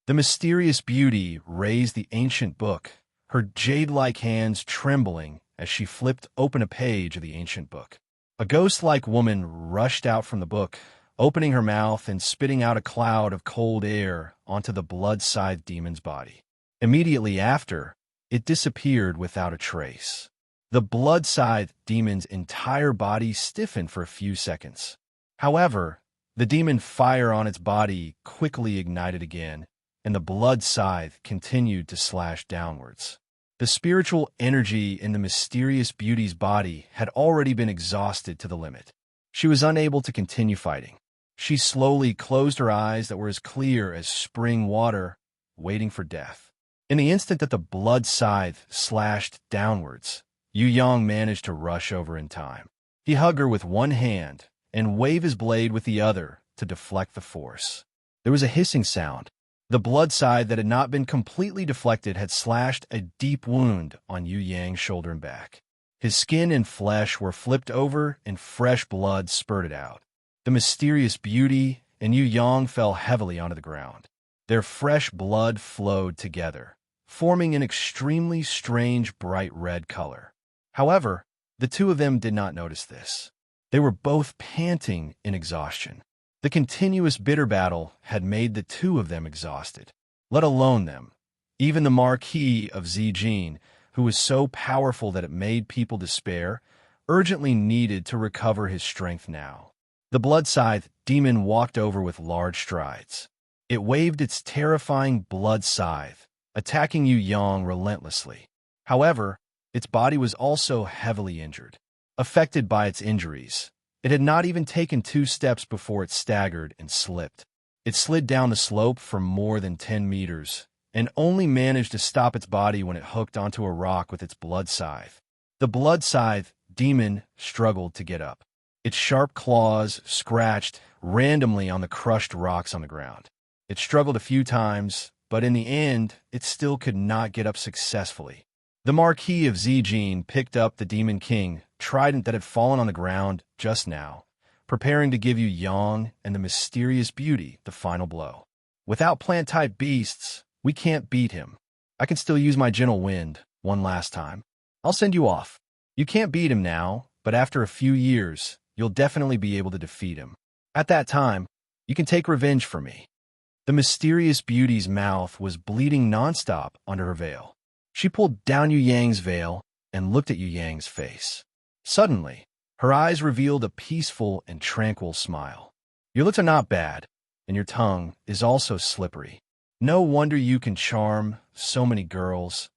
The mysterious beauty raised the ancient book, her jade-like hands trembling as she flipped open a page of the ancient book. A ghost-like woman rushed out from the book, opening her mouth and spitting out a cloud of cold air onto the blood-scythed demon's body. Immediately after, it disappeared without a trace. The blood-scythed demon's entire body stiffened for a few seconds. However, the demon fire on its body quickly ignited again, and the blood scythe continued to slash downwards. The spiritual energy in the mysterious beauty's body had already been exhausted to the limit. She was unable to continue fighting. She slowly closed her eyes that were as clear as spring water, waiting for death. In the instant that the blood scythe slashed downwards, Yu Yang managed to rush over in time. He hugged her with one hand and waved his blade with the other to deflect the force. There was a hissing sound. The blood scythe that had not been completely deflected had slashed a deep wound on Yu Yang's shoulder and back. His skin and flesh were flipped over and fresh blood spurted out. The mysterious beauty and Yu Yang fell heavily onto the ground. Their fresh blood flowed together, forming an extremely strange bright red color. However, the two of them did not notice this. They were both panting in exhaustion. The continuous bitter battle had made the two of them exhausted, let alone them. Even the Marquis of Zijin, who was so powerful that it made people despair, urgently needed to recover his strength now. The blood scythe demon walked over with large strides. It waved its terrifying blood scythe, attacking Yu Yang relentlessly. However, its body was also heavily injured. Affected by its injuries, it had not even taken 2 steps before it staggered and slipped. It slid down the slope for more than 10 meters, and only managed to stop its body when it hooked onto a rock with its blood scythe. The blood scythe demon struggled to get up. Its sharp claws scratched randomly on the crushed rocks on the ground. It struggled a few times, but in the end, it still could not get up successfully. The Marquis of Zijin picked up the Demon King trident that had fallen on the ground just now, preparing to give Yu Yang and the mysterious beauty the final blow. Without plant-type beasts, we can't beat him. I can still use my gentle wind one last time. I'll send you off. You can't beat him now, but after a few years, you'll definitely be able to defeat him. At that time, you can take revenge for me. The mysterious beauty's mouth was bleeding nonstop under her veil. She pulled down Yu Yang's veil and looked at Yu Yang's face. Suddenly, her eyes revealed a peaceful and tranquil smile. Your lips are not bad, and your tongue is also slippery. No wonder you can charm so many girls.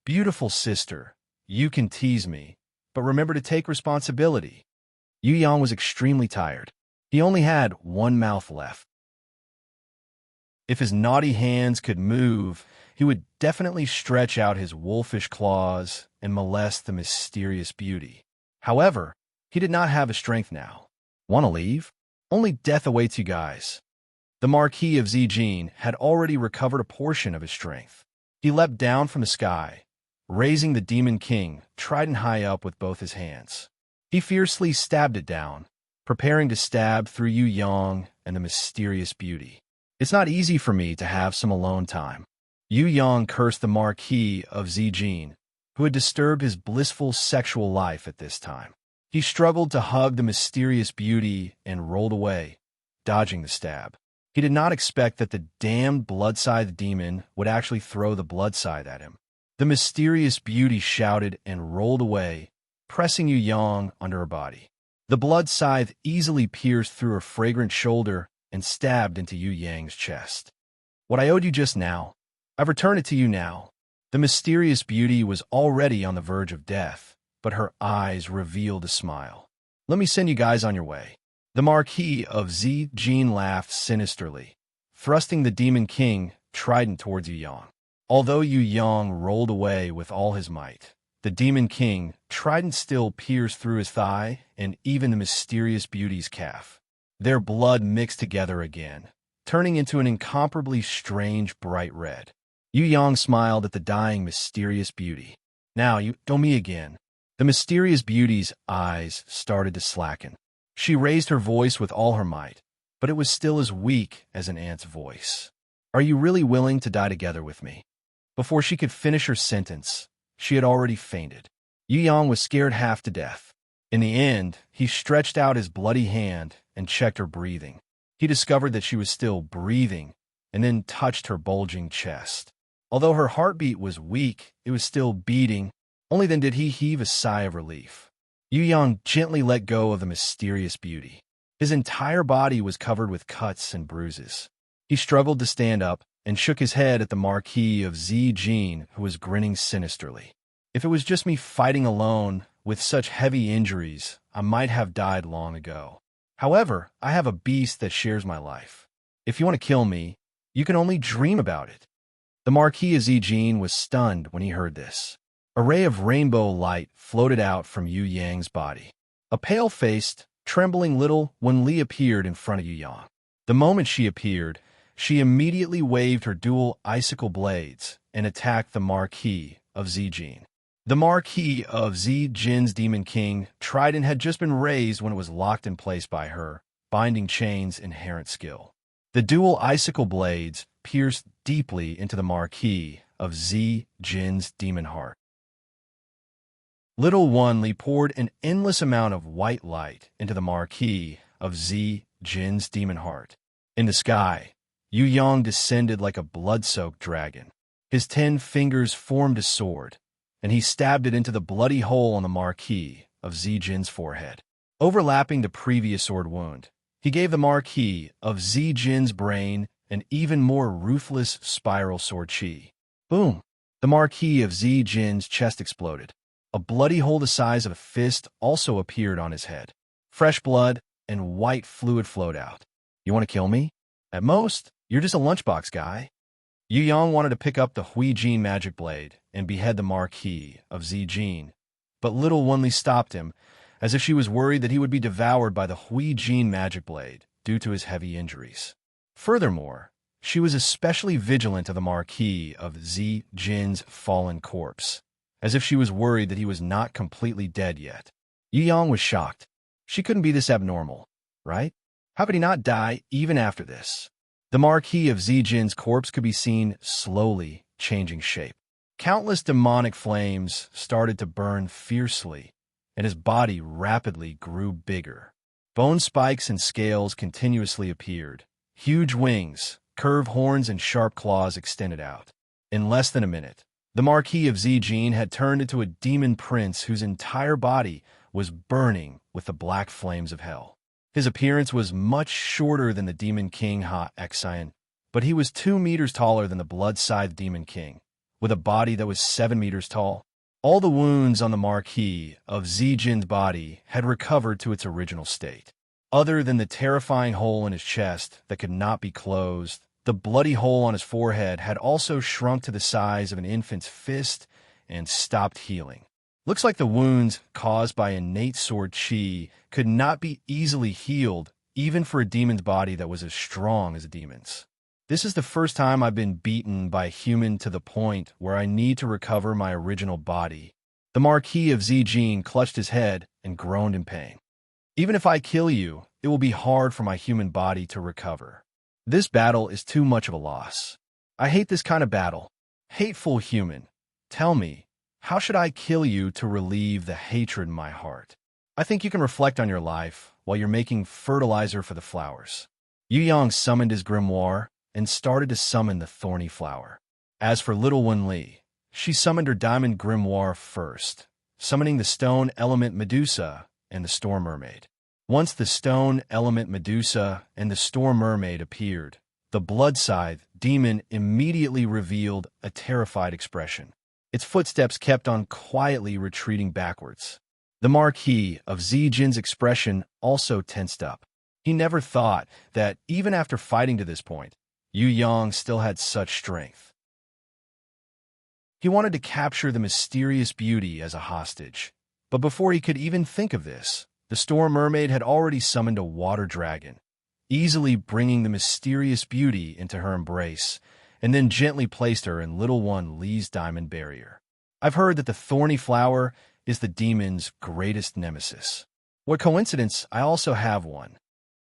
Beautiful sister, you can tease me, but remember to take responsibility. Yu Yang was extremely tired. He only had one mouth left. If his naughty hands could move, he would definitely stretch out his wolfish claws and molest the mysterious beauty. However, he did not have the strength now. Want to leave? Only death awaits you guys. The Marquis of Zijin had already recovered a portion of his strength. He leapt down from the sky, raising the Demon King trident high up with both his hands. He fiercely stabbed it down, preparing to stab through Yu Yang and the mysterious beauty. It's not easy for me to have some alone time. Yu Yang cursed the Marquis of Zijin, who had disturbed his blissful sexual life at this time. He struggled to hug the mysterious beauty and rolled away, dodging the stab. He did not expect that the damned blood-scythe demon would actually throw the blood scythe at him. The mysterious beauty shouted and rolled away, pressing Yu Yang under her body. The blood scythe easily pierced through her fragrant shoulder and stabbed into Yu Yang's chest. What I owed you just now, I've returned it to you now. The mysterious beauty was already on the verge of death, but her eyes revealed a smile. Let me send you guys on your way. The Marquis of Zijin laughed sinisterly, thrusting the Demon King trident towards Yu Yang. Although Yu Yang rolled away with all his might, the Demon King trident still pierced through his thigh and even the mysterious beauty's calf. Their blood mixed together again, turning into an incomparably strange bright red. Yu Yang smiled at the dying mysterious beauty. Now you owe me again. The mysterious beauty's eyes started to slacken. She raised her voice with all her might, but it was still as weak as an ant's voice. Are you really willing to die together with me? Before she could finish her sentence, she had already fainted. Yu Yang was scared half to death. In the end, he stretched out his bloody hand and checked her breathing. He discovered that she was still breathing and then touched her bulging chest. Although her heartbeat was weak, it was still beating. Only then did he heave a sigh of relief. Yu Yang gently let go of the mysterious beauty. His entire body was covered with cuts and bruises. He struggled to stand up and shook his head at the Marquis of Zijin, who was grinning sinisterly. If it was just me fighting alone with such heavy injuries, I might have died long ago. However, I have a beast that shares my life. If you want to kill me, you can only dream about it. The Marquis of Zijin was stunned when he heard this. A ray of rainbow light floated out from Yu Yang's body. A pale-faced, trembling little Wen Li appeared in front of Yu Yang. The moment she appeared, she immediately waved her dual icicle blades and attacked the Marquis of Zijin. The Marquis of Zijin's Demon King trident had just been raised when it was locked in place by her, binding chain's inherent skill. The dual icicle blades pierced deeply into the Marquis of Zijin's demon heart. Little Wen Li poured an endless amount of white light into the Marquis of Zijin's demon heart. In the sky, Yu Yang descended like a blood-soaked dragon. His 10 fingers formed a sword, and he stabbed it into the bloody hole on the Marquis of Zijin's forehead. Overlapping the previous sword wound, he gave the Marquis of Zijin's brain an even more ruthless spiral sword chi. Boom! The Marquis of Zijin's chest exploded. A bloody hole the size of a fist also appeared on his head. Fresh blood and white fluid flowed out. You want to kill me? At most, you're just a lunchbox guy. Yu Yang wanted to pick up the Huijin magic blade and behead the Marquis of Zijin, but little Wen Li stopped him, as if she was worried that he would be devoured by the Huijin magic blade due to his heavy injuries. Furthermore, she was especially vigilant of the Marquis of Zijin's fallen corpse, as if she was worried that he was not completely dead yet. Yu Yang was shocked. She couldn't be this abnormal, right? How could he not die even after this? The Marquis of Zijin's corpse could be seen slowly changing shape. Countless demonic flames started to burn fiercely, and his body rapidly grew bigger. Bone spikes and scales continuously appeared. Huge wings, curved horns, and sharp claws extended out. In less than a minute, the Marquis of Zijin had turned into a demon prince whose entire body was burning with the black flames of hell. His appearance was much shorter than the Demon King Ha-Exian, but he was 2 meters taller than the blood-scythe Demon King, with a body that was 7 meters tall. All the wounds on the Marquis of Zijin's body had recovered to its original state. Other than the terrifying hole in his chest that could not be closed, the bloody hole on his forehead had also shrunk to the size of an infant's fist and stopped healing. Looks like the wounds caused by innate sword chi could not be easily healed, even for a demon's body that was as strong as a demon's. This is the first time I've been beaten by a human to the point where I need to recover my original body. The Marquis of Zijin clutched his head and groaned in pain. Even if I kill you, it will be hard for my human body to recover. This battle is too much of a loss. I hate this kind of battle. Hateful human, tell me, How should I kill you to relieve the hatred in my heart? I think you can reflect on your life while you're making fertilizer for the flowers. Yu Yang summoned his grimoire and started to summon the thorny flower. As for little Wen Li, she summoned her diamond grimoire first, summoning the stone element Medusa and the storm mermaid. Once the stone element Medusa and the storm mermaid appeared, the blood scythe demon immediately revealed a terrified expression. Its footsteps kept on quietly retreating backwards. The Marquis of Zijin's expression also tensed up. He never thought that, even after fighting to this point, Yu Yang still had such strength. He wanted to capture the mysterious beauty as a hostage. But before he could even think of this, the storm mermaid had already summoned a water dragon, easily bringing the mysterious beauty into her embrace, and then gently placed her in little Wen Li's diamond barrier. I've heard that the thorny flower is the demon's greatest nemesis. What coincidence, I also have one.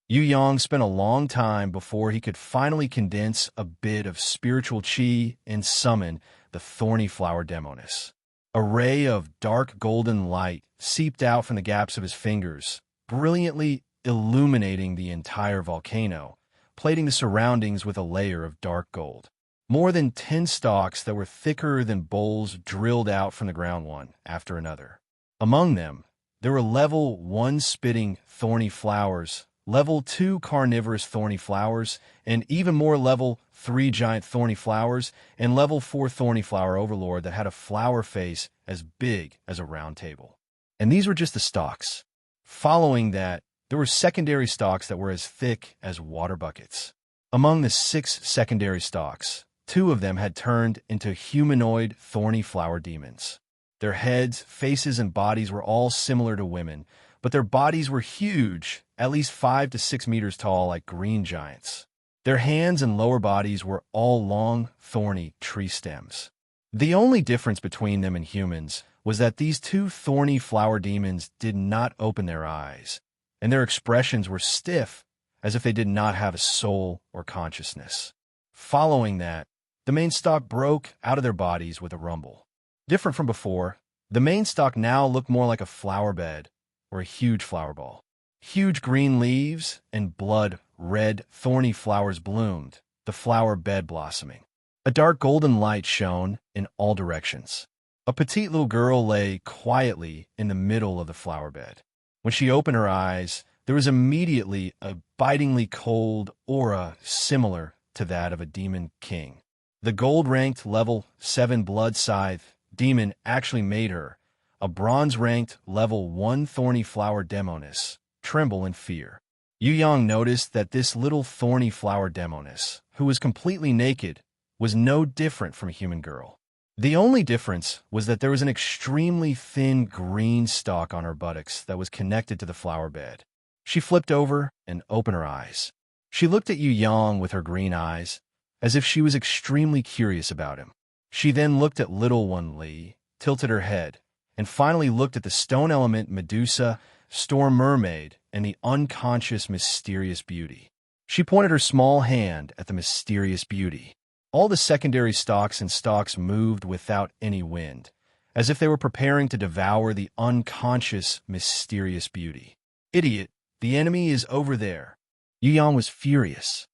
Yu Yang spent a long time before he could finally condense a bit of spiritual qi and summon the thorny flower demoness. A ray of dark golden light seeped out from the gaps of his fingers, brilliantly illuminating the entire volcano, plating the surroundings with a layer of dark gold. More than 10 stalks that were thicker than bowls drilled out from the ground one after another. Among them, there were level 1 spitting thorny flowers, level 2 carnivorous thorny flowers, and even more level 3 giant thorny flowers, and level 4 thorny flower overlord that had a flower face as big as a round table. And these were just the stalks. Following that, there were secondary stalks that were as thick as water buckets. Among the 6 secondary stalks, 2 of them had turned into humanoid thorny flower demons. Their heads, faces, and bodies were all similar to women, but their bodies were huge, at least 5 to 6 meters tall, like green giants. Their hands and lower bodies were all long, thorny tree stems. The only difference between them and humans was that these 2 thorny flower demons did not open their eyes, and their expressions were stiff, as if they did not have a soul or consciousness. Following that, the main stalk broke out of their bodies with a rumble. Different from before, the main stalk now looked more like a flower bed or a huge flower ball. Huge green leaves and blood-red thorny flowers bloomed, the flower bed blossoming. A dark golden light shone in all directions. A petite little girl lay quietly in the middle of the flower bed. When she opened her eyes, there was immediately a bitingly cold aura similar to that of a demon king. The gold-ranked level 7 blood scythe demon actually made her, a bronze-ranked level 1 thorny flower demoness, tremble in fear. Yu Yang noticed that this little thorny flower demoness, who was completely naked, was no different from a human girl. The only difference was that there was an extremely thin green stalk on her buttocks that was connected to the flower bed. She flipped over and opened her eyes. She looked at Yu Yang with her green eyes, as if she was extremely curious about him. She then looked at little Wen Li, tilted her head, and finally looked at the stone element Medusa, storm mermaid, and the unconscious mysterious beauty. She pointed her small hand at the mysterious beauty. All the secondary stalks and stalks moved without any wind, as if they were preparing to devour the unconscious mysterious beauty. Idiot, the enemy is over there. Yu Yang was furious.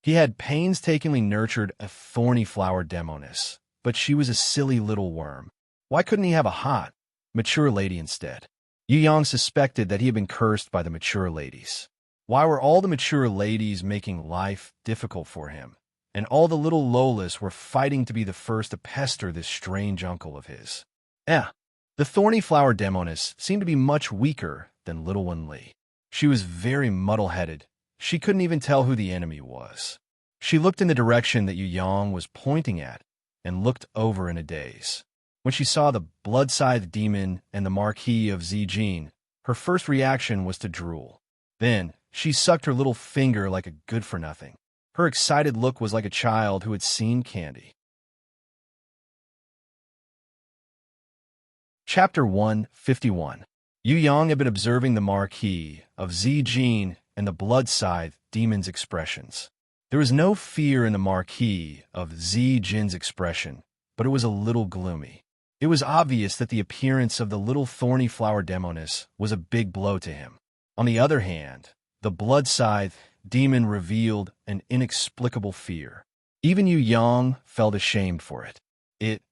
He had painstakingly nurtured a thorny flower demoness, but she was a silly little worm. Why couldn't he have a hot, mature lady instead? Yu Yang suspected that he had been cursed by the mature ladies. Why were all the mature ladies making life difficult for him, and all the little Lolas were fighting to be the first to pester this strange uncle of his? The thorny flower demoness seemed to be much weaker than little Wen Li. She was very muddle-headed. She couldn't even tell who the enemy was. She looked in the direction that Yu Yang was pointing at and looked over in a daze. When she saw the blood-scythe demon and the Marquis of Zijin, her first reaction was to drool. Then, she sucked her little finger like a good-for-nothing. Her excited look was like a child who had seen candy. Chapter 151. Yu Yang had been observing the Marquis of Zijin and the blood-scythe demon's expressions. There was no fear in the Marquis of Zijin's expression, but it was a little gloomy. It was obvious that the appearance of the little thorny flower demoness was a big blow to him. On the other hand, the blood scythe demon revealed an inexplicable fear. Even Yu Yang felt ashamed for it. It,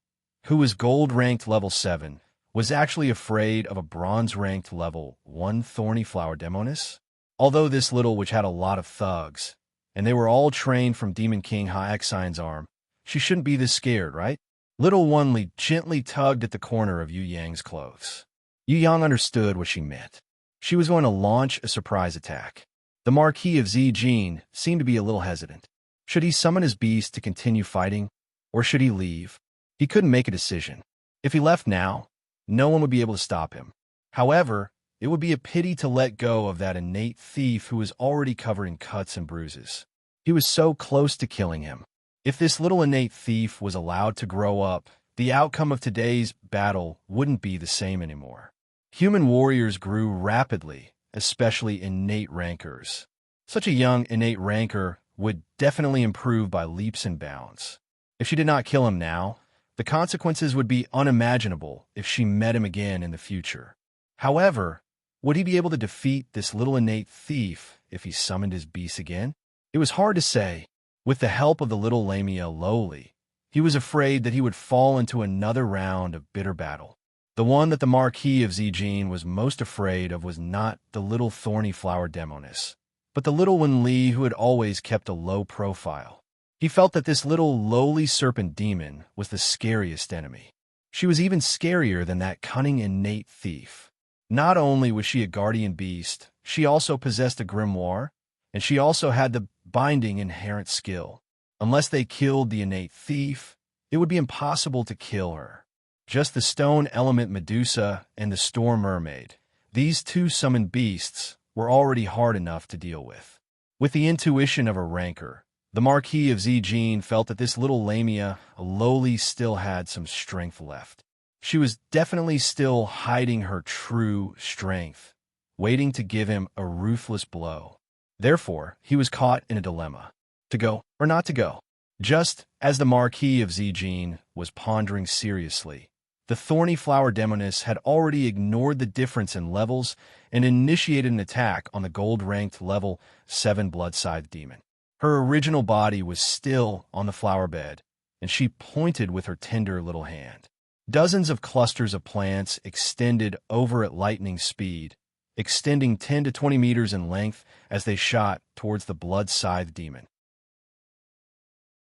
who was gold-ranked level 7, was actually afraid of a bronze-ranked level 1 thorny flower demoness. Although this little witch had a lot of thugs, and they were all trained from Demon King Haexine's arm, she shouldn't be this scared, right? Little One Li gently tugged at the corner of Yu Yang's clothes. Yu Yang understood what she meant. She was going to launch a surprise attack. The Marquis of Zijin seemed to be a little hesitant. Should he summon his beast to continue fighting, or should he leave? He couldn't make a decision. If he left now, no one would be able to stop him. However, it would be a pity to let go of that innate thief who was already covered in cuts and bruises. He was so close to killing him. If this little innate thief was allowed to grow up, the outcome of today's battle wouldn't be the same anymore. Human warriors grew rapidly, especially innate rankers. Such a young innate ranker would definitely improve by leaps and bounds. If she did not kill him now, the consequences would be unimaginable if she met him again in the future. However, would he be able to defeat this little innate thief if he summoned his beast again? It was hard to say. With the help of the little Lamia Lowly, he was afraid that he would fall into another round of bitter battle. The one that the Marquis of Zijin was most afraid of was not the little thorny flower demoness, but the little Wen Li who had always kept a low profile. He felt that this little lowly serpent demon was the scariest enemy. She was even scarier than that cunning innate thief. Not only was she a guardian beast, she also possessed a grimoire, and she also had the binding inherent skill. Unless they killed the innate thief, it would be impossible to kill her. Just the stone element Medusa and the storm mermaid, these two summoned beasts, were already hard enough to deal with. With the intuition of a ranker, the Marquis of Zijin felt that this little Lamia Lowly still had some strength left. She was definitely still hiding her true strength, waiting to give him a ruthless blow. Therefore, he was caught in a dilemma, to go or not to go. Just as the Marquis of Zijin was pondering seriously, the thorny flower demoness had already ignored the difference in levels and initiated an attack on the gold-ranked level 7 blood scythe demon. Her original body was still on the flower bed, and she pointed with her tender little hand. Dozens of clusters of plants extended over at lightning speed, extending 10 to 20 meters in length as they shot towards the blood scythe demon.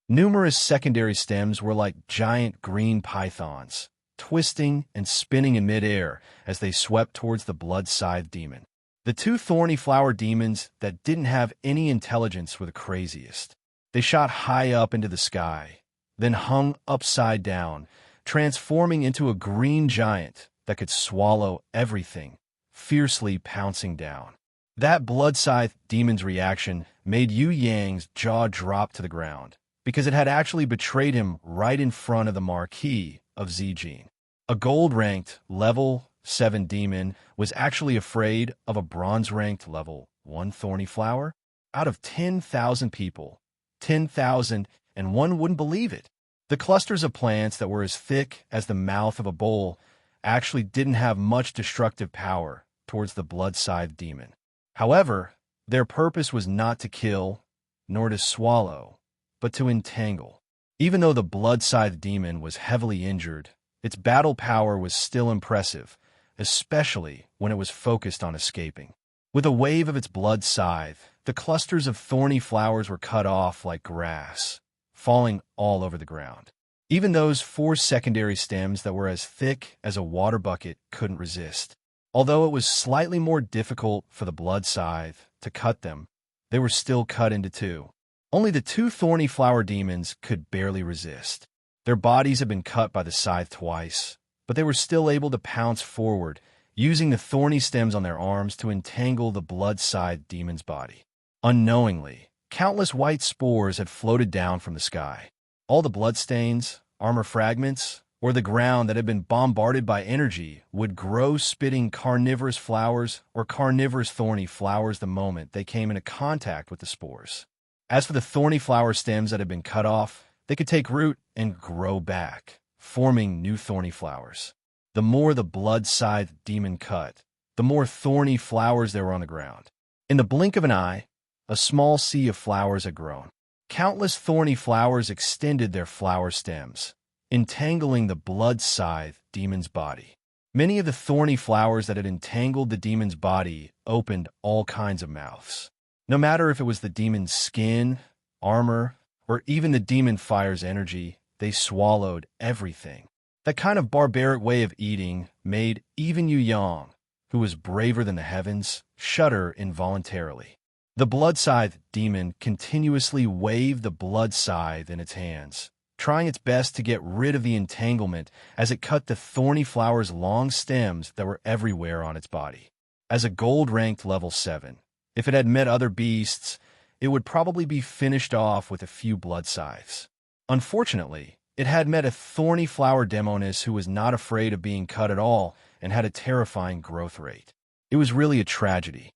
Numerous secondary stems were like giant green pythons, twisting and spinning in midair as they swept towards the blood scythe demon. The two thorny flower demons that didn't have any intelligence were the craziest. They shot high up into the sky, then hung upside down, transforming into a green giant that could swallow everything, fiercely pouncing down. That blood scythe demon's reaction made Yu Yang's jaw drop to the ground, because it had actually betrayed him right in front of the Marquis of Zijin. A gold-ranked level 7 demon was actually afraid of a bronze-ranked level 1 thorny flower? Out of 10,000 people, 10,001 wouldn't believe it. The clusters of plants that were as thick as the mouth of a bowl actually didn't have much destructive power towards the blood scythe demon. However, their purpose was not to kill, nor to swallow, but to entangle. Even though the blood scythe demon was heavily injured, its battle power was still impressive, especially when it was focused on escaping. With a wave of its blood scythe, the clusters of thorny flowers were cut off like grass, falling all over the ground. Even those 4 secondary stems that were as thick as a water bucket couldn't resist. Although it was slightly more difficult for the blood scythe to cut them, they were still cut into 2. Only the 2 thorny flower demons could barely resist. Their bodies had been cut by the scythe twice, but they were still able to pounce forward, using the thorny stems on their arms to entangle the blood scythe demon's body. Unknowingly, countless white spores had floated down from the sky. All the bloodstains, armor fragments, or the ground that had been bombarded by energy would grow spitting carnivorous flowers or carnivorous thorny flowers the moment they came into contact with the spores. As for the thorny flower stems that had been cut off, they could take root and grow back, forming new thorny flowers. The more the blood-scythed demon cut, the more thorny flowers there were on the ground. In the blink of an eye, a small sea of flowers had grown. Countless thorny flowers extended their flower stems, entangling the blood-scythed demon's body. Many of the thorny flowers that had entangled the demon's body opened all kinds of mouths. No matter if it was the demon's skin, armor, or even the demon fire's energy, they swallowed everything. That kind of barbaric way of eating made even Yu Yang, who was braver than the heavens, shudder involuntarily. The blood-scythed demon continuously waved the blood scythe in its hands, trying its best to get rid of the entanglement as it cut the thorny flower's long stems that were everywhere on its body. As a gold-ranked level 7, if it had met other beasts, it would probably be finished off with a few blood scythes. Unfortunately, it had met a thorny flower demoness who was not afraid of being cut at all and had a terrifying growth rate. It was really a tragedy.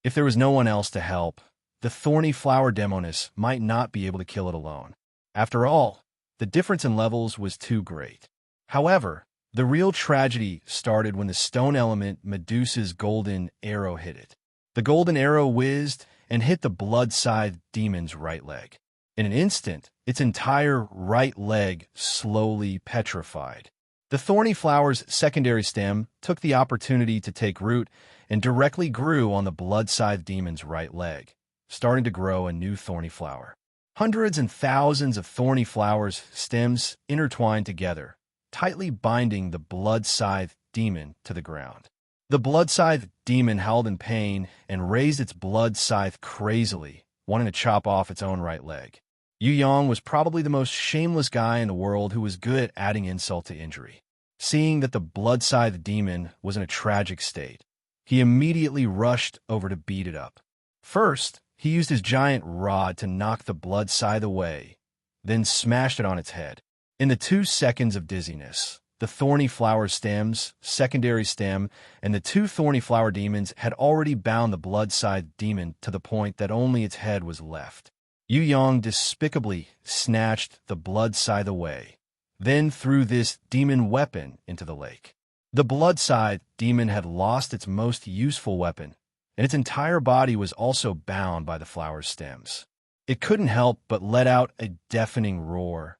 If there was no one else to help, the thorny flower demoness might not be able to kill it alone. After all, the difference in levels was too great. However, the real tragedy started when the stone element Medusa's golden arrow hit it. The golden arrow whizzed and hit the blood-scythed demon's right leg. In an instant, its entire right leg slowly petrified. The thorny flower's secondary stem took the opportunity to take root and directly grew on the blood-scythed demon's right leg, starting to grow a new thorny flower. Hundreds and thousands of thorny flowers' stems intertwined together, tightly binding the blood-scythed demon to the ground. The blood-scythed demon howled in pain and raised its blood scythe crazily, wanting to chop off its own right leg. Yu Yang was probably the most shameless guy in the world who was good at adding insult to injury. Seeing that the blood-scythed demon was in a tragic state, he immediately rushed over to beat it up. First, he used his giant rod to knock the blood scythe away, then smashed it on its head. In the 2 seconds of dizziness, the thorny flower stems, secondary stem, and the 2 thorny flower demons had already bound the blood-scythed demon to the point that only its head was left. Yu Yang despicably snatched the blood scythe away, then threw this demon weapon into the lake. The blood-scythed demon had lost its most useful weapon, and its entire body was also bound by the flower's stems. It couldn't help but let out a deafening roar.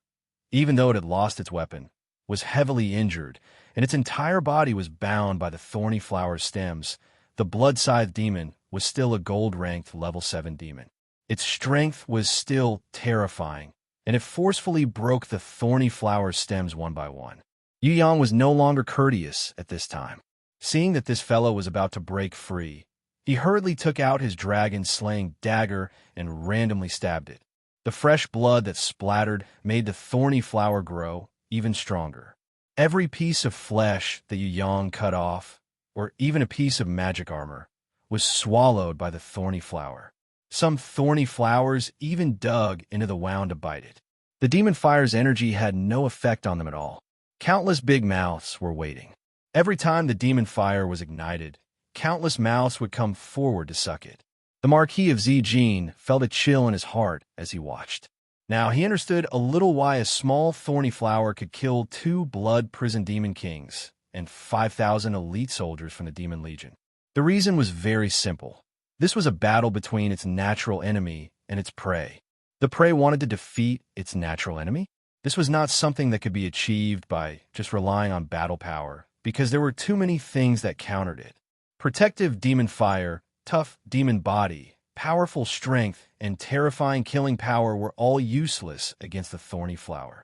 Even though it had lost its weapon, was heavily injured, and its entire body was bound by the thorny flower's stems, the blood-scythed demon was still a gold-ranked level 7 demon. Its strength was still terrifying, and it forcefully broke the thorny flower's stems one by one. Yu Yang was no longer courteous at this time. Seeing that this fellow was about to break free, he hurriedly took out his dragon-slaying dagger and randomly stabbed it. The fresh blood that splattered made the thorny flower grow even stronger. Every piece of flesh that Yu Yang cut off, or even a piece of magic armor, was swallowed by the thorny flower. Some thorny flowers even dug into the wound to bite it. The demon fire's energy had no effect on them at all. Countless big mouths were waiting. Every time the demon fire was ignited, countless mouths would come forward to suck it. The Marquis of Zijin felt a chill in his heart as he watched. Now he understood a little why a small thorny flower could kill 2 blood-prison demon kings and 5,000 elite soldiers from the Demon Legion. The reason was very simple. This was a battle between its natural enemy and its prey. The prey wanted to defeat its natural enemy. This was not something that could be achieved by just relying on battle power, because there were too many things that countered it. Protective demon fire, tough demon body, powerful strength, and terrifying killing power were all useless against the thorny flower.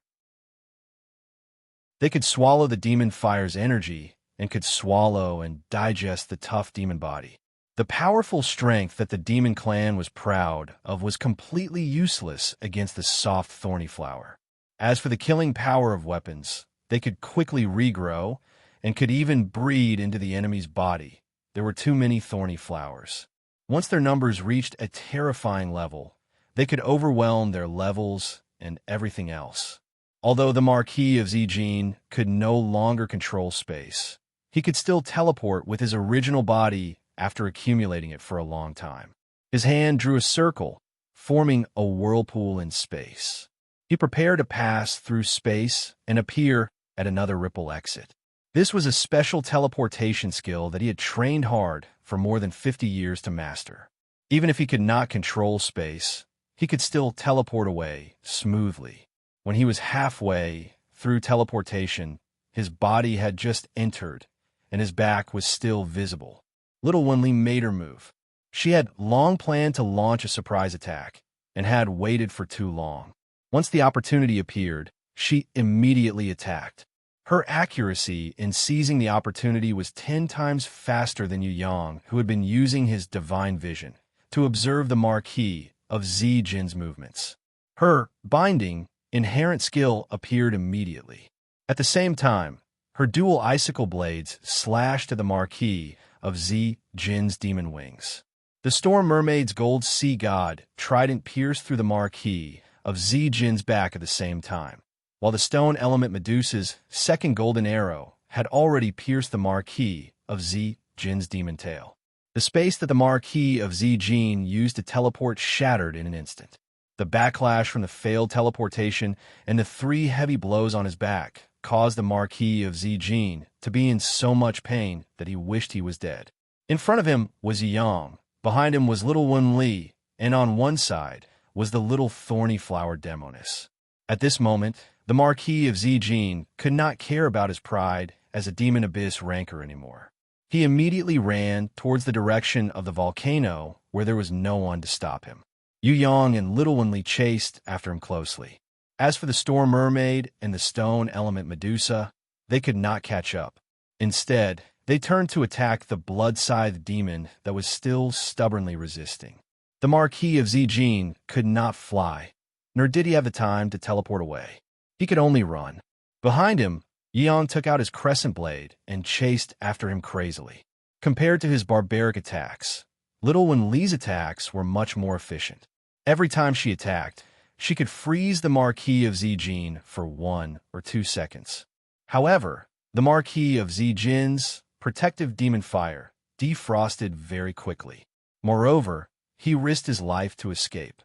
They could swallow the demon fire's energy and could swallow and digest the tough demon body. The powerful strength that the demon clan was proud of was completely useless against the soft thorny flower. As for the killing power of weapons, they could quickly regrow and could even breed into the enemy's body. There were too many thorny flowers. Once their numbers reached a terrifying level, they could overwhelm their levels and everything else. Although the Marquis of Zijin could no longer control space, he could still teleport with his original body after accumulating it for a long time. His hand drew a circle, forming a whirlpool in space. He prepared to pass through space and appear at another ripple exit. This was a special teleportation skill that he had trained hard for more than 50 years to master. Even if he could not control space, he could still teleport away smoothly. When he was halfway through teleportation, his body had just entered, and his back was still visible. Little Winley made her move. She had long planned to launch a surprise attack, and had waited for too long. Once the opportunity appeared, she immediately attacked. Her accuracy in seizing the opportunity was 10 times faster than Yu Yang, who had been using his divine vision to observe the marquee of Zi Jin's movements. Her binding, inherent skill appeared immediately. At the same time, her dual icicle blades slashed to the marquee of Zi Jin's demon wings. The Storm Mermaid's gold sea god trident pierced through the marquee of Zi Jin's back at the same time, while the stone element Medusa's second golden arrow had already pierced the marquee of Zi Jin's demon tail. The space that the marquee of Zi Jin used to teleport shattered in an instant. The backlash from the failed teleportation and the 3 heavy blows on his back caused the Marquis of Zi Jin to be in so much pain that he wished he was dead. In front of him was Yang, behind him was Little Wen Li, and on one side was the little thorny flower Demoness. At this moment, the Marquis of Zi Jin could not care about his pride as a demon abyss rancor anymore. He immediately ran towards the direction of the volcano where there was no one to stop him. Yu Yang and Little Wen Li chased after him closely. As for the Storm Mermaid and the stone element Medusa, they could not catch up. Instead, they turned to attack the blood-scythed demon that was still stubbornly resisting. The Marquis of Zi Jin could not fly, nor did he have the time to teleport away. He could only run. Behind him, Yang took out his crescent blade and chased after him crazily. Compared to his barbaric attacks, Little Wen Li's attacks were much more efficient. Every time she attacked, she could freeze the Marquis of Zi Jin for 1 or 2 seconds. However, the Marquis of Zi Jin's protective demon fire defrosted very quickly. Moreover, he risked his life to escape.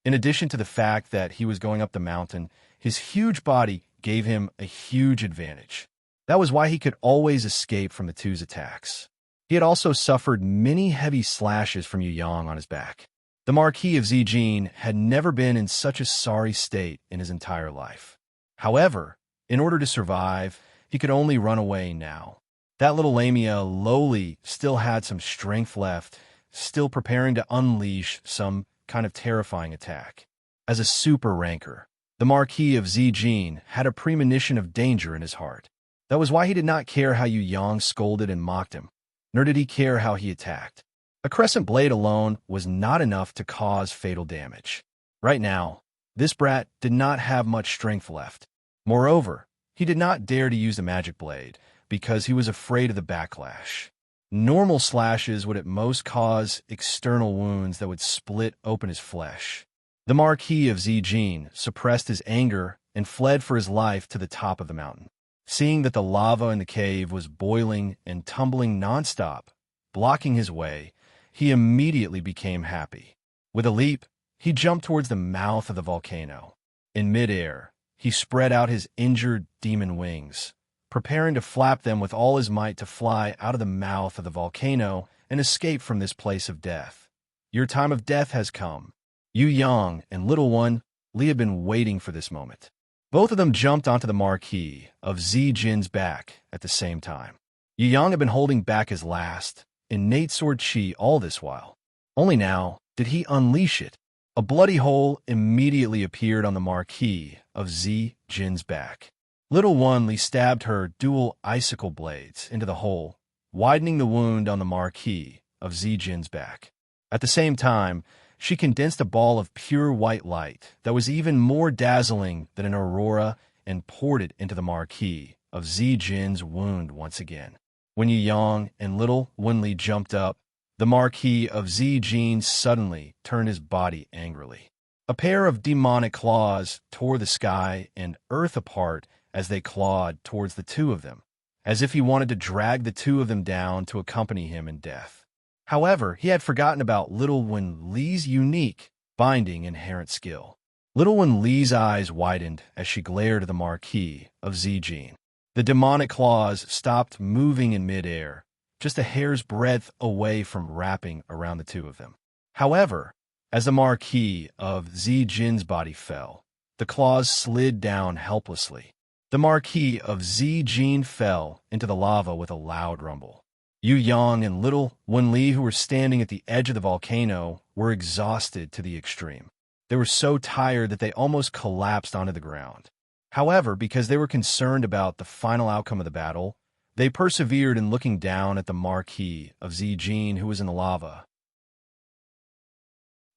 In addition to the fact that he was going up the mountain, his huge body gave him a huge advantage. That was why he could always escape from the two's attacks. He had also suffered many heavy slashes from Yu Yang on his back. The Marquis of Zi Jin had never been in such a sorry state in his entire life. However, in order to survive, he could only run away now. That little Lamia lowly still had some strength left, still preparing to unleash some kind of terrifying attack. As a super rancor, the Marquis of Zi Jin had a premonition of danger in his heart. That was why he did not care how Yu Yang scolded and mocked him, nor did he care how he attacked. A crescent blade alone was not enough to cause fatal damage. Right now, this brat did not have much strength left. Moreover, he did not dare to use the magic blade because he was afraid of the backlash. Normal slashes would at most cause external wounds that would split open his flesh. The Marquis of Zi Jin suppressed his anger and fled for his life to the top of the mountain. Seeing that the lava in the cave was boiling and tumbling nonstop, blocking his way, he immediately became happy. With a leap, he jumped towards the mouth of the volcano. In midair, he spread out his injured demon wings, preparing to flap them with all his might to fly out of the mouth of the volcano and escape from this place of death. Your time of death has come. Yu Yang and Little Wen Li had been waiting for this moment. Both of them jumped onto the Marquis of Zi Jin's back at the same time. Yu Yang had been holding back his last, innate sword chi all this while. Only now did he unleash it. A bloody hole immediately appeared on the Marquis of Zi Jin's back. Little Wen Li stabbed her dual icicle blades into the hole, widening the wound on the Marquis of Zi Jin's back. At the same time, she condensed a ball of pure white light that was even more dazzling than an aurora and poured it into the Marquis of Zi Jin's wound once again. When Yu Yang and Little Wen Li jumped up, the Marquis of Zi Jin suddenly turned his body angrily. A pair of demonic claws tore the sky and earth apart as they clawed towards the two of them, as if he wanted to drag the two of them down to accompany him in death. However, he had forgotten about Little Wen Li's unique, binding inherent skill. Little Wen Li's eyes widened as she glared at the Marquis of Zijin. The demonic claws stopped moving in midair, just a hair's breadth away from wrapping around the two of them. However, as the Marquis of Zijin's body fell, the claws slid down helplessly. The Marquis of Zijin fell into the lava with a loud rumble. Yu Yang and Little Wen Li, who were standing at the edge of the volcano, were exhausted to the extreme. They were so tired that they almost collapsed onto the ground. However, because they were concerned about the final outcome of the battle, they persevered in looking down at the Marquis of Zijin, who was in the lava.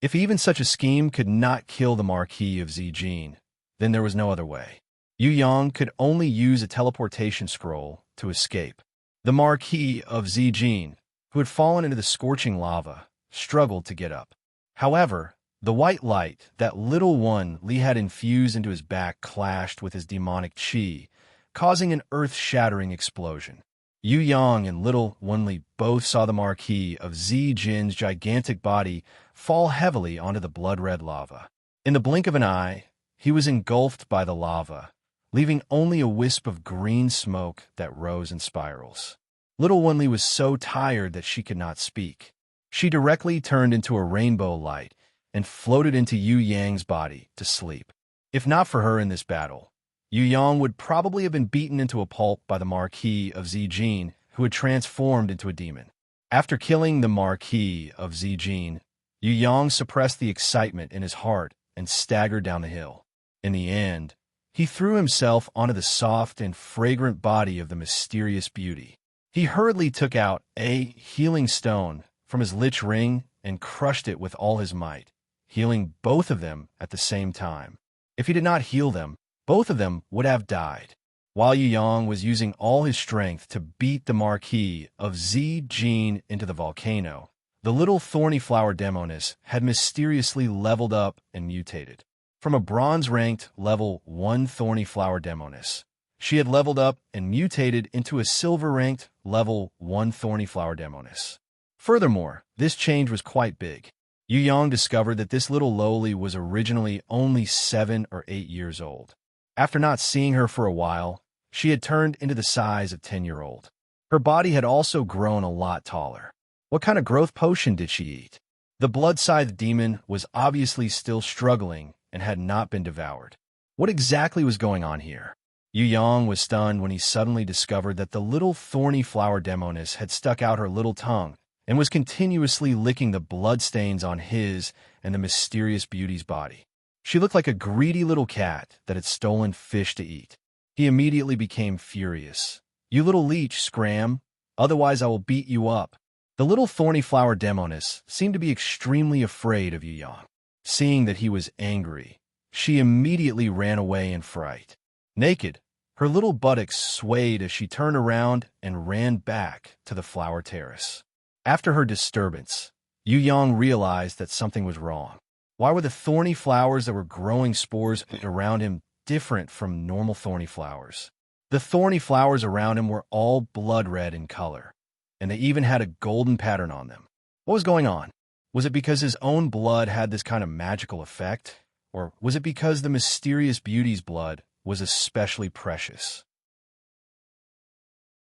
If even such a scheme could not kill the Marquis of Zijin, then there was no other way. Yu Yang could only use a teleportation scroll to escape. The Marquis of Zijin, who had fallen into the scorching lava, struggled to get up. However, the white light that Little Wen Li had infused into his back clashed with his demonic qi, causing an earth-shattering explosion. Yu Yang and Little Wen Li both saw the Marquis of Zijin's gigantic body fall heavily onto the blood-red lava. In the blink of an eye, he was engulfed by the lava, leaving only a wisp of green smoke that rose in spirals. Little Wen Li was so tired that she could not speak. She directly turned into a rainbow light and floated into Yu Yang's body to sleep. If not for her in this battle, Yu Yang would probably have been beaten into a pulp by the Marquis of Zijin, who had transformed into a demon. After killing the Marquis of Zijin, Yu Yang suppressed the excitement in his heart and staggered down the hill. In the end, he threw himself onto the soft and fragrant body of the mysterious beauty. He hurriedly took out a healing stone from his lich ring and crushed it with all his might, healing both of them at the same time. If he did not heal them, both of them would have died. While Yu Yang was using all his strength to beat the Marquis of Zijin into the volcano, the little thorny flower demoness had mysteriously leveled up and mutated. From a bronze-ranked level 1 thorny flower demoness, she had leveled up and mutated into a silver-ranked level 1 thorny flower demoness. Furthermore, this change was quite big. Yu Yang discovered that this little lowly was originally only 7 or 8 years old. After not seeing her for a while, she had turned into the size of 10-year-old. Her body had also grown a lot taller. What kind of growth potion did she eat? The blood-scythe demon was obviously still struggling and had not been devoured. What exactly was going on here? Yu Yang was stunned when he suddenly discovered that the little thorny flower demoness had stuck out her little tongue and was continuously licking the bloodstains on his and the mysterious beauty's body. She looked like a greedy little cat that had stolen fish to eat. He immediately became furious. "You little leech, scram, otherwise I will beat you up." The little thorny flower demoness seemed to be extremely afraid of Yu Yang. Seeing that he was angry, she immediately ran away in fright. Naked, her little buttocks swayed as she turned around and ran back to the flower terrace. After her disturbance, Yu Yang realized that something was wrong. Why were the thorny flowers that were growing spores around him different from normal thorny flowers? The thorny flowers around him were all blood red in color, and they even had a golden pattern on them. What was going on? Was it because his own blood had this kind of magical effect? Or was it because the mysterious beauty's blood was especially precious?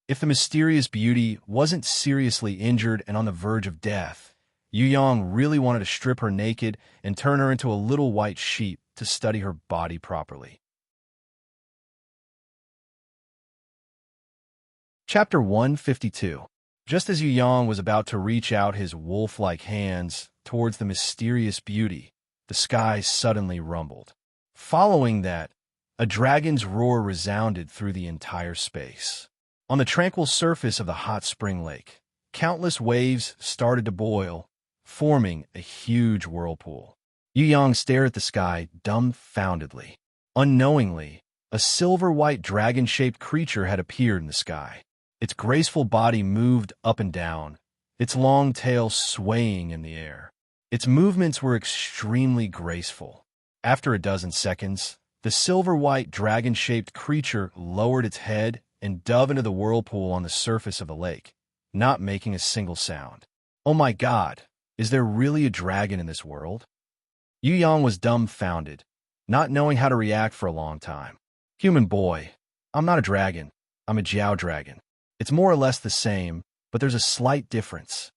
If the mysterious beauty wasn't seriously injured and on the verge of death, Yu Yang really wanted to strip her naked and turn her into a little white sheep to study her body properly. Chapter 152. Just as Yu Yang was about to reach out his wolf-like hands towards the mysterious beauty, the sky suddenly rumbled. Following that, a dragon's roar resounded through the entire space. On the tranquil surface of the hot spring lake, countless waves started to boil, forming a huge whirlpool. Yu Yang stared at the sky dumbfoundedly. Unknowingly, a silver-white dragon-shaped creature had appeared in the sky. Its graceful body moved up and down, its long tail swaying in the air. Its movements were extremely graceful. After a dozen seconds, the silver-white dragon-shaped creature lowered its head and dove into the whirlpool on the surface of the lake, not making a single sound. Oh my God, is there really a dragon in this world? Yu Yang was dumbfounded, not knowing how to react for a long time. Human boy, I'm not a dragon. I'm a Jiao dragon. It's more or less the same, but there's a slight difference.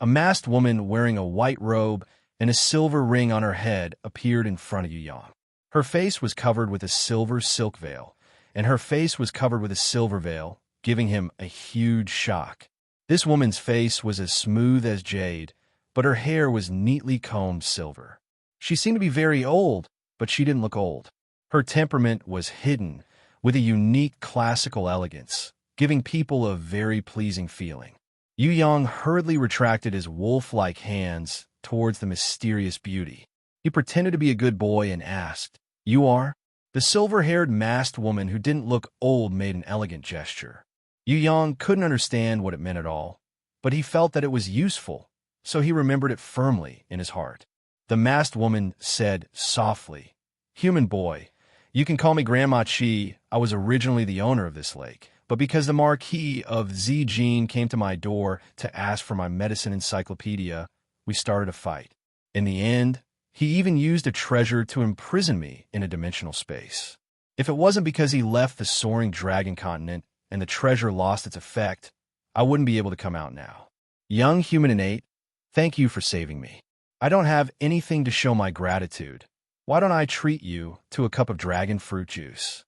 A masked woman wearing a white robe and a silver ring on her head appeared in front of Yu Yang. Her face was covered with a silver silk veil, and her face was covered with a silver veil, giving him a huge shock. This woman's face was as smooth as jade, but her hair was neatly combed silver. She seemed to be very old, but she didn't look old. Her temperament was hidden, with a unique classical elegance, giving people a very pleasing feeling. Yu Yang hurriedly retracted his wolf-like hands towards the mysterious beauty. He pretended to be a good boy and asked, "You are?" The silver-haired masked woman who didn't look old made an elegant gesture. Yu Yang couldn't understand what it meant at all, but he felt that it was useful, so he remembered it firmly in his heart. The masked woman said softly, "Human boy, you can call me Grandma Chi. I was originally the owner of this lake, but because the Marquis of Zijin came to my door to ask for my medicine encyclopedia, we started a fight. In the end, he even used a treasure to imprison me in a dimensional space. If it wasn't because he left the soaring dragon continent and the treasure lost its effect, I wouldn't be able to come out now. Young human innate, thank you for saving me. I don't have anything to show my gratitude. Why don't I treat you to a cup of dragon fruit juice?"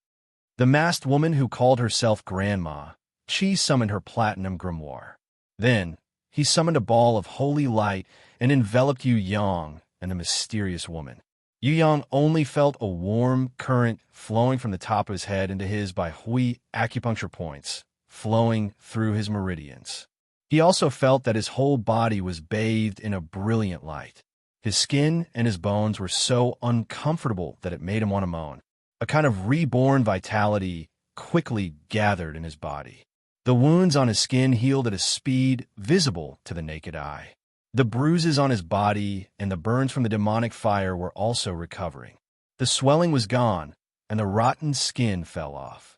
The masked woman who called herself Grandma Chi summoned her platinum grimoire. Then, he summoned a ball of holy light and enveloped Yu Yang and the mysterious woman. Yu Yang only felt a warm current flowing from the top of his head into his by Hui acupuncture points, flowing through his meridians. He also felt that his whole body was bathed in a brilliant light. His skin and his bones were so uncomfortable that it made him want to moan. A kind of reborn vitality quickly gathered in his body. The wounds on his skin healed at a speed visible to the naked eye. The bruises on his body and the burns from the demonic fire were also recovering. The swelling was gone, and the rotten skin fell off.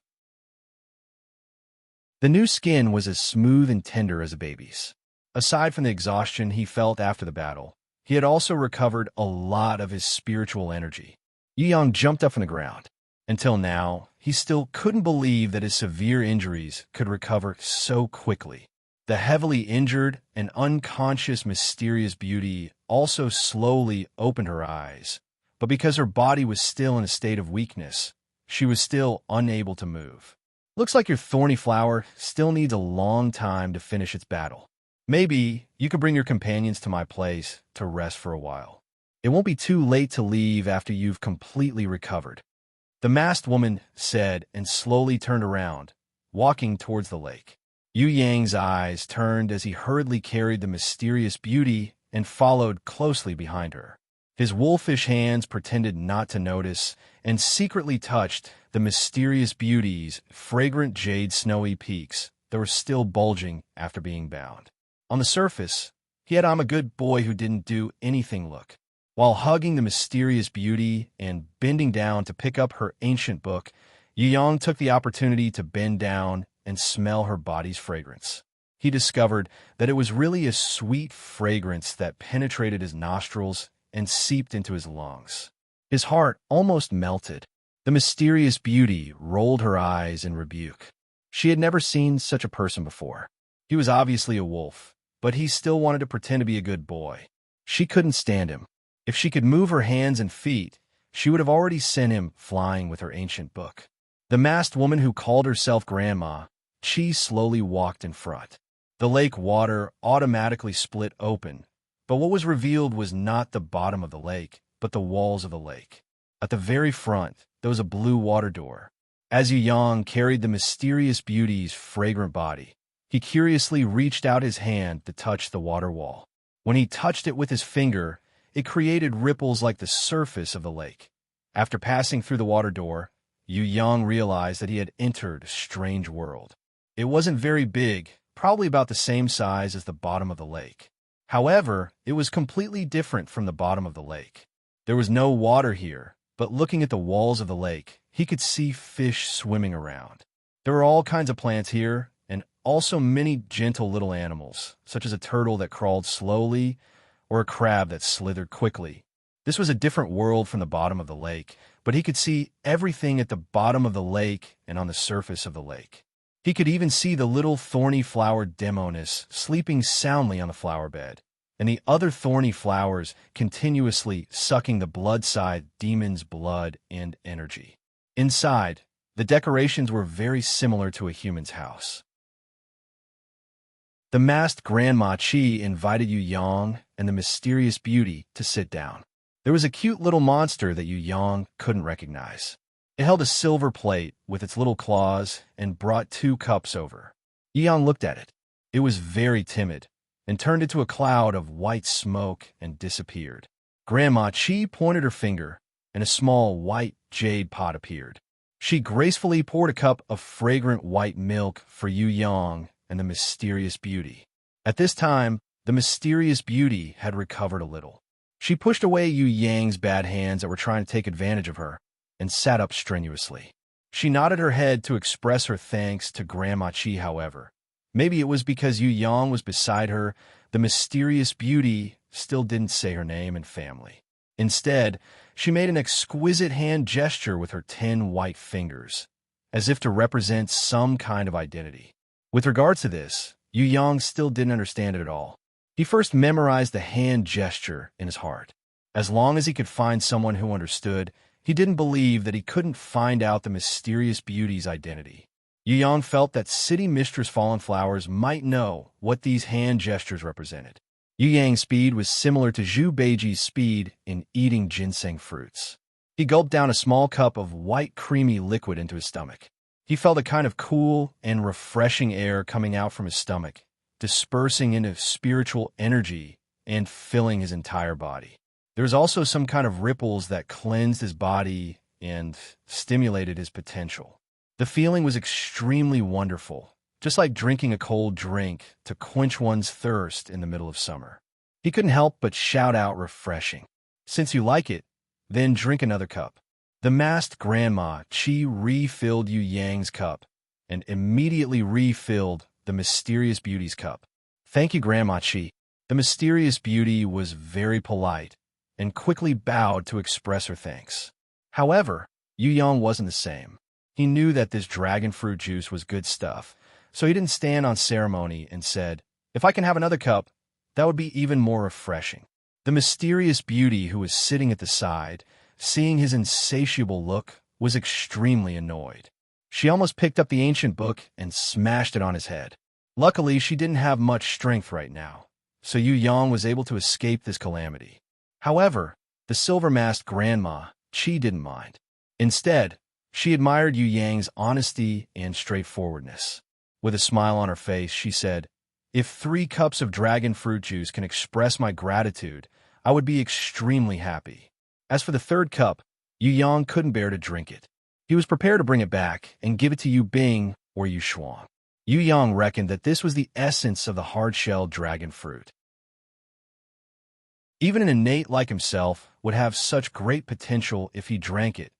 The new skin was as smooth and tender as a baby's. Aside from the exhaustion he felt after the battle, he had also recovered a lot of his spiritual energy. Yu Yang jumped up from the ground. Until now, he still couldn't believe that his severe injuries could recover so quickly. The heavily injured and unconscious mysterious beauty also slowly opened her eyes, but because her body was still in a state of weakness, she was still unable to move. "Looks like your thorny flower still needs a long time to finish its battle. Maybe you could bring your companions to my place to rest for a while. It won't be too late to leave after you've completely recovered," the masked woman said and slowly turned around, walking towards the lake. Yu Yang's eyes turned as he hurriedly carried the mysterious beauty and followed closely behind her. His wolfish hands pretended not to notice and secretly touched the mysterious beauty's fragrant jade snowy peaks that were still bulging after being bound. On the surface, he had "I'm a good boy who didn't do anything" look. While hugging the mysterious beauty and bending down to pick up her ancient book, Yu Yang took the opportunity to bend down and smell her body's fragrance. He discovered that it was really a sweet fragrance that penetrated his nostrils and seeped into his lungs. His heart almost melted. The mysterious beauty rolled her eyes in rebuke. She had never seen such a person before. He was obviously a wolf, but he still wanted to pretend to be a good boy. She couldn't stand him. If she could move her hands and feet, she would have already sent him flying with her ancient book. The masked woman who called herself Grandma Chi slowly walked in front. The lake water automatically split open, but what was revealed was not the bottom of the lake, but the walls of the lake. At the very front, there was a blue water door. As Yu Yang carried the mysterious beauty's fragrant body, he curiously reached out his hand to touch the water wall. When he touched it with his finger, it created ripples like the surface of the lake. After passing through the water door, Yu Yang realized that he had entered a strange world. It wasn't very big, probably about the same size as the bottom of the lake. However, it was completely different from the bottom of the lake. There was no water here, but looking at the walls of the lake, he could see fish swimming around. There were all kinds of plants here, and also many gentle little animals, such as a turtle that crawled slowly or a crab that slithered quickly. This was a different world from the bottom of the lake, but he could see everything at the bottom of the lake and on the surface of the lake. He could even see the little thorny flower Demonis sleeping soundly on the flower bed, and the other thorny flowers continuously sucking the blood-side demon's blood and energy. Inside, the decorations were very similar to a human's house. The masked Grandma Chi invited Yu Yang and the mysterious beauty to sit down. There was a cute little monster that Yu Yang couldn't recognize. It held a silver plate with its little claws and brought 2 cups over. Yu Yang looked at it. It was very timid and turned into a cloud of white smoke and disappeared. Grandma Chi pointed her finger, and a small white jade pot appeared. She gracefully poured a cup of fragrant white milk for Yu Yang and the mysterious beauty. At this time, the mysterious beauty had recovered a little. She pushed away Yu Yang's bad hands that were trying to take advantage of her and sat up strenuously. She nodded her head to express her thanks to Grandma Chi, however. Maybe it was because Yu Yang was beside her, the mysterious beauty still didn't say her name and family. Instead, she made an exquisite hand gesture with her 10 white fingers, as if to represent some kind of identity. With regards to this, Yu Yang still didn't understand it at all. He first memorized the hand gesture in his heart. As long as he could find someone who understood, he didn't believe that he couldn't find out the mysterious beauty's identity. Yu Yang felt that City Mistress Fallen Flowers might know what these hand gestures represented. Yu Yang's speed was similar to Zhu Beiji's speed in eating ginseng fruits. He gulped down a small cup of white creamy liquid into his stomach. He felt a kind of cool and refreshing air coming out from his stomach, dispersing into spiritual energy and filling his entire body. There was also some kind of ripples that cleansed his body and stimulated his potential. The feeling was extremely wonderful, just like drinking a cold drink to quench one's thirst in the middle of summer. He couldn't help but shout out refreshing. Since you like it, then drink another cup. The masked Grandma Chi refilled Yu Yang's cup and immediately refilled the mysterious beauty's cup. Thank you, Grandma Chi. The mysterious beauty was very polite and quickly bowed to express her thanks. However, Yu Yang wasn't the same. He knew that this dragon fruit juice was good stuff, so he didn't stand on ceremony and said, "If I can have another cup, that would be even more refreshing." The mysterious beauty who was sitting at the side, seeing his insatiable look, was extremely annoyed. She almost picked up the ancient book and smashed it on his head. Luckily, she didn't have much strength right now, so Yu Yang was able to escape this calamity. However, the silver-masked Grandma Chi didn't mind. Instead, she admired Yu Yang's honesty and straightforwardness. With a smile on her face, she said, "If 3 cups of dragon fruit juice can express my gratitude, I would be extremely happy." As for the 3rd cup, Yu Yang couldn't bear to drink it. He was prepared to bring it back and give it to Yu Bing or Yu Shuang. Yu Yang reckoned that this was the essence of the hard-shelled dragon fruit. Even an innate like himself would have such great potential if he drank it,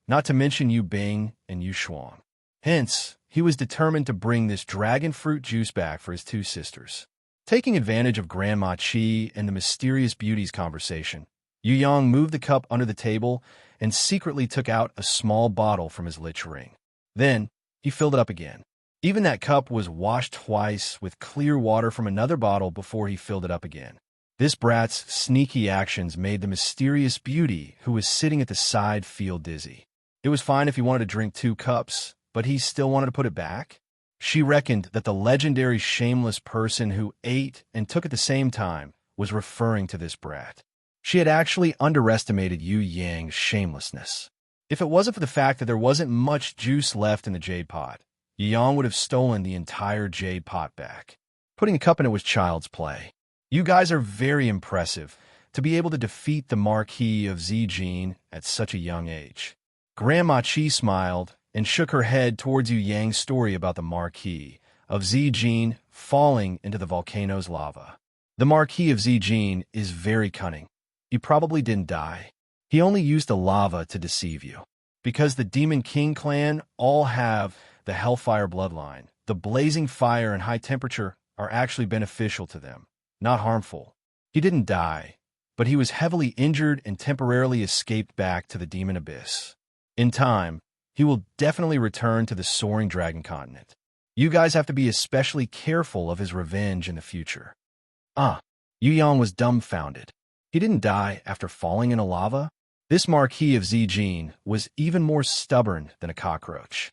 not to mention Yu Bing and Yu Shuang. Hence, he was determined to bring this dragon fruit juice back for his 2 sisters. Taking advantage of Grandma Chi and the mysterious beauty's conversation, Yu Yang moved the cup under the table and secretly took out a small bottle from his lich ring. Then, he filled it up again. Even that cup was washed twice with clear water from another bottle before he filled it up again. This brat's sneaky actions made the mysterious beauty who was sitting at the side feel dizzy. It was fine if he wanted to drink 2 cups, but he still wanted to put it back. She reckoned that the legendary shameless person who ate and took at the same time was referring to this brat. She had actually underestimated Yu Yang's shamelessness. If it wasn't for the fact that there wasn't much juice left in the jade pot, Yu Yang would have stolen the entire jade pot back. Putting a cup in it was child's play. You guys are very impressive to be able to defeat the Marquis of Zijin at such a young age. Grandma Chi smiled and shook her head towards Yu Yang's story about the Marquis of Zijin falling into the volcano's lava. The Marquis of Zijin is very cunning. He probably didn't die. He only used the lava to deceive you. Because the Demon King clan all have the Hellfire bloodline, the blazing fire and high temperature are actually beneficial to them, not harmful. He didn't die, but he was heavily injured and temporarily escaped back to the demon abyss. In time, he will definitely return to the soaring dragon continent. You guys have to be especially careful of his revenge in the future. Yu Yang was dumbfounded. He didn't die after falling into lava? This Marquis of Zijin was even more stubborn than a cockroach.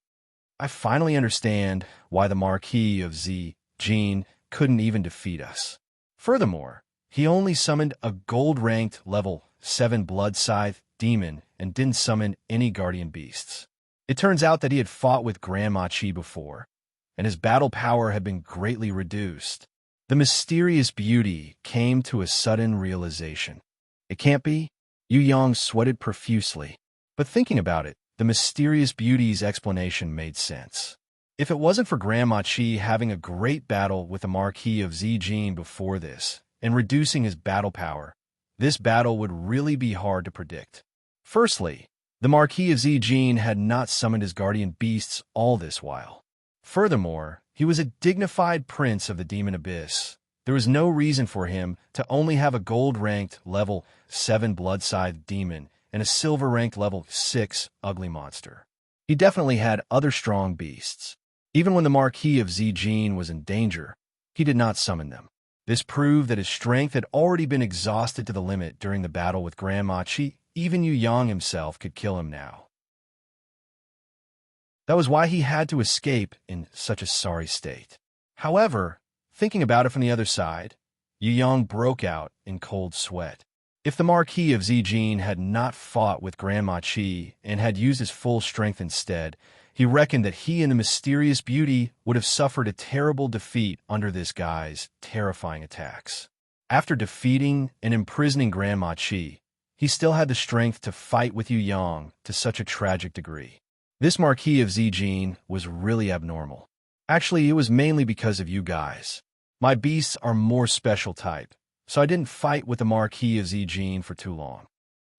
I finally understand why the Marquis of Zijin couldn't even defeat us. Furthermore, he only summoned a gold-ranked level 7 blood scythe demon and didn't summon any guardian beasts. It turns out that he had fought with Grandma Qi before, and his battle power had been greatly reduced. The mysterious beauty came to a sudden realization. It can't be? Yu Yang sweated profusely. But thinking about it, the mysterious beauty's explanation made sense. If it wasn't for Grandma Qi having a great battle with the Marquis of Zijin before this, and reducing his battle power, this battle would really be hard to predict. Firstly, the Marquis of Zijin had not summoned his guardian beasts all this while. Furthermore, he was a dignified prince of the demon abyss. There was no reason for him to only have a gold-ranked level 7 blood scythe demon and a silver-ranked level 6 ugly monster. He definitely had other strong beasts. Even when the Marquis of Zijin was in danger, he did not summon them. This proved that his strength had already been exhausted to the limit during the battle with Grandma Qi. Even Yu Yang himself could kill him now. That was why he had to escape in such a sorry state. However, thinking about it from the other side, Yu Yang broke out in cold sweat. If the Marquis of Zijin had not fought with Grandma Qi and had used his full strength instead, he reckoned that he and the mysterious beauty would have suffered a terrible defeat under this guy's terrifying attacks. After defeating and imprisoning Grandma Qi, he still had the strength to fight with Yu Yang to such a tragic degree. This Marquis of Zijin was really abnormal. Actually, it was mainly because of you guys. My beasts are more special type, so I didn't fight with the Marquis of Zijin for too long.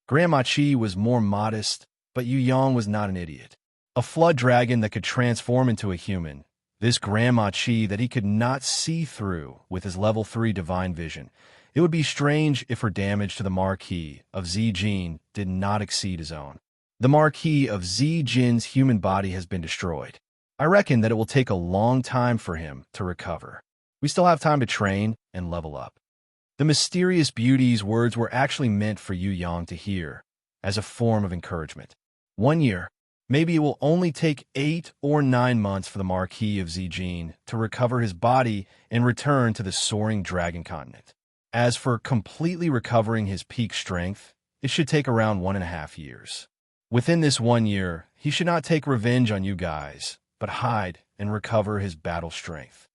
Grandma Qi was more modest, but Yu Yang was not an idiot. A flood dragon that could transform into a human, this Grandma Qi that he could not see through with his level 3 divine vision. It would be strange if her damage to the Marquis of Zijin did not exceed his own. The Marquis of Zijin's human body has been destroyed. I reckon that it will take a long time for him to recover. We still have time to train and level up. The mysterious beauty's words were actually meant for Yu Yang to hear, as a form of encouragement. 1 year. Maybe it will only take 8 or 9 months for the Marquis of Zijin to recover his body and return to the soaring dragon continent. As for completely recovering his peak strength, it should take around 1.5 years. Within this 1 year, he should not take revenge on you guys, but hide and recover his battle strength.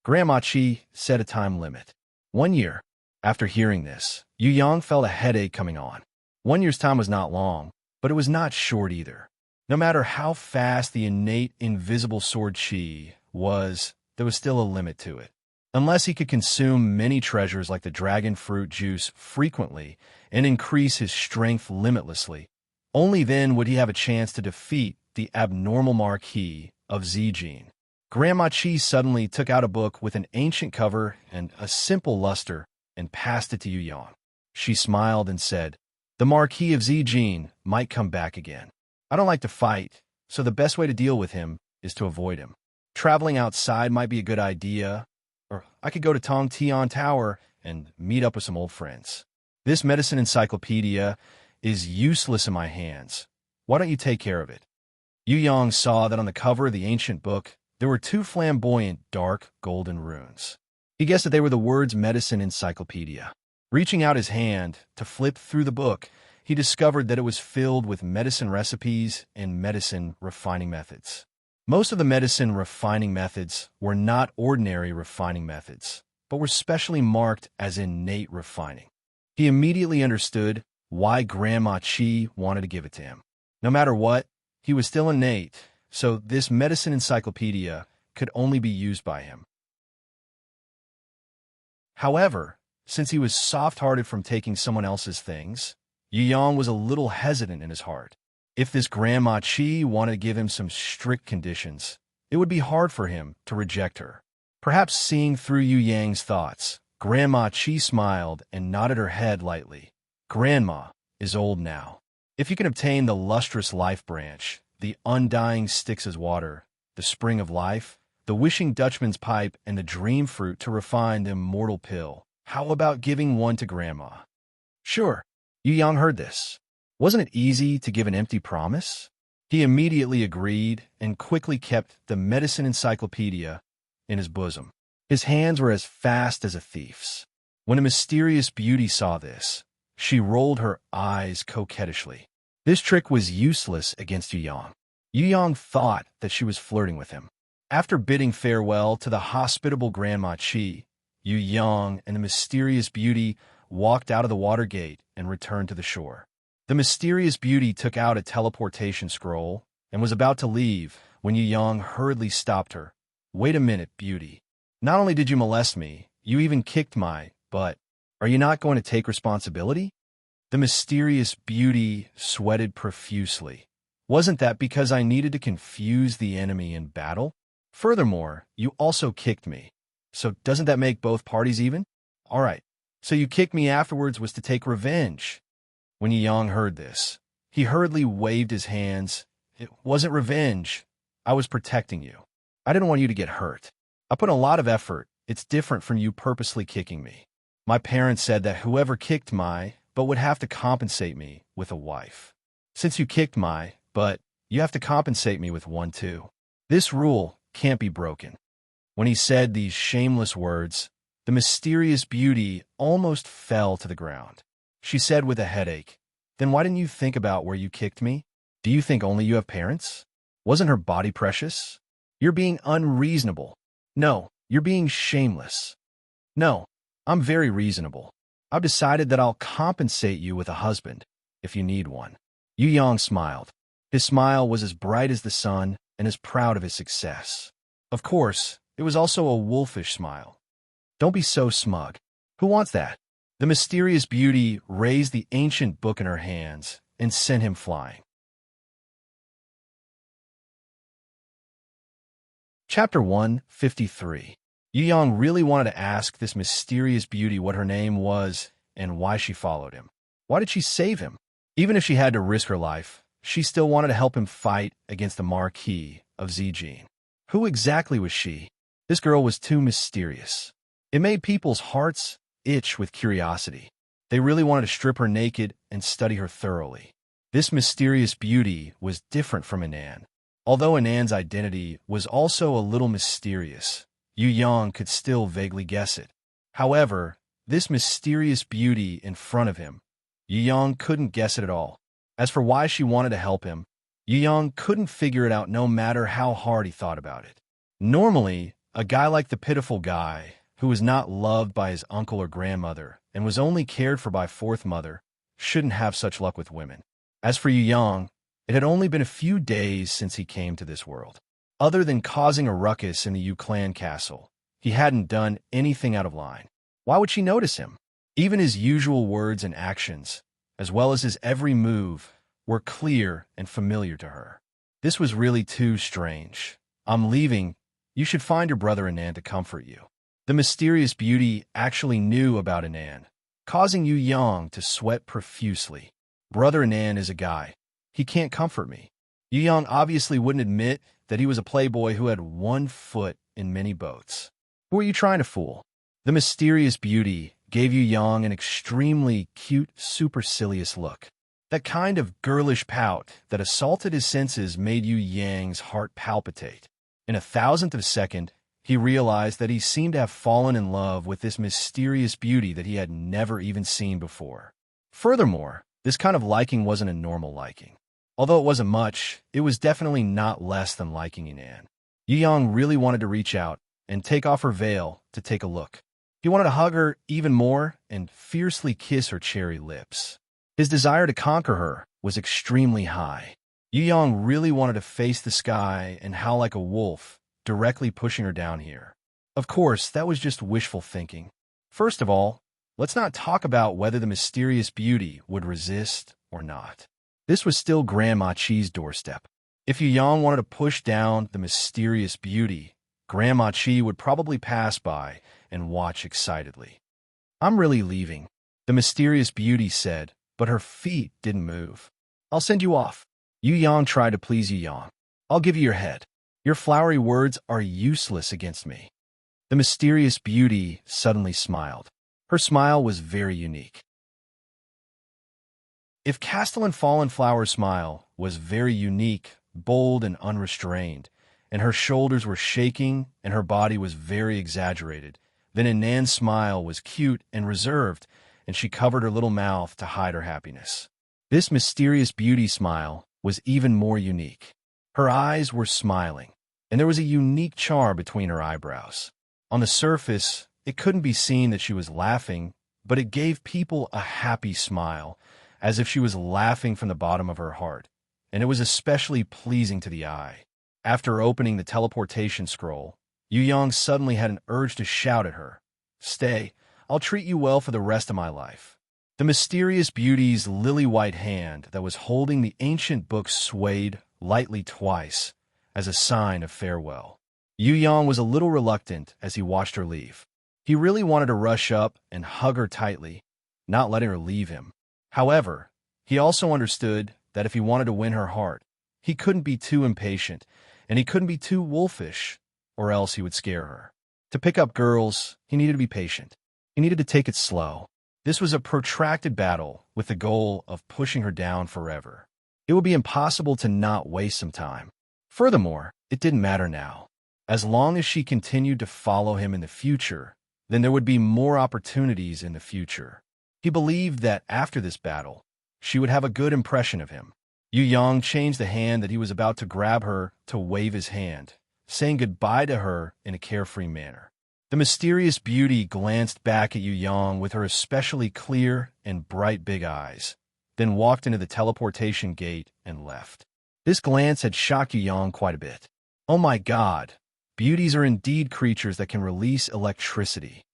Grandma Qi set a time limit. 1 year. After hearing this, Yu Yang felt a headache coming on. 1 year's time was not long, but it was not short either. No matter how fast the innate invisible sword Qi was, there was still a limit to it. Unless he could consume many treasures like the dragon fruit juice frequently and increase his strength limitlessly, only then would he have a chance to defeat the abnormal Marquis of Zijin. Grandma Qi suddenly took out a book with an ancient cover and a simple luster and passed it to Yu Yang. She smiled and said, "The Marquis of Zijin might come back again. I don't like to fight, so the best way to deal with him is to avoid him. Traveling outside might be a good idea, or I could go to Tong Tian Tower and meet up with some old friends. This medicine encyclopedia is useless in my hands. Why don't you take care of it?" Yu Yang saw that on the cover of the ancient book, there were 2 flamboyant, dark, golden runes. He guessed that they were the words medicine encyclopedia. Reaching out his hand to flip through the book, he discovered that it was filled with medicine recipes and medicine refining methods. Most of the medicine refining methods were not ordinary refining methods, but were specially marked as innate refining. He immediately understood why Grandma Qi wanted to give it to him. No matter what, he was still innate, so this medicine encyclopedia could only be used by him. However, since he was soft-hearted from taking someone else's things, Yu Yang was a little hesitant in his heart. If this Grandma Qi wanted to give him some strict conditions, it would be hard for him to reject her. Perhaps seeing through Yu Yang's thoughts, Grandma Chi smiled and nodded her head lightly. Grandma is old now. If you can obtain the lustrous life branch, the undying Styx's water, the spring of life, the wishing Dutchman's pipe, and the dream fruit to refine the immortal pill, how about giving one to Grandma? Sure. Yu Yang heard this. Wasn't it easy to give an empty promise? He immediately agreed and quickly kept the medicine encyclopedia in his bosom. His hands were as fast as a thief's. When a mysterious beauty saw this, she rolled her eyes coquettishly. This trick was useless against Yu Yang. Yu Yang thought that she was flirting with him. After bidding farewell to the hospitable Grandma Chi, Yu Yang and the mysterious beauty walked out of the water gate and returned to the shore. The mysterious beauty took out a teleportation scroll and was about to leave when Yu Yang hurriedly stopped her. Wait a minute, beauty. Not only did you molest me, you even kicked my butt. Are you not going to take responsibility? The mysterious beauty sweated profusely. Wasn't that because I needed to confuse the enemy in battle? Furthermore, you also kicked me. So doesn't that make both parties even? All right. So you kicked me afterwards was to take revenge. When Yu Yang heard this, he hurriedly waved his hands. It wasn't revenge. I was protecting you. I didn't want you to get hurt. I put a lot of effort. It's different from you purposely kicking me. My parents said that whoever kicked my butt would have to compensate me with a wife. Since you kicked my butt, you have to compensate me with one too. This rule can't be broken. When he said these shameless words, the mysterious beauty almost fell to the ground. She said with a headache, "Then why didn't you think about where you kicked me? Do you think only you have parents? Wasn't her body precious? You're being unreasonable. No, you're being shameless. No, I'm very reasonable. I've decided that I'll compensate you with a husband, if you need one." Yu Yang smiled. His smile was as bright as the sun and as proud of his success. Of course, it was also a wolfish smile. Don't be so smug. Who wants that? The mysterious beauty raised the ancient book in her hands and sent him flying. Chapter 153. Yu Yang really wanted to ask this mysterious beauty what her name was and why she followed him. Why did she save him? Even if she had to risk her life, she still wanted to help him fight against the Marquis of Zijin. Who exactly was she? This girl was too mysterious. It made people's hearts itch with curiosity. They really wanted to strip her naked and study her thoroughly. This mysterious beauty was different from Anan. Although Anan's identity was also a little mysterious, Yu Yang could still vaguely guess it. However, this mysterious beauty in front of him, Yu Yang couldn't guess it at all. As for why she wanted to help him, Yu Yang couldn't figure it out no matter how hard he thought about it. Normally, a guy like the pitiful guy, who was not loved by his uncle or grandmother and was only cared for by fourth mother, shouldn't have such luck with women. As for Yu Yang, it had only been a few days since he came to this world. Other than causing a ruckus in the Yu clan castle, he hadn't done anything out of line. Why would she notice him? Even his usual words and actions, as well as his every move, were clear and familiar to her. This was really too strange. I'm leaving. You should find your brother Anan to comfort you. The mysterious beauty actually knew about Anan, causing Yu Yang to sweat profusely. Brother Anan is a guy. He can't comfort me. Yu Yang obviously wouldn't admit that he was a playboy who had one foot in many boats. Who are you trying to fool? The mysterious beauty gave Yu Yang an extremely cute, supercilious look. That kind of girlish pout that assaulted his senses made Yu Yang's heart palpitate. In a thousandth of a second, he realized that he seemed to have fallen in love with this mysterious beauty that he had never even seen before. Furthermore, this kind of liking wasn't a normal liking. Although it wasn't much, it was definitely not less than liking Anan. Yu Yang really wanted to reach out and take off her veil to take a look. He wanted to hug her even more and fiercely kiss her cherry lips. His desire to conquer her was extremely high. Yu Yang really wanted to face the sky and howl like a wolf, directly pushing her down here. Of course, that was just wishful thinking. First of all, let's not talk about whether the mysterious beauty would resist or not. This was still Grandma Chi's doorstep. If Yu Yang wanted to push down the mysterious beauty, Grandma Chi would probably pass by and watch excitedly. "I'm really leaving," the mysterious beauty said, but her feet didn't move. "I'll send you off." Yu Yang tried to please Yu Yang. "I'll give you your head. Your flowery words are useless against me." The mysterious beauty suddenly smiled. Her smile was very unique. If Castellan Fallen Flower's smile was very unique, bold, and unrestrained, and her shoulders were shaking and her body was very exaggerated, then Anan's smile was cute and reserved, and she covered her little mouth to hide her happiness. This mysterious beauty smile was even more unique. Her eyes were smiling, and there was a unique charm between her eyebrows. On the surface, it couldn't be seen that she was laughing, but it gave people a happy smile, as if she was laughing from the bottom of her heart, and it was especially pleasing to the eye. After opening the teleportation scroll, Yu Yang suddenly had an urge to shout at her, "Stay, I'll treat you well for the rest of my life." The mysterious beauty's lily-white hand that was holding the ancient book swayed lightly twice as a sign of farewell. Yu Yang was a little reluctant as he watched her leave. He really wanted to rush up and hug her tightly, not letting her leave him. However, he also understood that if he wanted to win her heart, he couldn't be too impatient, and he couldn't be too wolfish, or else he would scare her. To pick up girls, he needed to be patient. He needed to take it slow. This was a protracted battle with the goal of pushing her down forever. It would be impossible to not waste some time. Furthermore, it didn't matter now. As long as she continued to follow him in the future, then there would be more opportunities in the future. He believed that after this battle, she would have a good impression of him. Yu Yang changed the hand that he was about to grab her to wave his hand, saying goodbye to her in a carefree manner. The mysterious beauty glanced back at Yu Yang with her especially clear and bright big eyes, then walked into the teleportation gate and left. This glance had shocked Yu Yang quite a bit. Oh my God, beauties are indeed creatures that can release electricity.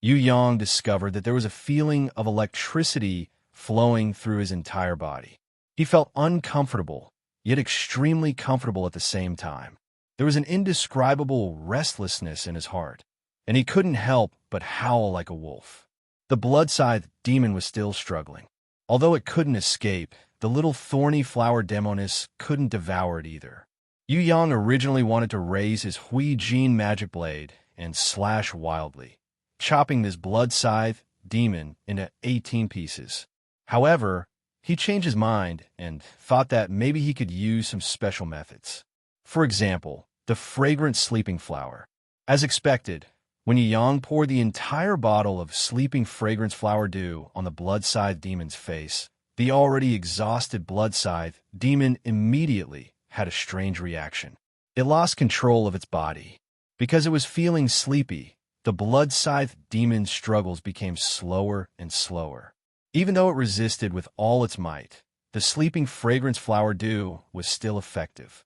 Yu Yang discovered that there was a feeling of electricity flowing through his entire body. He felt uncomfortable, yet extremely comfortable at the same time. There was an indescribable restlessness in his heart, and he couldn't help but howl like a wolf. The blood-scythe demon was still struggling. Although it couldn't escape, the little thorny flower demoness couldn't devour it either. Yu Yang originally wanted to raise his Hui Jin magic blade and slash wildly, chopping this blood-scythe demon into 18 pieces. However, he changed his mind and thought that maybe he could use some special methods. For example, the fragrant sleeping flower. As expected, when Yu Yang poured the entire bottle of sleeping fragrance flower dew on the blood-scythe demon's face, the already exhausted blood-scythe demon immediately had a strange reaction. It lost control of its body. Because it was feeling sleepy, the blood-scythe demon's struggles became slower and slower. Even though it resisted with all its might, the sleeping fragrance flower dew was still effective.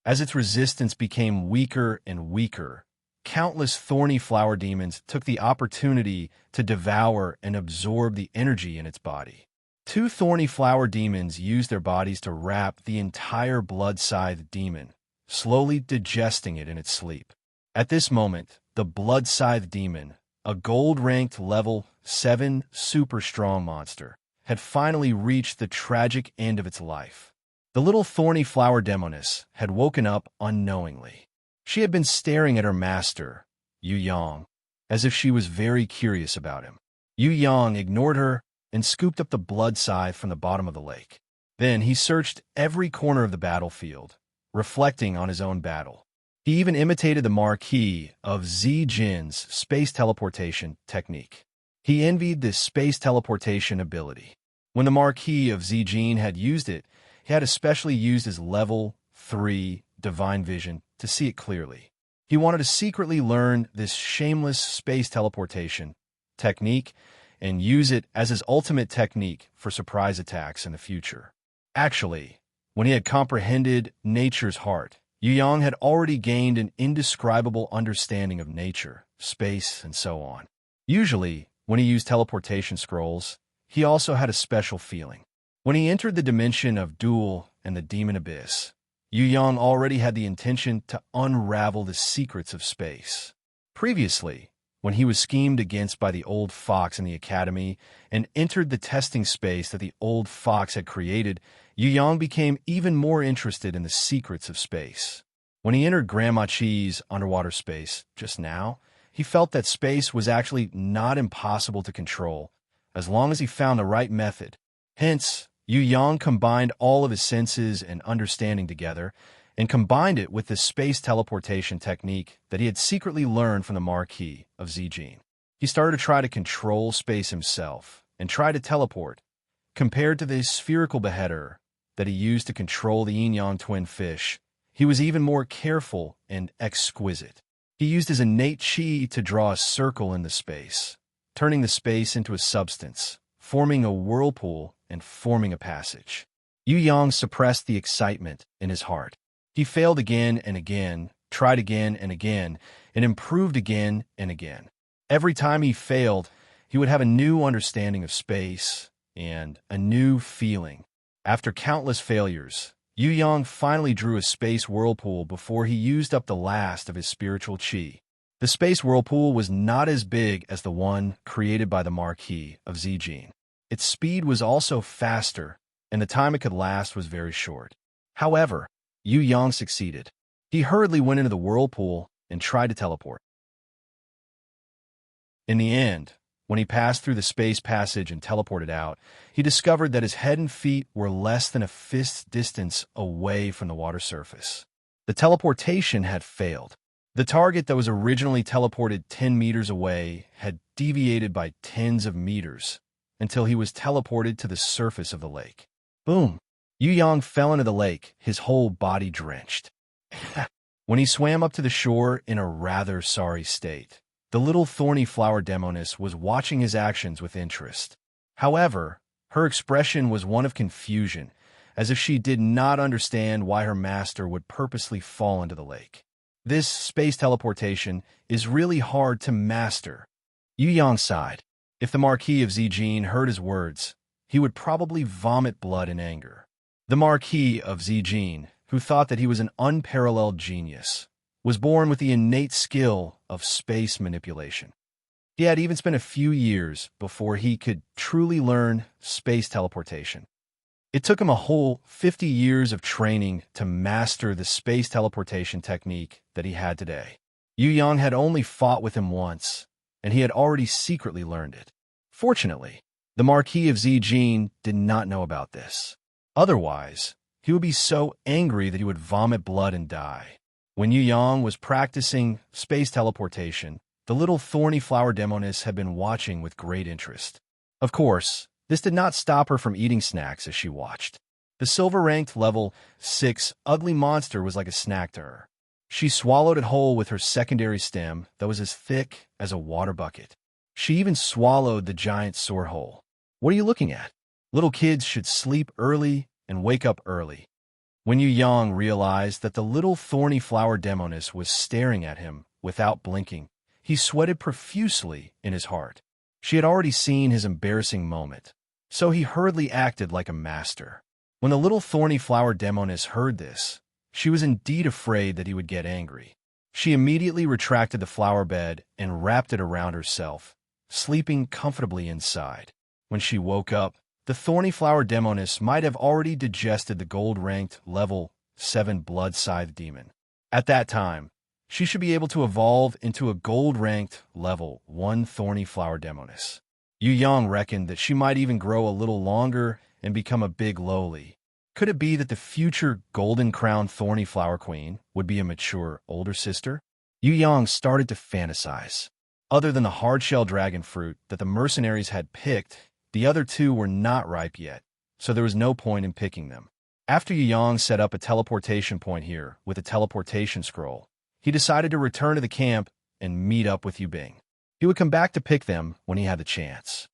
As its resistance became weaker and weaker, countless thorny flower demons took the opportunity to devour and absorb the energy in its body. 2 thorny flower demons used their bodies to wrap the entire blood-scythe demon, slowly digesting it in its sleep. At this moment, the blood-scythe demon, a gold-ranked level 7 super strong monster, had finally reached the tragic end of its life. The little thorny flower demoness had woken up unknowingly. She had been staring at her master, Yu Yang, as if she was very curious about him. Yu Yang ignored her and scooped up the blood-scythe from the bottom of the lake. Then he searched every corner of the battlefield, reflecting on his own battle. He even imitated the marquis of Zi Jin's space teleportation technique. He envied this space teleportation ability. When the marquis of Zi Jin had used it, he had especially used his level 3 divine vision to see it clearly. He wanted to secretly learn this shameless space teleportation technique and use it as his ultimate technique for surprise attacks in the future. Actually, when he had comprehended nature's heart, Yu Yang had already gained an indescribable understanding of nature, space, and so on. Usually, when he used teleportation scrolls, he also had a special feeling. When he entered the dimension of dual and the demon abyss. Yu Yang already had the intention to unravel the secrets of space. Previously, when he was schemed against by the old fox in the academy and entered the testing space that the old fox had created, Yu Yang became even more interested in the secrets of space. When he entered Grandma Chi's underwater space just now, he felt that space was actually not impossible to control, as long as he found the right method. Hence, Yu Yang combined all of his senses and understanding together, and combined it with the space teleportation technique that he had secretly learned from the Marquis of Zijin. He started to try to control space himself, and try to teleport, compared to the spherical beheader that he used to control the yin-yang twin fish. He was even more careful and exquisite. He used his innate qi to draw a circle in the space, turning the space into a substance, forming a whirlpool and forming a passage. Yu Yang suppressed the excitement in his heart. He failed again and again, tried again and again, and improved again and again. Every time he failed, he would have a new understanding of space and a new feeling. After countless failures, Yu Yang finally drew a space whirlpool before he used up the last of his spiritual qi. The space whirlpool was not as big as the one created by the Marquis of Zijin. Its speed was also faster, and the time it could last was very short. However, Yu Yang succeeded. He hurriedly went into the whirlpool and tried to teleport. In the end, when he passed through the space passage and teleported out, he discovered that his head and feet were less than a fist's distance away from the water surface. The teleportation had failed. The target that was originally teleported 10 meters away had deviated by tens of meters until he was teleported to the surface of the lake. Boom! Yu Yang fell into the lake, his whole body drenched. When he swam up to the shore in a rather sorry state, the little thorny flower demoness was watching his actions with interest. However, her expression was one of confusion, as if she did not understand why her master would purposely fall into the lake. This space teleportation is really hard to master. Yu Yang sighed. If the Marquis of Zijin heard his words, he would probably vomit blood in anger. The Marquis of Zijin, who thought that he was an unparalleled genius, was born with the innate skill of space manipulation. He had even spent a few years before he could truly learn space teleportation. It took him a whole 50 years of training to master the space teleportation technique that he had today. Yu Yang had only fought with him once, and he had already secretly learned it. Fortunately, the Marquis of Zijin did not know about this. Otherwise, he would be so angry that he would vomit blood and die. When Yu Yang was practicing space teleportation, the little thorny flower demoness had been watching with great interest. Of course, this did not stop her from eating snacks as she watched. The silver-ranked level 6 ugly monster was like a snack to her. She swallowed it whole with her secondary stem that was as thick as a water bucket. She even swallowed the giant sword whole. What are you looking at? Little kids should sleep early and wake up early. When Yu Yang realized that the little thorny flower demoness was staring at him without blinking, he sweated profusely in his heart. She had already seen his embarrassing moment, so he hurriedly acted like a master. When the little thorny flower demoness heard this, she was indeed afraid that he would get angry. She immediately retracted the flower bed and wrapped it around herself, sleeping comfortably inside. When she woke up, the thorny flower demoness might have already digested the gold-ranked level 7 blood scythe demon. At that time, she should be able to evolve into a gold-ranked level 1 thorny flower demoness. Yu Yang reckoned that she might even grow a little longer and become a big lowly. Could it be that the future golden-crowned thorny flower queen would be a mature older sister? Yu Yang started to fantasize. Other than the hard-shell dragon fruit that the mercenaries had picked, the other two were not ripe yet, so there was no point in picking them. After Yu Yang set up a teleportation point here with a teleportation scroll, he decided to return to the camp and meet up with Yu Bing. He would come back to pick them when he had the chance.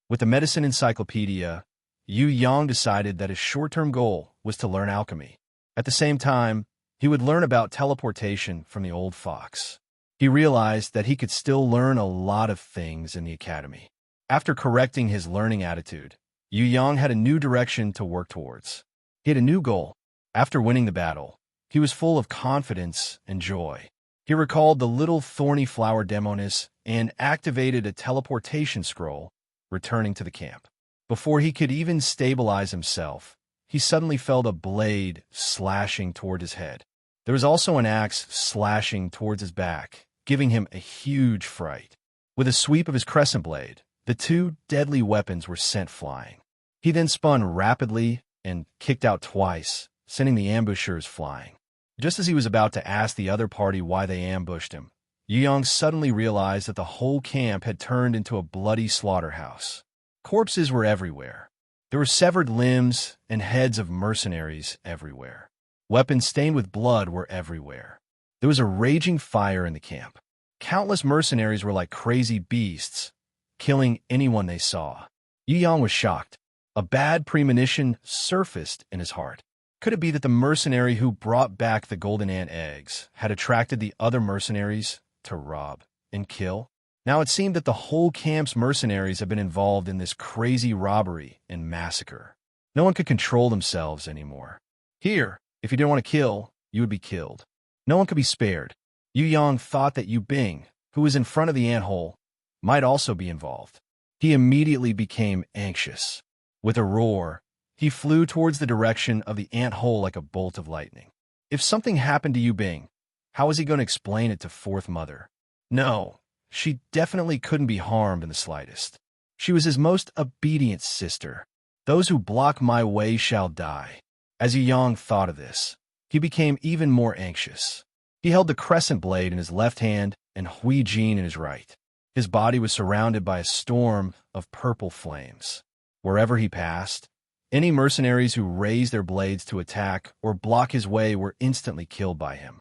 With the medicine encyclopedia, Yu Yang decided that his short-term goal was to learn alchemy. At the same time, he would learn about teleportation from the old fox. He realized that he could still learn a lot of things in the academy. After correcting his learning attitude, Yu Yang had a new direction to work towards. He had a new goal. After winning the battle, he was full of confidence and joy. He recalled the little thorny flower demonis and activated a teleportation scroll, returning to the camp. Before he could even stabilize himself, he suddenly felt a blade slashing toward his head. There was also an axe slashing towards his back, giving him a huge fright. With a sweep of his crescent blade, the two deadly weapons were sent flying. He then spun rapidly and kicked out twice, sending the ambushers flying. Just as he was about to ask the other party why they ambushed him, Yu Yang suddenly realized that the whole camp had turned into a bloody slaughterhouse. Corpses were everywhere. There were severed limbs and heads of mercenaries everywhere. Weapons stained with blood were everywhere. There was a raging fire in the camp. Countless mercenaries were like crazy beasts, killing anyone they saw. Yu Yang was shocked. A bad premonition surfaced in his heart. Could it be that the mercenary who brought back the golden ant eggs had attracted the other mercenaries to rob and kill? Now it seemed that the whole camp's mercenaries had been involved in this crazy robbery and massacre. No one could control themselves anymore. Here, if you didn't want to kill, you would be killed. No one could be spared. Yu Yang thought that Yu Bing, who was in front of the anthole, might also be involved. He immediately became anxious. With a roar, he flew towards the direction of the anthole like a bolt of lightning. If something happened to Yu Bing, how was he going to explain it to Fourth Mother? No, she definitely couldn't be harmed in the slightest. She was his most obedient sister. Those who block my way shall die. As Yu Yang thought of this, he became even more anxious. He held the crescent blade in his left hand and Hui Jin in his right. His body was surrounded by a storm of purple flames. Wherever he passed, any mercenaries who raised their blades to attack or block his way were instantly killed by him.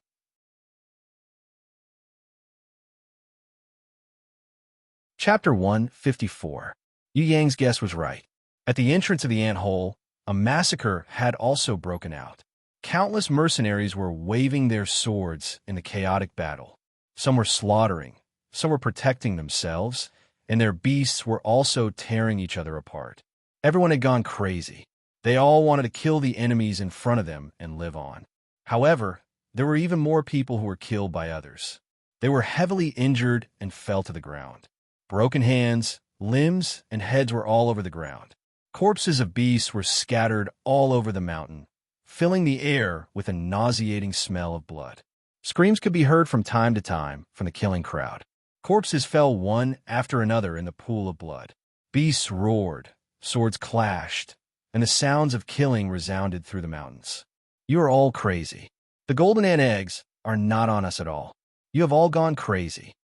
Chapter 154. Yu Yang's guess was right. At the entrance of the anthole, a massacre had also broken out. Countless mercenaries were waving their swords in the chaotic battle. Some were slaughtering, some were protecting themselves, and their beasts were also tearing each other apart. Everyone had gone crazy. They all wanted to kill the enemies in front of them and live on. However, there were even more people who were killed by others. They were heavily injured and fell to the ground. Broken hands, limbs, and heads were all over the ground. Corpses of beasts were scattered all over the mountain, filling the air with a nauseating smell of blood. Screams could be heard from time to time from the killing crowd. Corpses fell one after another in the pool of blood. Beasts roared, swords clashed, and the sounds of killing resounded through the mountains. You are all crazy. The golden ant eggs are not on us at all. You have all gone crazy.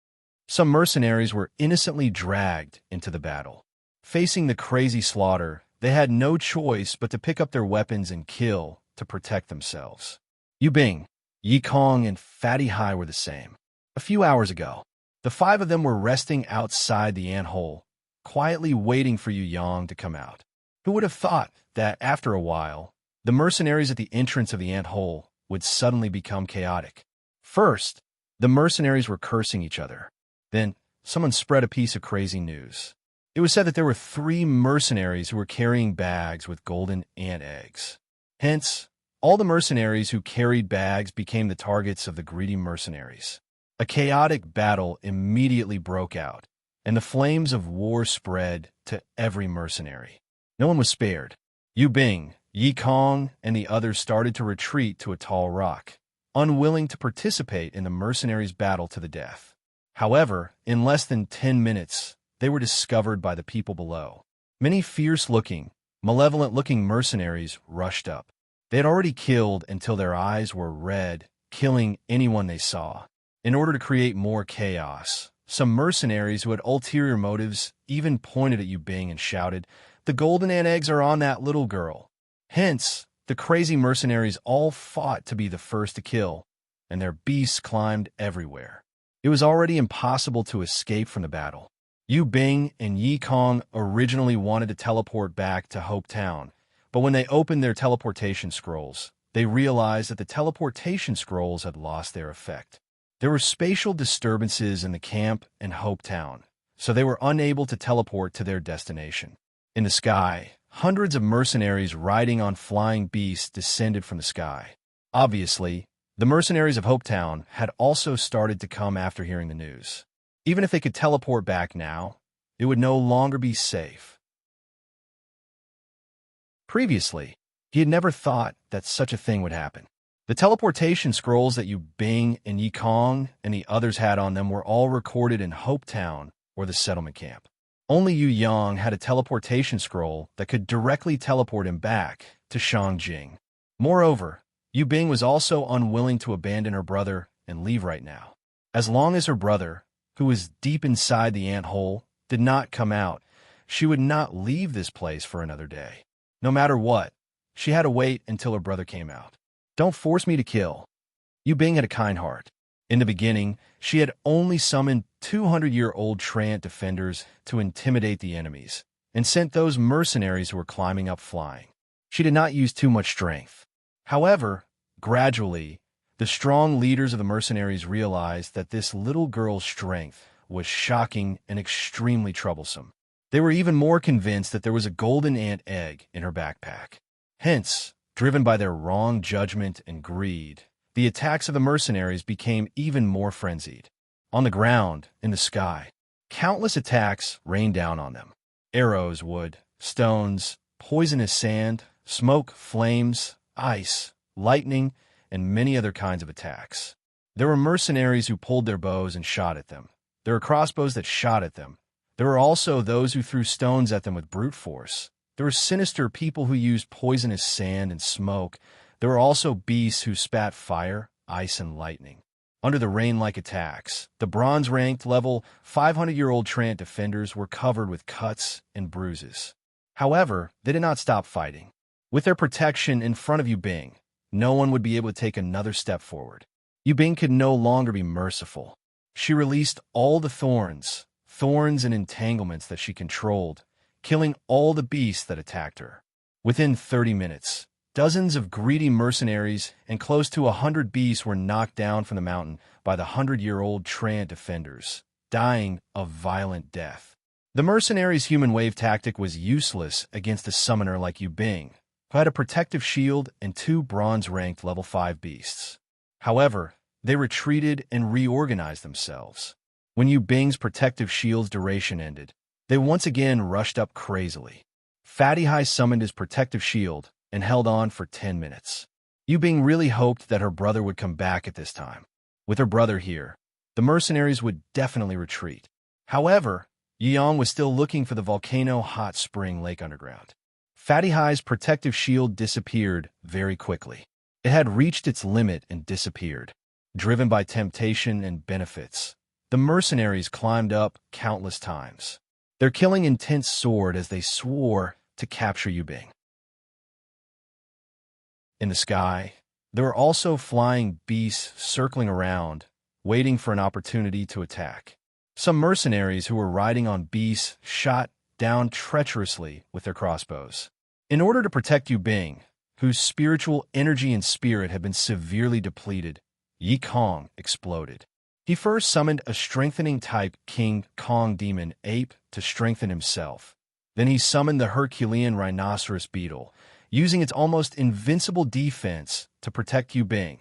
Some mercenaries were innocently dragged into the battle. Facing the crazy slaughter, they had no choice but to pick up their weapons and kill to protect themselves. Yu Bing, Yi Kong, and Fatty Hai were the same. A few hours ago, the five of them were resting outside the anthole, quietly waiting for Yu Yang to come out. Who would have thought that, after a while, the mercenaries at the entrance of the anthole would suddenly become chaotic? First, the mercenaries were cursing each other. Then, someone spread a piece of crazy news. It was said that there were 3 mercenaries who were carrying bags with golden ant eggs. Hence, all the mercenaries who carried bags became the targets of the greedy mercenaries. A chaotic battle immediately broke out, and the flames of war spread to every mercenary. No one was spared. Yu Bing, Yi Kong, and the others started to retreat to a tall rock, unwilling to participate in the mercenaries' battle to the death. However, in less than 10 minutes, they were discovered by the people below. Many fierce-looking, malevolent-looking mercenaries rushed up. They had already killed until their eyes were red, killing anyone they saw. In order to create more chaos, some mercenaries who had ulterior motives even pointed at Yu Bing and shouted, "The golden ant eggs are on that little girl." Hence, the crazy mercenaries all fought to be the first to kill, and their beasts climbed everywhere. It was already impossible to escape from the battle. Yu Bing and Yi Kong originally wanted to teleport back to Hope Town, but when they opened their teleportation scrolls, they realized that the teleportation scrolls had lost their effect. There were spatial disturbances in the camp and Hope Town, so they were unable to teleport to their destination. In the sky, hundreds of mercenaries riding on flying beasts descended from the sky. Obviously, the mercenaries of Hopetown had also started to come after hearing the news. Even if they could teleport back now, it would no longer be safe. Previously, he had never thought that such a thing would happen. The teleportation scrolls that Yu Bing and Yi Kong and the others had on them were all recorded in Hopetown or the settlement camp. Only Yu Yang had a teleportation scroll that could directly teleport him back to Shangjing. Moreover, Yu Bing was also unwilling to abandon her brother and leave right now. As long as her brother, who was deep inside the ant hole, did not come out, she would not leave this place for another day. No matter what, she had to wait until her brother came out. Don't force me to kill. Yu Bing had a kind heart. In the beginning, she had only summoned 200-year-old Trant defenders to intimidate the enemies, and sent those mercenaries who were climbing up flying. She did not use too much strength. However, gradually, the strong leaders of the mercenaries realized that this little girl's strength was shocking and extremely troublesome. They were even more convinced that there was a golden ant egg in her backpack. Hence, driven by their wrong judgment and greed, the attacks of the mercenaries became even more frenzied. On the ground, in the sky, countless attacks rained down on them. Arrows, wood, stones, poisonous sand, smoke, flames, ice, lightning, and many other kinds of attacks. There were mercenaries who pulled their bows and shot at them. There were crossbows that shot at them. There were also those who threw stones at them with brute force. There were sinister people who used poisonous sand and smoke. There were also beasts who spat fire, ice, and lightning. Under the rain-like attacks, the bronze-ranked level 500-year-old Trant defenders were covered with cuts and bruises. However, they did not stop fighting. With their protection in front of Yu Bing, no one would be able to take another step forward. Yu Bing could no longer be merciful. She released all the thorns and entanglements that she controlled, killing all the beasts that attacked her. Within 30 minutes, dozens of greedy mercenaries and close to 100 beasts were knocked down from the mountain by the 100-year-old Trant defenders, dying a violent death. The mercenaries' human wave tactic was useless against a summoner like Yu Bing, who had a protective shield and 2 bronze-ranked level 5 beasts. However, they retreated and reorganized themselves. When Yu Bing's protective shield's duration ended, they once again rushed up crazily. Fatty Hai summoned his protective shield and held on for 10 minutes. Yu Bing really hoped that her brother would come back at this time. With her brother here, the mercenaries would definitely retreat. However, Yu Yang was still looking for the volcano hot spring lake underground. Fatty Hai's protective shield disappeared very quickly. It had reached its limit and disappeared. Driven by temptation and benefits, the mercenaries climbed up countless times. Their killing intent soared as they swore to capture Yu Bing. In the sky, there were also flying beasts circling around, waiting for an opportunity to attack. Some mercenaries who were riding on beasts shot down treacherously with their crossbows. In order to protect Yu Bing, whose spiritual energy and spirit had been severely depleted, Yi Kong exploded. He first summoned a strengthening-type King Kong demon ape to strengthen himself. Then he summoned the Herculean rhinoceros beetle, using its almost invincible defense to protect Yu Bing.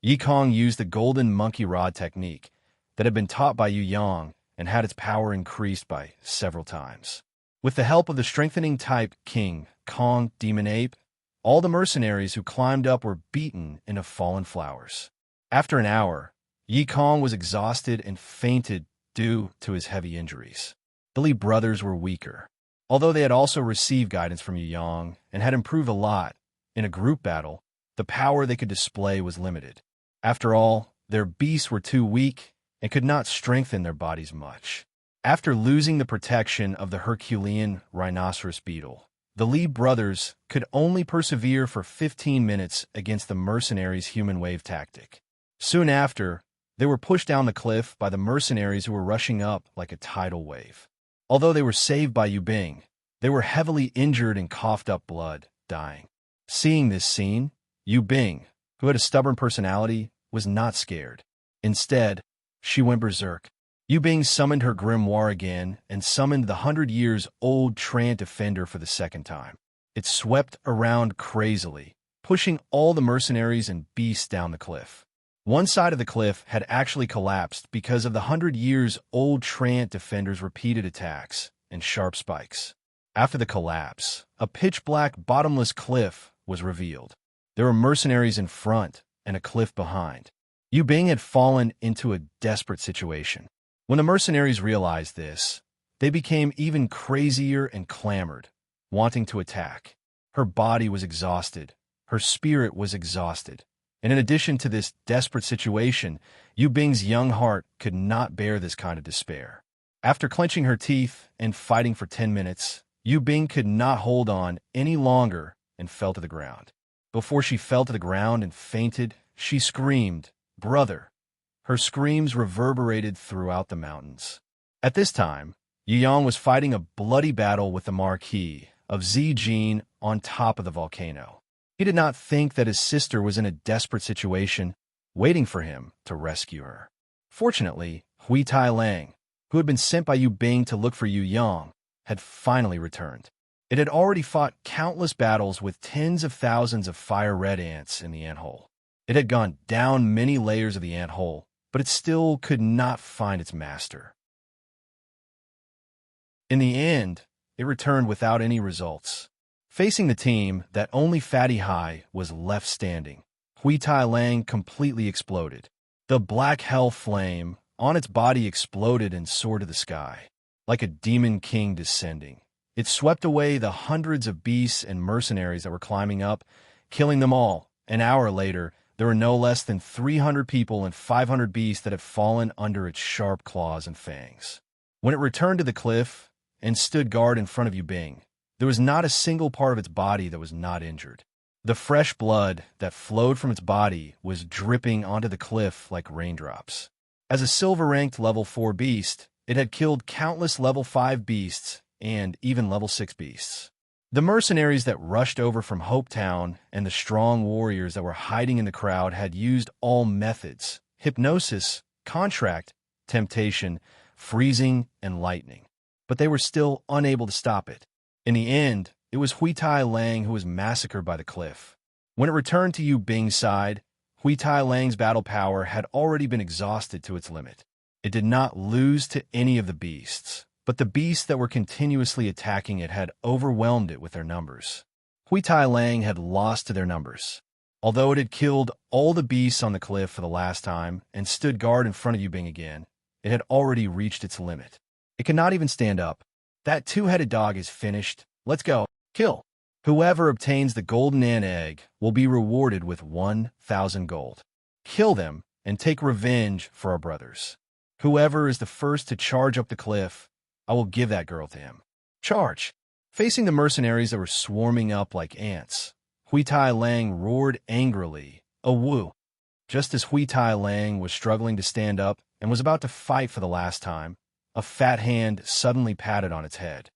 Yi Kong used the golden monkey rod technique that had been taught by Yu Yang and had its power increased by several times. With the help of the strengthening-type King Kong demon ape, all the mercenaries who climbed up were beaten into fallen flowers. After an hour, Yi Kong was exhausted and fainted due to his heavy injuries. The Li brothers were weaker. Although they had also received guidance from Yu Yang and had improved a lot, in a group battle, the power they could display was limited. After all, their beasts were too weak and could not strengthen their bodies much. After losing the protection of the Herculean rhinoceros beetle, the Li brothers could only persevere for 15 minutes against the mercenaries' human wave tactic. Soon after, they were pushed down the cliff by the mercenaries who were rushing up like a tidal wave. Although they were saved by Yu Bing, they were heavily injured and coughed up blood, dying. Seeing this scene, Yu Bing, who had a stubborn personality, was not scared. Instead, she went berserk. Yu Bing summoned her grimoire again and summoned the 100-years-old Trant Defender for the second time. It swept around crazily, pushing all the mercenaries and beasts down the cliff. One side of the cliff had actually collapsed because of the 100-years-old Trant Defender's repeated attacks and sharp spikes. After the collapse, a pitch-black, bottomless cliff was revealed. There were mercenaries in front and a cliff behind. Yu Bing had fallen into a desperate situation. When the mercenaries realized this, they became even crazier and clamored, wanting to attack. Her body was exhausted. Her spirit was exhausted. And in addition to this desperate situation, Yu Bing's young heart could not bear this kind of despair. After clenching her teeth and fighting for 10 minutes, Yu Bing could not hold on any longer and fell to the ground. Before she fell to the ground and fainted, she screamed, "Brother!" Her screams reverberated throughout the mountains. At this time, Yu Yang was fighting a bloody battle with the Marquis of Zijin on top of the volcano. He did not think that his sister was in a desperate situation, waiting for him to rescue her. Fortunately, Hui Tai Lang, who had been sent by Yu Bing to look for Yu Yang, had finally returned. It had already fought countless battles with tens of thousands of fire-red ants in the anthole. It had gone down many layers of the anthole, but it still could not find its master. In the end, it returned without any results. Facing the team that only Fatty Hai was left standing, Hui Tai Lang completely exploded. The black hell flame on its body exploded and soared to the sky, like a demon king descending. It swept away the hundreds of beasts and mercenaries that were climbing up, killing them all. An hour later, there were no less than 300 people and 500 beasts that had fallen under its sharp claws and fangs. When it returned to the cliff and stood guard in front of Yu Bing, there was not a single part of its body that was not injured. The fresh blood that flowed from its body was dripping onto the cliff like raindrops. As a silver-ranked level 4 beast, it had killed countless level 5 beasts and even level 6 beasts. The mercenaries that rushed over from Hope Town and the strong warriors that were hiding in the crowd had used all methods: hypnosis, contract, temptation, freezing, and lightning. But they were still unable to stop it. In the end, it was Hui Tai Lang who was massacred by the cliff. When it returned to Yu Bing's side, Hui Tai Lang's battle power had already been exhausted to its limit. It did not lose to any of the beasts, but the beasts that were continuously attacking it had overwhelmed it with their numbers. Hui Tai Lang had lost to their numbers. Although it had killed all the beasts on the cliff for the last time and stood guard in front of Yu Bing again, it had already reached its limit. It could not even stand up. That two-headed dog is finished. Let's go. Kill. Whoever obtains the golden ant egg will be rewarded with 1,000 gold. Kill them and take revenge for our brothers. Whoever is the first to charge up the cliff, I will give that girl to him. Charge! Facing the mercenaries that were swarming up like ants, Hui Tai Lang roared angrily, "A woo!" Just as Hui Tai Lang was struggling to stand up and was about to fight for the last time, a fat hand suddenly patted on its head.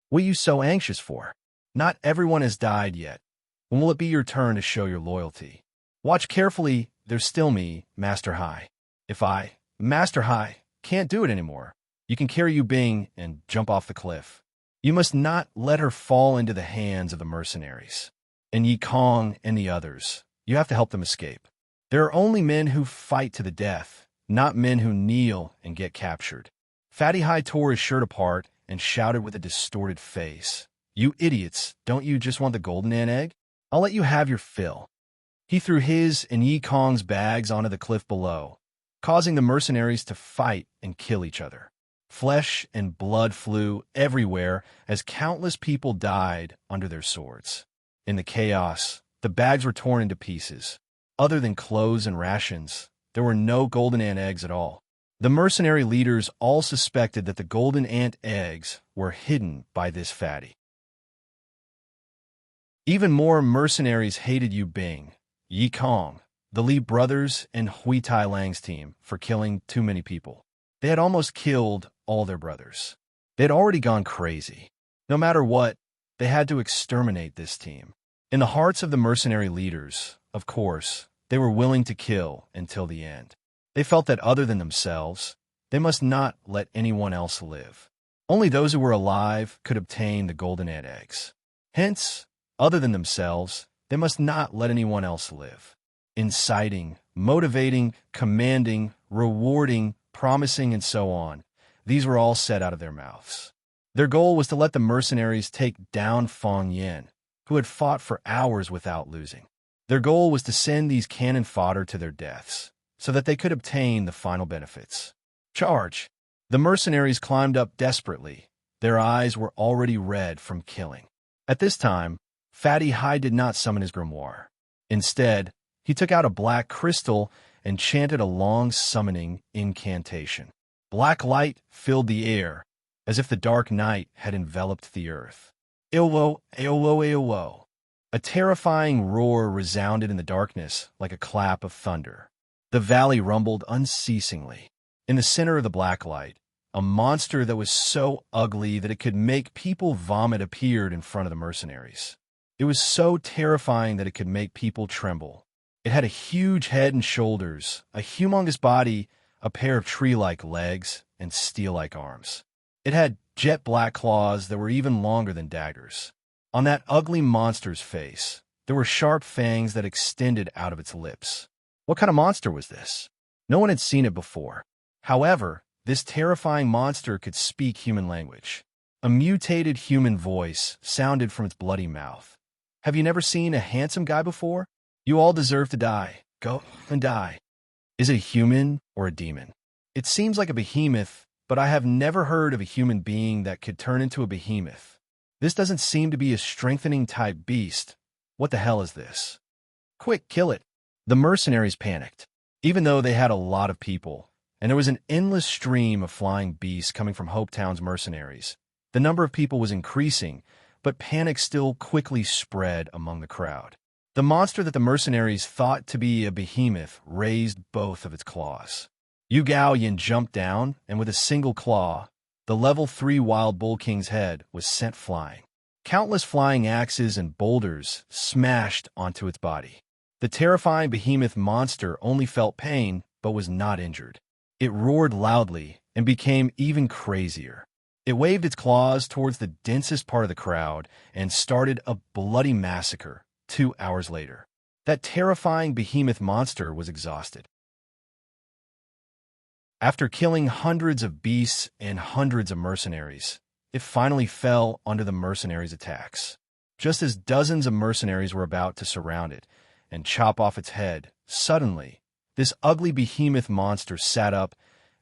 "What are you so anxious for? Not everyone has died yet. When will it be your turn to show your loyalty? Watch carefully, there's still me, Master Hai. If I, Master Hai, can't do it anymore, you can carry Yu Bing and jump off the cliff. You must not let her fall into the hands of the mercenaries. And Yi Kong and the others, you have to help them escape. There are only men who fight to the death, not men who kneel and get captured." Fatty Hai tore his shirt apart and shouted with a distorted face, "You idiots, don't you just want the golden ant egg? I'll let you have your fill." He threw his and Yi Kong's bags onto the cliff below, causing the mercenaries to fight and kill each other. Flesh and blood flew everywhere as countless people died under their swords. In the chaos, the bags were torn into pieces. Other than clothes and rations, there were no golden ant eggs at all. The mercenary leaders all suspected that the golden ant eggs were hidden by this fatty. Even more mercenaries hated Yu Bing, Yi Kong, the Li brothers, and Hui Tai Lang's team for killing too many people. They had almost killed all their brothers. They had already gone crazy. No matter what, they had to exterminate this team. In the hearts of the mercenary leaders, of course, they were willing to kill until the end. They felt that other than themselves, they must not let anyone else live. Only those who were alive could obtain the golden ant eggs. Hence, other than themselves, they must not let anyone else live. Inciting, motivating, commanding, rewarding, promising, and so on, these were all said out of their mouths. Their goal was to let the mercenaries take down Feng Yin, who had fought for hours without losing. Their goal was to send these cannon fodder to their deaths, so that they could obtain the final benefits. Charge! The mercenaries climbed up desperately. Their eyes were already red from killing. At this time, Fatty Hai did not summon his grimoire. Instead, he took out a black crystal and chanted a long summoning incantation. Black light filled the air, as if the dark night had enveloped the earth. Eowo, eowo, eowo. A terrifying roar resounded in the darkness like a clap of thunder. The valley rumbled unceasingly. In the center of the black light, a monster that was so ugly that it could make people vomit appeared in front of the mercenaries. It was so terrifying that it could make people tremble. It had a huge head and shoulders, a humongous body, a pair of tree-like legs, and steel-like arms. It had jet-black claws that were even longer than daggers. On that ugly monster's face, there were sharp fangs that extended out of its lips. What kind of monster was this? No one had seen it before. However, this terrifying monster could speak human language. A mutated human voice sounded from its bloody mouth. Have you never seen a handsome guy before? You all deserve to die. Go and die. Is it a human or a demon? It seems like a behemoth, but I have never heard of a human being that could turn into a behemoth. This doesn't seem to be a strengthening type beast. What the hell is this? Quick, kill it. The mercenaries panicked. Even though they had a lot of people, and there was an endless stream of flying beasts coming from Hopetown's mercenaries, the number of people was increasing, but panic still quickly spread among the crowd. The monster that the mercenaries thought to be a behemoth raised both of its claws. Yu Gao Yin jumped down, and with a single claw, the level 3 Wild Bull King's head was sent flying. Countless flying axes and boulders smashed onto its body. The terrifying behemoth monster only felt pain, but was not injured. It roared loudly and became even crazier. It waved its claws towards the densest part of the crowd and started a bloody massacre 2 hours later. That terrifying behemoth monster was exhausted. After killing hundreds of beasts and hundreds of mercenaries, it finally fell under the mercenaries' attacks. Just as dozens of mercenaries were about to surround it and chop off its head, suddenly, this ugly behemoth monster sat up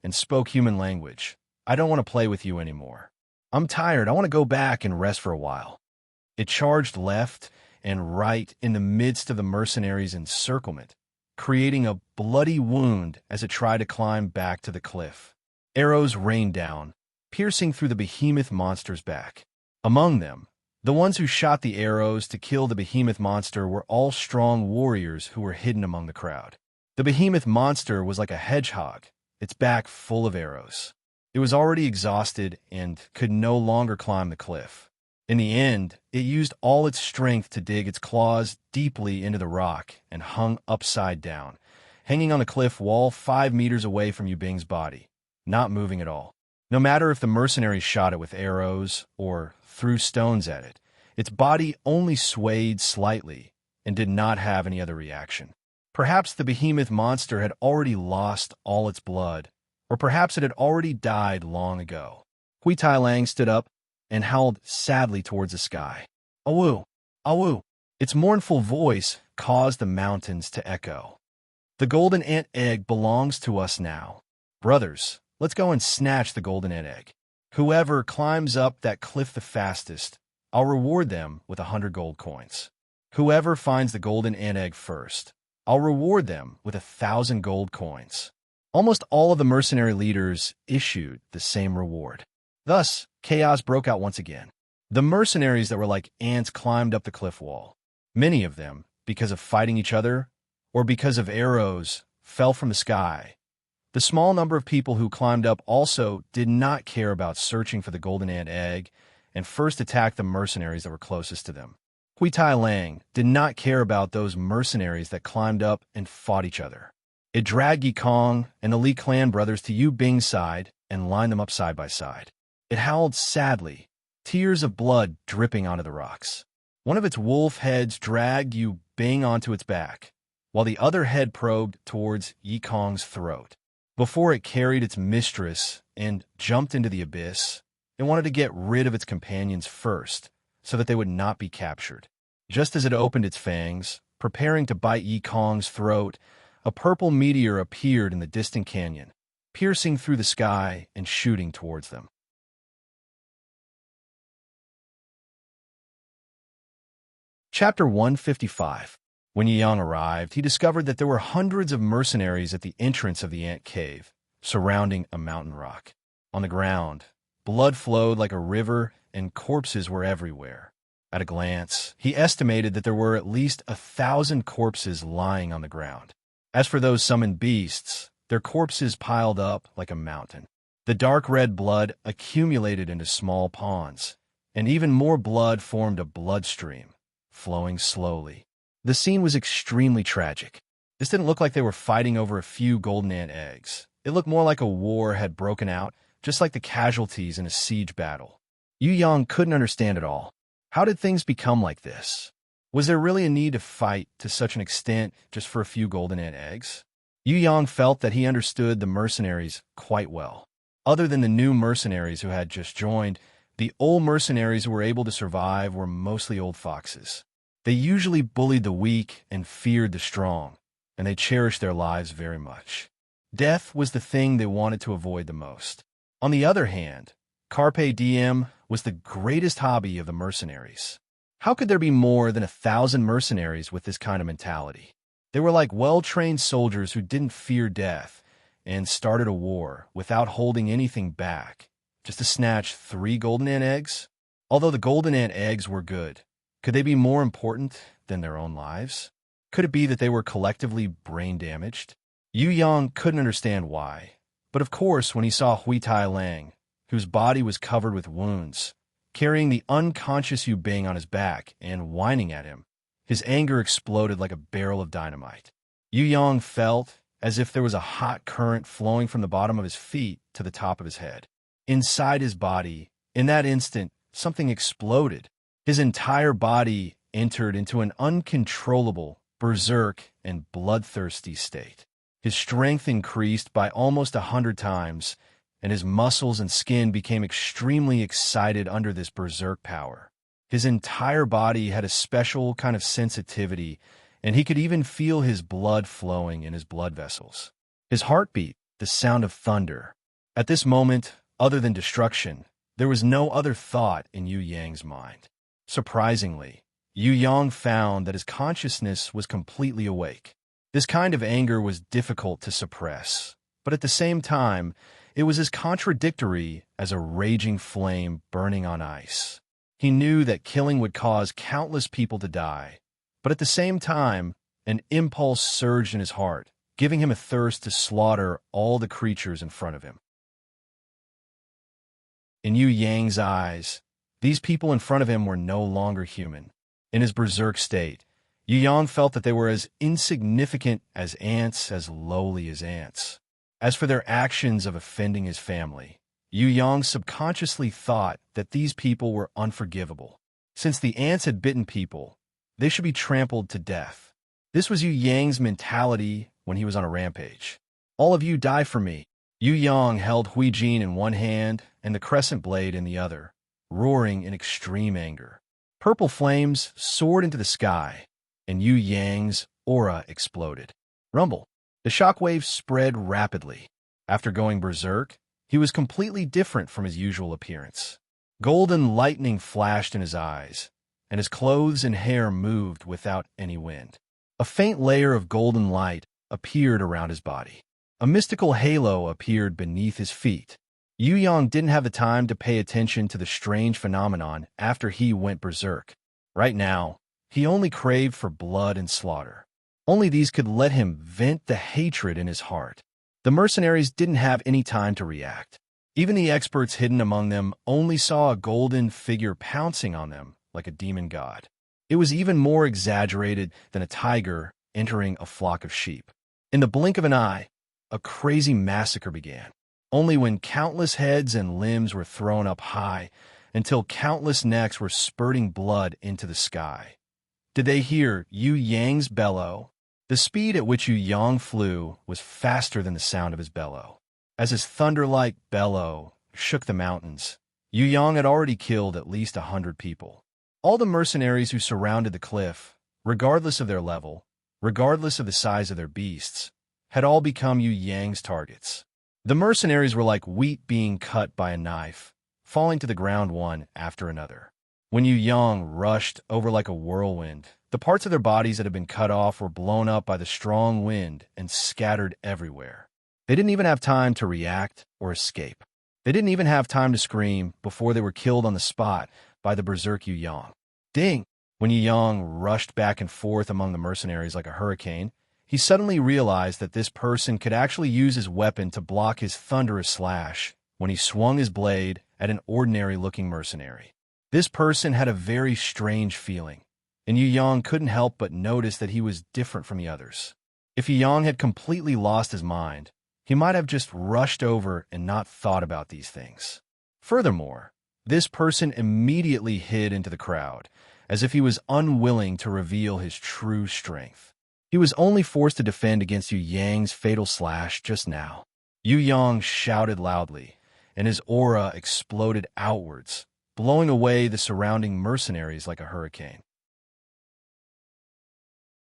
and spoke human language. I don't want to play with you anymore. I'm tired. I want to go back and rest for a while. It charged left and right in the midst of the mercenaries' encirclement, creating a bloody wound as it tried to climb back to the cliff. Arrows rained down, piercing through the behemoth monster's back. Among them, the ones who shot the arrows to kill the behemoth monster were all strong warriors who were hidden among the crowd. The behemoth monster was like a hedgehog, its back full of arrows. It was already exhausted and could no longer climb the cliff. In the end, it used all its strength to dig its claws deeply into the rock and hung upside down, hanging on the cliff wall 5 meters away from Yubing's body, not moving at all. No matter if the mercenaries shot it with arrows or threw stones at it, its body only swayed slightly and did not have any other reaction. Perhaps the behemoth monster had already lost all its blood, or perhaps it had already died long ago. Hui Tai Lang stood up and howled sadly towards the sky. Awu! Awu! Its mournful voice caused the mountains to echo. The golden ant egg belongs to us now. Brothers, let's go and snatch the golden ant egg. Whoever climbs up that cliff the fastest, I'll reward them with 100 gold coins. Whoever finds the golden ant egg first, I'll reward them with 1,000 gold coins. Almost all of the mercenary leaders issued the same reward. Thus, chaos broke out once again. The mercenaries that were like ants climbed up the cliff wall. Many of them, because of fighting each other or because of arrows, fell from the sky. The small number of people who climbed up also did not care about searching for the golden ant egg and first attacked the mercenaries that were closest to them. Hui Tai Lang did not care about those mercenaries that climbed up and fought each other. It dragged Yi Kong and the Li clan brothers to Yu Bing's side and lined them up side by side. It howled sadly, tears of blood dripping onto the rocks. One of its wolf heads dragged Yu Bing onto its back, while the other head probed towards Yi Kong's throat. Before it carried its mistress and jumped into the abyss, it wanted to get rid of its companions first, so that they would not be captured. Just as it opened its fangs, preparing to bite Yi Kong's throat, a purple meteor appeared in the distant canyon, piercing through the sky and shooting towards them. Chapter 155. When Yi Yang arrived, he discovered that there were hundreds of mercenaries at the entrance of the ant cave, surrounding a mountain rock. On the ground, blood flowed like a river and corpses were everywhere. At a glance, he estimated that there were at least 1,000 corpses lying on the ground. As for those summoned beasts, their corpses piled up like a mountain. The dark red blood accumulated into small ponds, and even more blood formed a bloodstream, flowing slowly. The scene was extremely tragic. This didn't look like they were fighting over a few golden ant eggs. It looked more like a war had broken out, just like the casualties in a siege battle. Yu Yang couldn't understand it all. How did things become like this? Was there really a need to fight to such an extent just for a few golden ant eggs? Yu Yang felt that he understood the mercenaries quite well. Other than the new mercenaries who had just joined, the old mercenaries who were able to survive were mostly old foxes. They usually bullied the weak and feared the strong, and they cherished their lives very much. Death was the thing they wanted to avoid the most. On the other hand, Carpe Diem was the greatest hobby of the mercenaries. How could there be more than 1,000 mercenaries with this kind of mentality? They were like well-trained soldiers who didn't fear death and started a war without holding anything back, just to snatch 3 golden ant eggs? Although the golden ant eggs were good, could they be more important than their own lives? Could it be that they were collectively brain damaged? Yu Yang couldn't understand why, but of course when he saw Hui Tai Lang, whose body was covered with wounds, carrying the unconscious Yu Bing on his back and whining at him, his anger exploded like a barrel of dynamite. Yu Yang felt as if there was a hot current flowing from the bottom of his feet to the top of his head. Inside his body, in that instant, something exploded. His entire body entered into an uncontrollable, berserk, and bloodthirsty state. His strength increased by almost 100 times, and his muscles and skin became extremely excited under this berserk power. His entire body had a special kind of sensitivity, and he could even feel his blood flowing in his blood vessels. His heartbeat, the sound of thunder. At this moment, other than destruction, there was no other thought in Yu Yang's mind. Surprisingly, Yu Yang found that his consciousness was completely awake. This kind of anger was difficult to suppress, but at the same time, it was as contradictory as a raging flame burning on ice. He knew that killing would cause countless people to die, but at the same time, an impulse surged in his heart, giving him a thirst to slaughter all the creatures in front of him. In Yu Yang's eyes, these people in front of him were no longer human. In his berserk state, Yu Yang felt that they were as insignificant as ants, as lowly as ants. As for their actions of offending his family, Yu Yang subconsciously thought that these people were unforgivable. Since the ants had bitten people, they should be trampled to death. This was Yu Yang's mentality when he was on a rampage. All of you die for me. Yu Yang held Hui Jin in one hand and the crescent blade in the other, roaring in extreme anger. Purple flames soared into the sky, and Yu Yang's aura exploded. Rumble. The shockwaves spread rapidly. After going berserk, he was completely different from his usual appearance. Golden lightning flashed in his eyes, and his clothes and hair moved without any wind. A faint layer of golden light appeared around his body. A mystical halo appeared beneath his feet. Yu Yang didn't have the time to pay attention to the strange phenomenon after he went berserk. Right now, he only craved for blood and slaughter. Only these could let him vent the hatred in his heart. The mercenaries didn't have any time to react. Even the experts hidden among them only saw a golden figure pouncing on them like a demon god. It was even more exaggerated than a tiger entering a flock of sheep. In the blink of an eye, a crazy massacre began. Only when countless heads and limbs were thrown up high until countless necks were spurting blood into the sky did they hear Yu Yang's bellow. The speed at which Yu Yang flew was faster than the sound of his bellow. As his thunder-like bellow shook the mountains, Yu Yang had already killed at least 100 people. All the mercenaries who surrounded the cliff, regardless of their level, regardless of the size of their beasts, had all become Yu Yang's targets. The mercenaries were like wheat being cut by a knife, falling to the ground one after another. When Yu Yang rushed over like a whirlwind, the parts of their bodies that had been cut off were blown up by the strong wind and scattered everywhere. They didn't even have time to react or escape. They didn't even have time to scream before they were killed on the spot by the berserk Yu Yang. Ding! When Yu Yang rushed back and forth among the mercenaries like a hurricane, he suddenly realized that this person could actually use his weapon to block his thunderous slash when he swung his blade at an ordinary-looking mercenary. This person had a very strange feeling, and Yu Yang couldn't help but notice that he was different from the others. If Yu Yang had completely lost his mind, he might have just rushed over and not thought about these things. Furthermore, this person immediately hid into the crowd, as if he was unwilling to reveal his true strength. He was only forced to defend against Yu Yang's fatal slash just now. Yu Yang shouted loudly, and his aura exploded outwards, blowing away the surrounding mercenaries like a hurricane.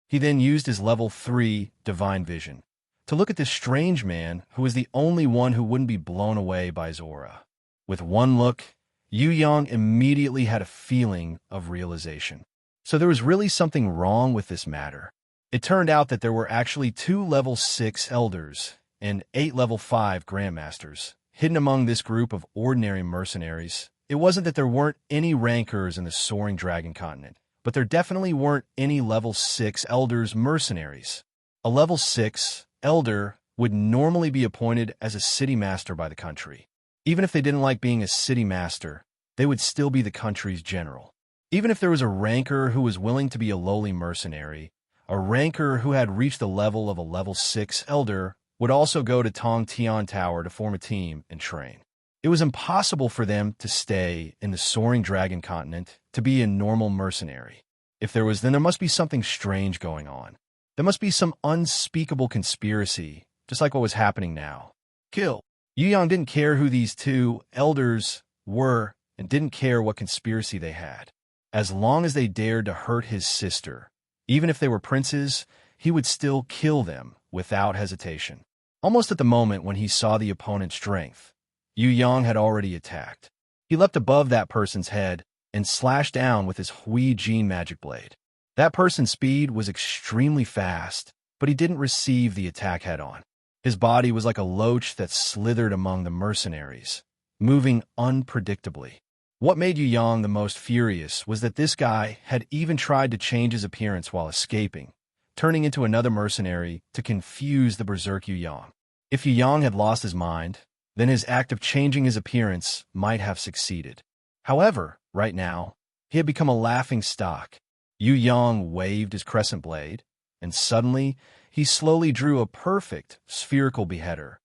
He then used his level 3 divine vision to look at this strange man who was the only one who wouldn't be blown away by his aura. With one look, Yu Yang immediately had a feeling of realization. So there was really something wrong with this matter. It turned out that there were actually 2 level 6 elders and 8 level 5 grandmasters hidden among this group of ordinary mercenaries. It wasn't that there weren't any rankers in the Soaring Dragon continent, but there definitely weren't any level 6 elders mercenaries. A level 6 elder would normally be appointed as a city master by the country. Even if they didn't like being a city master, they would still be the country's general. Even if there was a ranker who was willing to be a lowly mercenary, a ranker who had reached the level of a level 6 elder would also go to Tong Tian Tower to form a team and train. It was impossible for them to stay in the Soaring Dragon continent to be a normal mercenary. If there was, then there must be something strange going on. There must be some unspeakable conspiracy, just like what was happening now. Kill. Yu Yang didn't care who these 2 elders were and didn't care what conspiracy they had. As long as they dared to hurt his sister, even if they were princes, he would still kill them without hesitation. Almost at the moment when he saw the opponent's strength, Yu Yang had already attacked. He leapt above that person's head and slashed down with his Hui Jin magic blade. That person's speed was extremely fast, but he didn't receive the attack head-on. His body was like a loach that slithered among the mercenaries, moving unpredictably. What made Yu Yang the most furious was that this guy had even tried to change his appearance while escaping, turning into another mercenary to confuse the berserk Yu Yang. If Yu Yang had lost his mind, then his act of changing his appearance might have succeeded. However, right now, he had become a laughing stock. Yu Yang waved his crescent blade, and suddenly he slowly drew a perfect spherical beheader.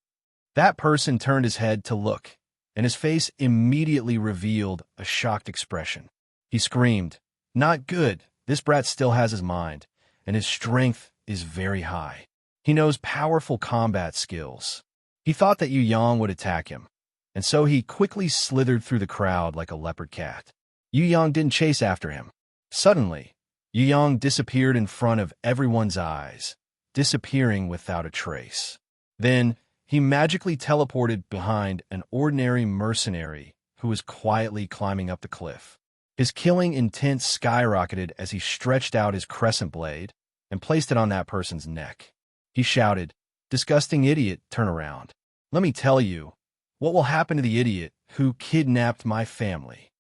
That person turned his head to look, and his face immediately revealed a shocked expression. He screamed, "Not good! This brat still has his mind, and his strength is very high. He knows powerful combat skills." He thought that Yu Yang would attack him, and so he quickly slithered through the crowd like a leopard cat. Yu Yang didn't chase after him. Suddenly, Yu Yang disappeared in front of everyone's eyes, disappearing without a trace. Then, he magically teleported behind an ordinary mercenary who was quietly climbing up the cliff. His killing intent skyrocketed as he stretched out his crescent blade and placed it on that person's neck. He shouted, "Disgusting idiot, turn around. Let me tell you what will happen to the idiot who kidnapped my family."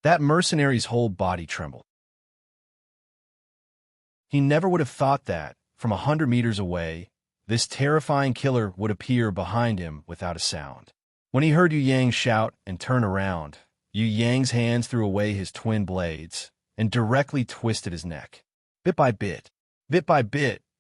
That mercenary's whole body trembled. He never would have thought that, from 100 meters away, this terrifying killer would appear behind him without a sound. When he heard Yu Yang shout and turn around, Yu Yang's hands threw away his twin blades and directly twisted his neck. Bit by bit,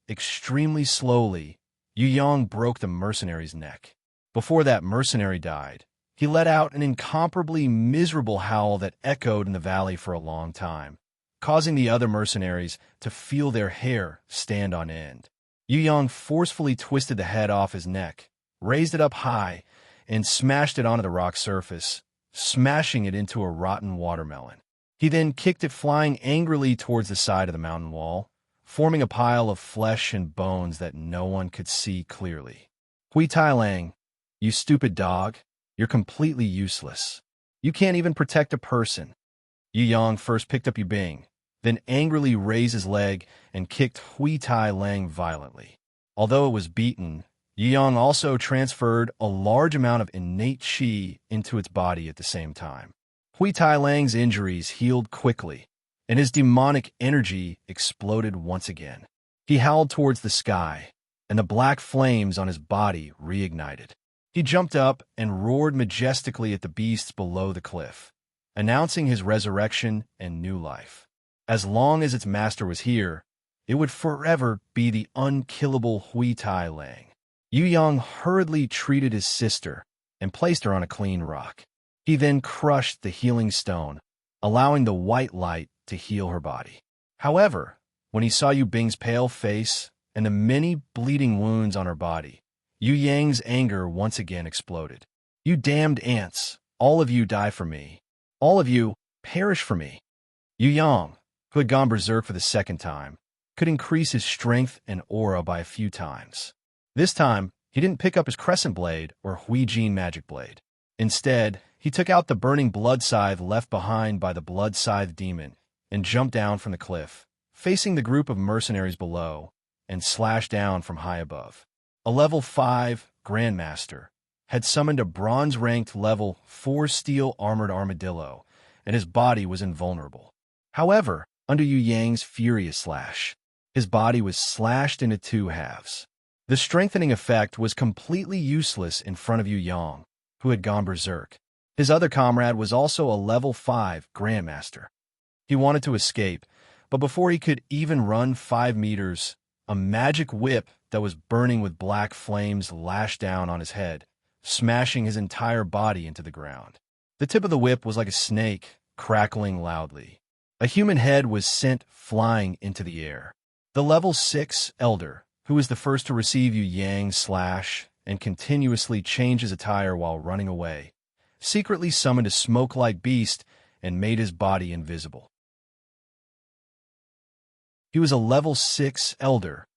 extremely slowly, Yu Yong broke the mercenary's neck. Before that mercenary died, he let out an incomparably miserable howl that echoed in the valley for a long time, causing the other mercenaries to feel their hair stand on end. Yu Yong forcefully twisted the head off his neck, raised it up high, and smashed it onto the rock surface, smashing it into a rotten watermelon. He then kicked it flying angrily towards the side of the mountain wall, forming a pile of flesh and bones that no one could see clearly. Hui Tai Lang, you stupid dog, you're completely useless. You can't even protect a person. Yu Yong first picked up Yu Bing, then angrily raised his leg and kicked Hui Tai Lang violently. Although it was beaten, Yu Yong also transferred a large amount of innate qi into its body at the same time. Hui Tai Lang's injuries healed quickly, and his demonic energy exploded once again. He howled towards the sky, and the black flames on his body reignited. He jumped up and roared majestically at the beasts below the cliff, announcing his resurrection and new life. As long as its master was here, it would forever be the unkillable Hui Tai Lang. Yu Yong hurriedly treated his sister and placed her on a clean rock. He then crushed the healing stone, allowing the white light to heal her body. However, when he saw Yu Bing's pale face and the many bleeding wounds on her body, Yu Yang's anger once again exploded. You damned ants, all of you die for me. All of you perish for me. Yu Yang, who had gone berserk for the second time, could increase his strength and aura by a few times. This time, he didn't pick up his crescent blade or Hui Jin magic blade. Instead, he took out the burning blood scythe left behind by the blood scythe demon and jumped down from the cliff, facing the group of mercenaries below, and slashed down from high above. A level 5 Grandmaster had summoned a bronze-ranked level 4 steel armored armadillo, and his body was invulnerable. However, under Yu Yang's furious slash, his body was slashed into 2 halves. The strengthening effect was completely useless in front of Yu Yang, who had gone berserk. His other comrade was also a level 5 Grandmaster. He wanted to escape, but before he could even run 5 meters, a magic whip that was burning with black flames lashed down on his head, smashing his entire body into the ground. The tip of the whip was like a snake, crackling loudly. A human head was sent flying into the air. The level 6 Elder, who was the first to receive Yu Yang's slash and continuously change his attire while running away, secretly summoned a smoke-like beast and made his body invisible. He was a level 6 Elder,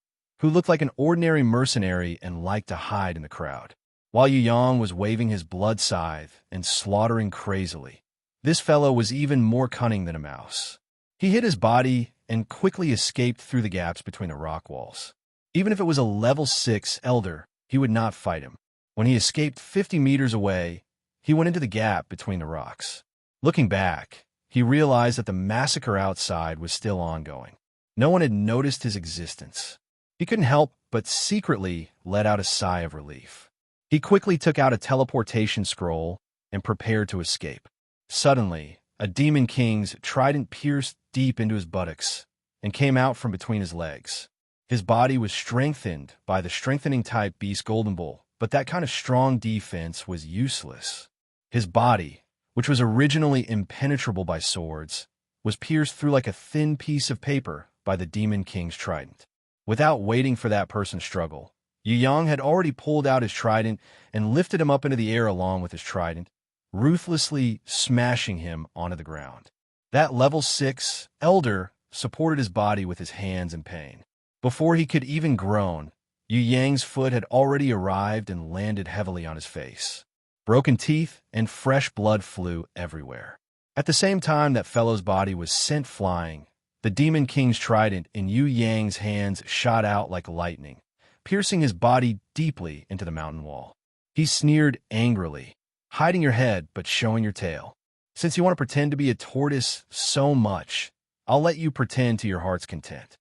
who looked like an ordinary mercenary and liked to hide in the crowd. While Yu Yang was waving his blood scythe and slaughtering crazily, this fellow was even more cunning than a mouse. He hid his body and quickly escaped through the gaps between the rock walls. Even if it was a level 6 Elder, he would not fight him. When he escaped 50 meters away, he went into the gap between the rocks. Looking back, he realized that the massacre outside was still ongoing. No one had noticed his existence. He couldn't help but secretly let out a sigh of relief. He quickly took out a teleportation scroll and prepared to escape. Suddenly, a demon king's trident pierced deep into his buttocks and came out from between his legs. His body was strengthened by the strengthening type beast Golden Bull, but that kind of strong defense was useless. His body, which was originally impenetrable by swords, was pierced through like a thin piece of paper by the demon king's trident. Without waiting for that person's struggle, Yu Yang had already pulled out his trident and lifted him up into the air along with his trident, ruthlessly smashing him onto the ground. That level 6 Elder supported his body with his hands in pain. Before he could even groan, Yu Yang's foot had already arrived and landed heavily on his face. Broken teeth and fresh blood flew everywhere. At the same time that fellow's body was sent flying, the Demon King's trident in Yu Yang's hands shot out like lightning, piercing his body deeply into the mountain wall. He sneered angrily, hiding your head but showing your tail. Since you want to pretend to be a tortoise so much, I'll let you pretend to your heart's content.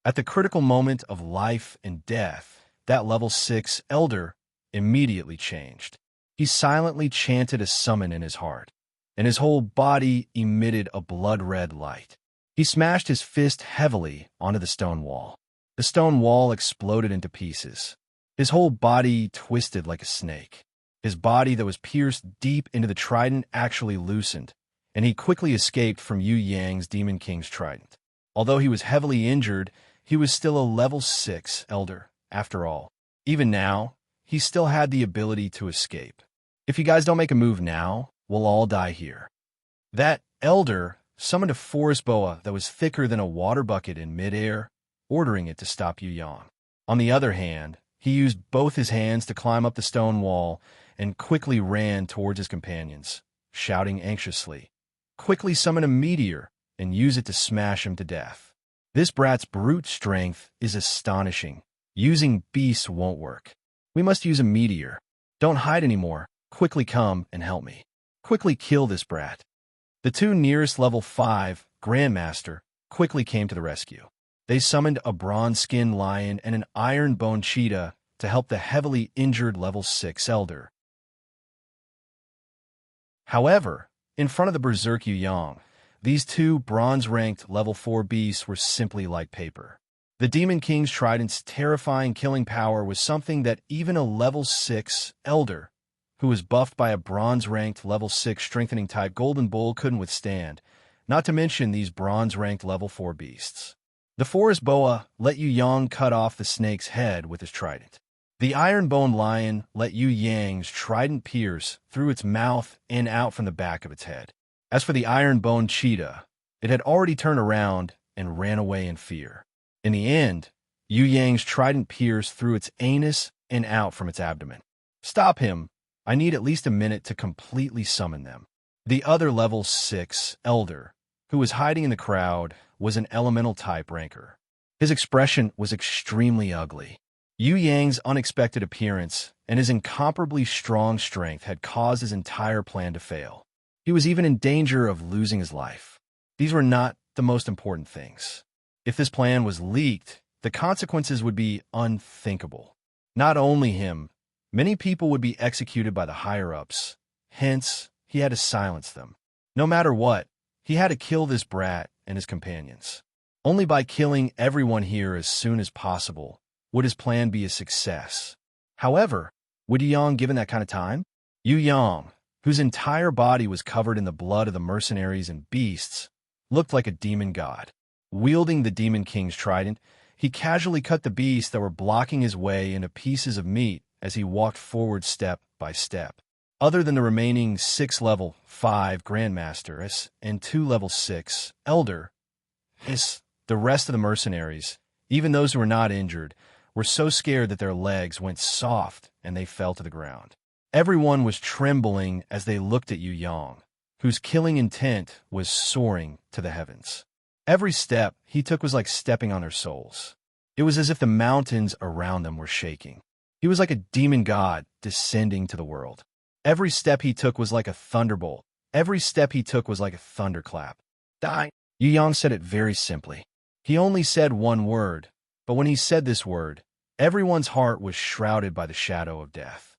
At the critical moment of life and death, that level 6 Elder immediately changed. He silently chanted a summon in his heart, and his whole body emitted a blood-red light. He smashed his fist heavily onto the stone wall. The stone wall exploded into pieces. His whole body twisted like a snake. His body that was pierced deep into the trident actually loosened, and he quickly escaped from Yu Yang's Demon King's trident. Although he was heavily injured, he was still a level 6 elder, after all. Even now, he still had the ability to escape. If you guys don't make a move now, we'll all die here. That elder summoned a forest boa that was thicker than a water bucket in midair, ordering it to stop Yu Yang. On the other hand, he used both his hands to climb up the stone wall and quickly ran towards his companions, shouting anxiously, "Quickly summon a meteor and use it to smash him to death." This brat's brute strength is astonishing. Using beasts won't work. We must use a meteor. Don't hide anymore. Quickly come and help me. Quickly kill this brat. The two nearest level 5 Grandmaster quickly came to the rescue. They summoned a bronze-skinned lion and an iron-bone cheetah to help the heavily injured level 6 elder. However, in front of the Berserk Yu Yang, these two bronze-ranked level 4 beasts were simply like paper. The Demon King's trident's terrifying killing power was something that even a level 6 elder, who was buffed by a bronze-ranked level 6 strengthening type Golden Bull, couldn't withstand, not to mention these bronze-ranked level 4 beasts. The forest boa let Yu Yang cut off the snake's head with his trident. The iron-bone lion let Yu Yang's trident pierce through its mouth and out from the back of its head. As for the iron-bone cheetah, it had already turned around and ran away in fear. In the end, Yu Yang's trident pierced through its anus and out from its abdomen. "Stop him. I need at least a minute to completely summon them." The other level 6 elder, who was hiding in the crowd, was an elemental type ranker. His expression was extremely ugly. Yu Yang's unexpected appearance and his incomparably strong strength had caused his entire plan to fail. He was even in danger of losing his life. These were not the most important things. If this plan was leaked, the consequences would be unthinkable. Not only him, many people would be executed by the higher-ups. Hence, he had to silence them. No matter what, he had to kill this brat and his companions. Only by killing everyone here as soon as possible would his plan be a success. However, would Yu Yang given that kind of time? Yu Yang, whose entire body was covered in the blood of the mercenaries and beasts, looked like a demon god. Wielding the Demon King's trident, he casually cut the beasts that were blocking his way into pieces of meat as he walked forward step by step. Other than the remaining 6 level 5 Grandmasters and 2 level 6 Elder, the rest of the mercenaries, even those who were not injured, were so scared that their legs went soft and they fell to the ground. Everyone was trembling as they looked at Yu Yang, whose killing intent was soaring to the heavens. Every step he took was like stepping on their souls. It was as if the mountains around them were shaking. He was like a demon god descending to the world. Every step he took was like a thunderbolt. Every step he took was like a thunderclap. "Die." Yu Yang said it very simply. He only said one word, but when he said this word, everyone's heart was shrouded by the shadow of death.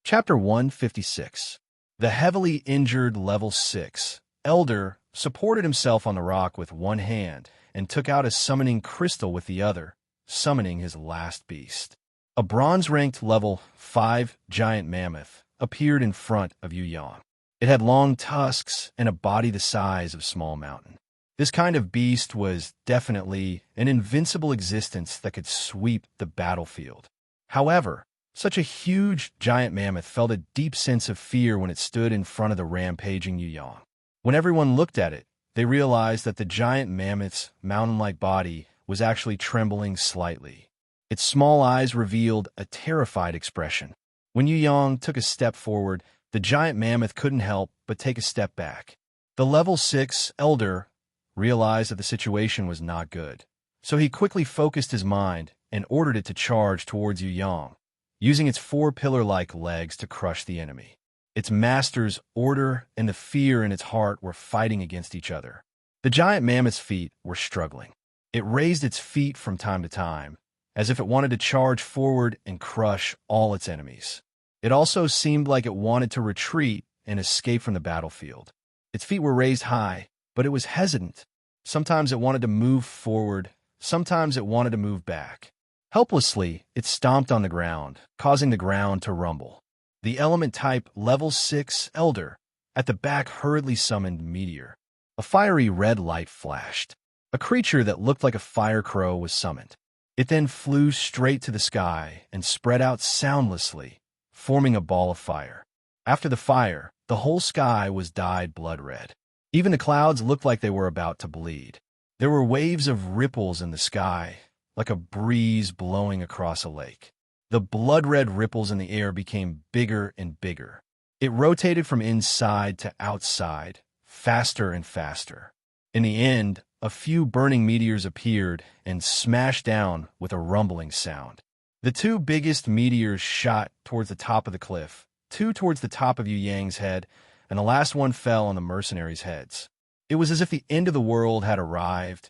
Chapter 156. The heavily injured level 6 Elder supported himself on the rock with one hand and took out a summoning crystal with the other, summoning his last beast. A bronze-ranked level 5 giant mammoth appeared in front of Yu Yang. It had long tusks and a body the size of a small mountain. This kind of beast was definitely an invincible existence that could sweep the battlefield. However, such a huge giant mammoth felt a deep sense of fear when it stood in front of the rampaging Yu Yang. When everyone looked at it, they realized that the giant mammoth's mountain-like body was actually trembling slightly. Its small eyes revealed a terrified expression. When Yu Yang took a step forward, the giant mammoth couldn't help but take a step back. The level 6 Elder realized that the situation was not good, so he quickly focused his mind and ordered it to charge towards Yu Yang, using its 4 pillar-like legs to crush the enemy. Its master's order and the fear in its heart were fighting against each other. The giant mammoth's feet were struggling. It raised its feet from time to time, as if it wanted to charge forward and crush all its enemies. It also seemed like it wanted to retreat and escape from the battlefield. Its feet were raised high, but it was hesitant. Sometimes it wanted to move forward, sometimes it wanted to move back. Helplessly, it stomped on the ground, causing the ground to rumble. The element type level 6 Elder at the back hurriedly summoned Meteor. A fiery red light flashed. A creature that looked like a fire crow was summoned. It then flew straight to the sky and spread out soundlessly, forming a ball of fire. After the fire, the whole sky was dyed blood red. Even the clouds looked like they were about to bleed. There were waves of ripples in the sky, like a breeze blowing across a lake. The blood-red ripples in the air became bigger and bigger. It rotated from inside to outside, faster and faster. In the end, a few burning meteors appeared and smashed down with a rumbling sound. The two biggest meteors shot towards the top of the cliff, two towards the top of Yu Yang's head, and the last one fell on the mercenaries' heads. It was as if the end of the world had arrived.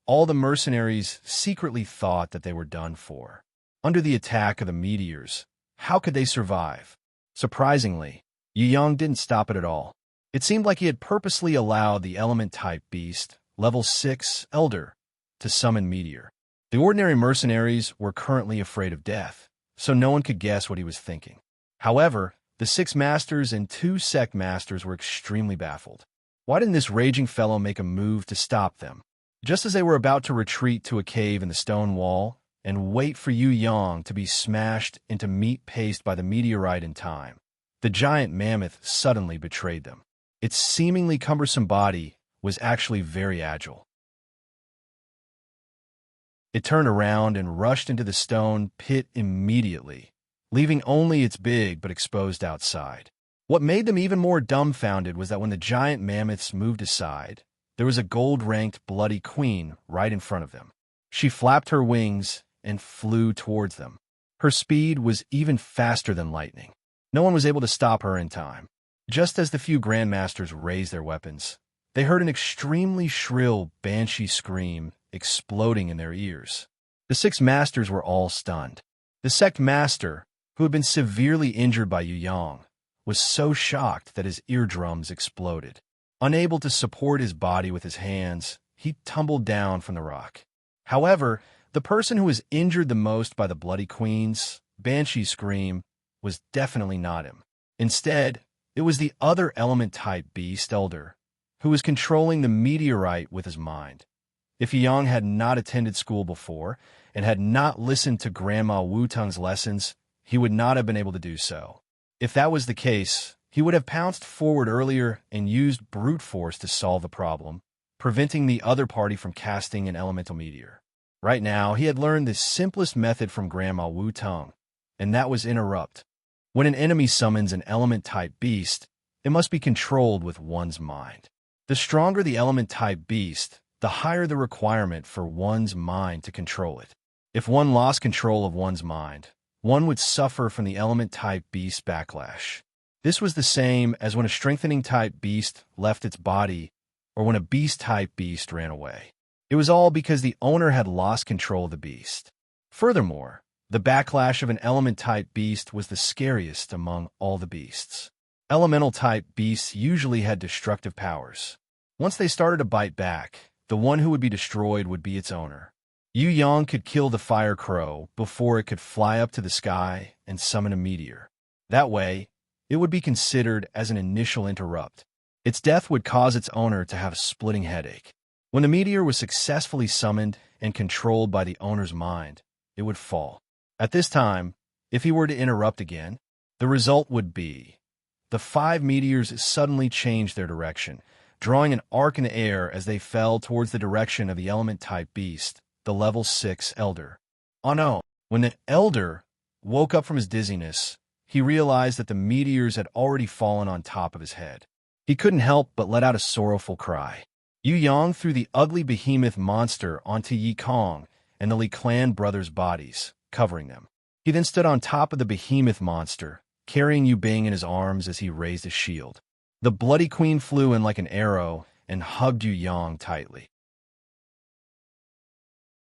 All the mercenaries secretly thought that they were done for. Under the attack of the meteors, how could they survive? Surprisingly, Yu Yang didn't stop it at all. It seemed like he had purposely allowed the element-type beast, level 6 Elder, to summon Meteor. The ordinary mercenaries were currently afraid of death, so no one could guess what he was thinking. However, the 6 masters and 2 sect masters were extremely baffled. Why didn't this raging fellow make a move to stop them? Just as they were about to retreat to a cave in the stone wall and wait for Yu Yang to be smashed into meat paste by the meteorite in time, the giant mammoth suddenly betrayed them. Its seemingly cumbersome body was actually very agile. It turned around and rushed into the stone pit immediately, leaving only its big but exposed outside. What made them even more dumbfounded was that when the giant mammoths moved aside, there was a gold-ranked bloody queen right in front of them. She flapped her wings and flew towards them. Her speed was even faster than lightning. No one was able to stop her in time. Just as the few grandmasters raised their weapons, they heard an extremely shrill banshee scream exploding in their ears. The 6 masters were all stunned. The sect master, who had been severely injured by Yu Yang, was so shocked that his eardrums exploded. Unable to support his body with his hands, he tumbled down from the rock. However, the person who was injured the most by the bloody queen's banshee scream was definitely not him. Instead, it was the other element-type beast, Elder, who was controlling the meteorite with his mind. If Yang had not attended school before and had not listened to Grandma Wutung's lessons, he would not have been able to do so. If that was the case, he would have pounced forward earlier and used brute force to solve the problem, preventing the other party from casting an elemental meteor. Right now, he had learned the simplest method from Grandma Wutung, and that was interrupt. When an enemy summons an element-type beast, it must be controlled with one's mind. The stronger the element-type beast, the higher the requirement for one's mind to control it. If one lost control of one's mind, one would suffer from the element-type beast backlash. This was the same as when a strengthening-type beast left its body or when a beast-type beast ran away. It was all because the owner had lost control of the beast. Furthermore, the backlash of an element-type beast was the scariest among all the beasts. Elemental-type beasts usually had destructive powers. Once they started to bite back, the one who would be destroyed would be its owner. Yu Yang could kill the fire crow before it could fly up to the sky and summon a meteor. That way, it would be considered as an initial interrupt. Its death would cause its owner to have a splitting headache. When the meteor was successfully summoned and controlled by the owner's mind, it would fall. At this time, if he were to interrupt again, the result would be the 5 meteors suddenly changed their direction, drawing an arc in the air as they fell towards the direction of the element-type beast, the level 6 Elder. Oh no! When the Elder woke up from his dizziness, he realized that the meteors had already fallen on top of his head. He couldn't help but let out a sorrowful cry. Yu Yang threw the ugly behemoth monster onto Yi Kong and the Li clan brothers' bodies, covering them. He then stood on top of the behemoth monster, carrying Yu Bing in his arms as he raised his shield. The bloody queen flew in like an arrow and hugged Yu Yang tightly.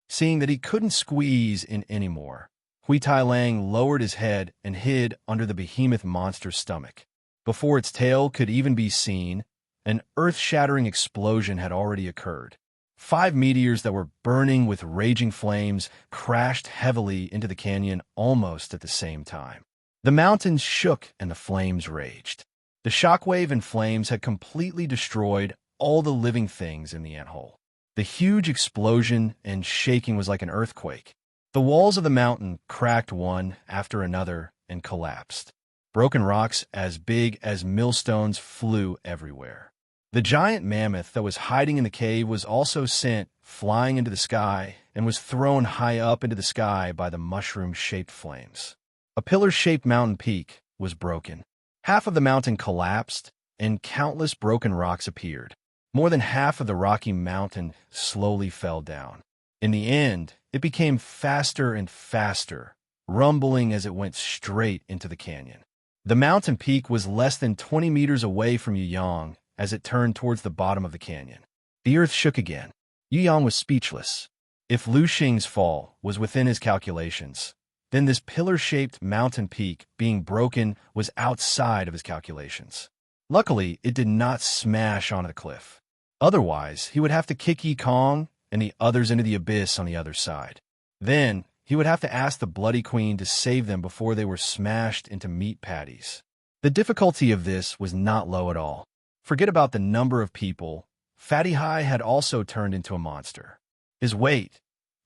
Seeing that he couldn't squeeze in anymore, Hui Tai Lang lowered his head and hid under the behemoth monster's stomach. Before its tail could even be seen, an earth-shattering explosion had already occurred. 5 meteors that were burning with raging flames crashed heavily into the canyon almost at the same time. The mountains shook and the flames raged. The shockwave and flames had completely destroyed all the living things in the anthole. The huge explosion and shaking was like an earthquake. The walls of the mountain cracked one after another and collapsed. Broken rocks as big as millstones flew everywhere. The giant mammoth that was hiding in the cave was also sent flying into the sky and was thrown high up into the sky by the mushroom-shaped flames. A pillar-shaped mountain peak was broken. Half of the mountain collapsed, and countless broken rocks appeared. More than half of the rocky mountain slowly fell down. In the end, it became faster and faster, rumbling as it went straight into the canyon. The mountain peak was less than 20 meters away from Yu Yang as it turned towards the bottom of the canyon. The earth shook again. Yu Yang was speechless. If Lu Xing's fall was within his calculations, then this pillar-shaped mountain peak being broken was outside of his calculations. Luckily, it did not smash onto the cliff. Otherwise, he would have to kick Yi Kong and the others into the abyss on the other side. Then, he would have to ask the Bloody Queen to save them before they were smashed into meat patties. The difficulty of this was not low at all. Forget about the number of people. Fatty Hai had also turned into a monster. His weight.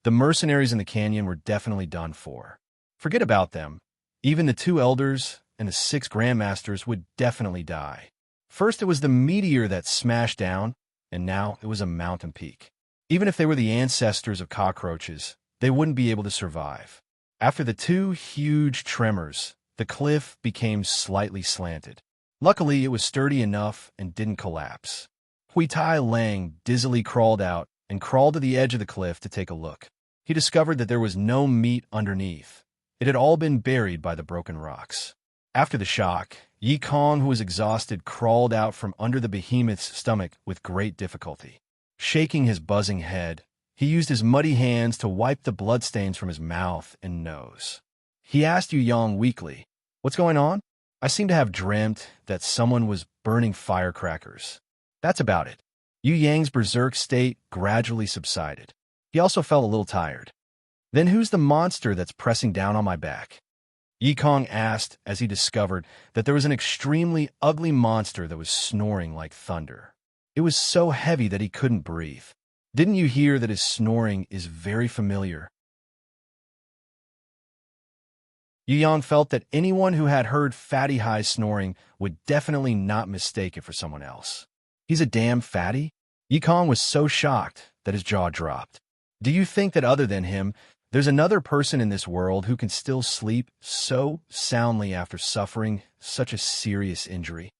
The mercenaries in the canyon were definitely done for. Forget about them. Even the 2 elders and the 6 grandmasters would definitely die. First it was the meteor that smashed down, and now it was a mountain peak. Even if they were the ancestors of cockroaches, they wouldn't be able to survive. After the 2 huge tremors, the cliff became slightly slanted. Luckily, it was sturdy enough and didn't collapse. Hui Tai Lang dizzily crawled out and crawled to the edge of the cliff to take a look. He discovered that there was no meat underneath. It had all been buried by the broken rocks. After the shock, Yi Kong, who was exhausted, crawled out from under the behemoth's stomach with great difficulty. Shaking his buzzing head, he used his muddy hands to wipe the bloodstains from his mouth and nose. He asked Yu Yang weakly, "What's going on? I seem to have dreamt that someone was burning firecrackers." That's about it. Yu Yang's berserk state gradually subsided. He also felt a little tired. "Then who's the monster that's pressing down on my back?" Yi Kong asked as he discovered that there was an extremely ugly monster that was snoring like thunder. It was so heavy that he couldn't breathe. Didn't you hear that his snoring is very familiar? Yu Yang felt that anyone who had heard Fatty Hai's snoring would definitely not mistake it for someone else. He's a damn fatty? Yi Kong was so shocked that his jaw dropped. Do you think that other than him, there's another person in this world who can still sleep so soundly after suffering such a serious injury?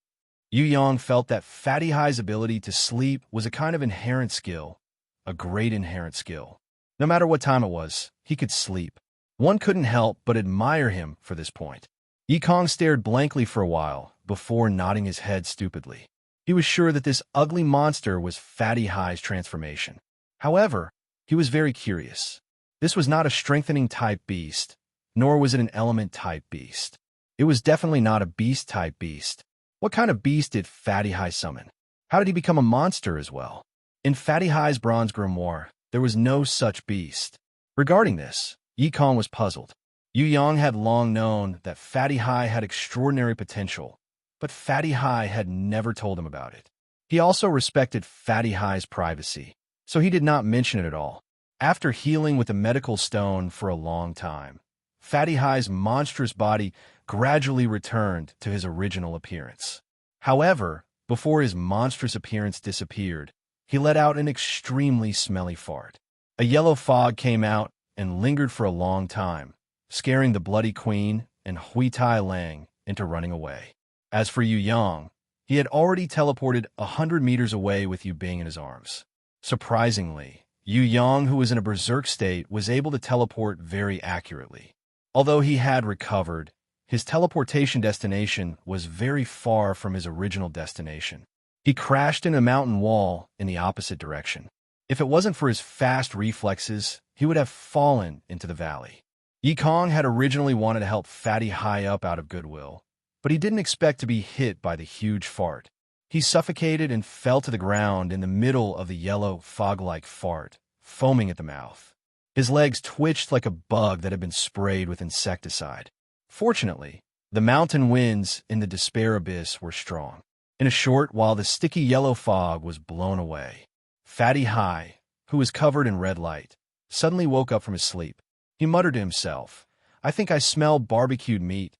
Yu Yang felt that Fatty Hai's ability to sleep was a kind of inherent skill, a great inherent skill. No matter what time it was, he could sleep. One couldn't help but admire him for this point. Yi Kong stared blankly for a while before nodding his head stupidly. He was sure that this ugly monster was Fatty Hai's transformation. However, he was very curious. This was not a strengthening-type beast, nor was it an element-type beast. It was definitely not a beast-type beast. What kind of beast did Fatty Hai summon? How did he become a monster as well? In Fatty Hai's bronze grimoire, there was no such beast. Regarding this, Yi Kong was puzzled. Yu Yang had long known that Fatty Hai had extraordinary potential, but Fatty Hai had never told him about it. He also respected Fatty Hai's privacy, so he did not mention it at all. After healing with the medical stone for a long time, Fatty Hai's monstrous body gradually returned to his original appearance. However, before his monstrous appearance disappeared, he let out an extremely smelly fart. A yellow fog came out and lingered for a long time, scaring the Bloody Queen and Hui Tai Lang into running away. As for Yu Yang, he had already teleported 100 meters away with Yu Bing in his arms. Surprisingly, Yu Yang, who was in a berserk state, was able to teleport very accurately. Although he had recovered, his teleportation destination was very far from his original destination. He crashed into a mountain wall in the opposite direction. If it wasn't for his fast reflexes, he would have fallen into the valley. Yi Kong had originally wanted to help Fatty Hai up out of goodwill, but he didn't expect to be hit by the huge fart. He suffocated and fell to the ground in the middle of the yellow, fog-like fart, foaming at the mouth. His legs twitched like a bug that had been sprayed with insecticide. Fortunately, the mountain winds in the despair abyss were strong. In a short while, the sticky yellow fog was blown away. Fatty High, who was covered in red light, suddenly woke up from his sleep. He muttered to himself, "I think I smell barbecued meat.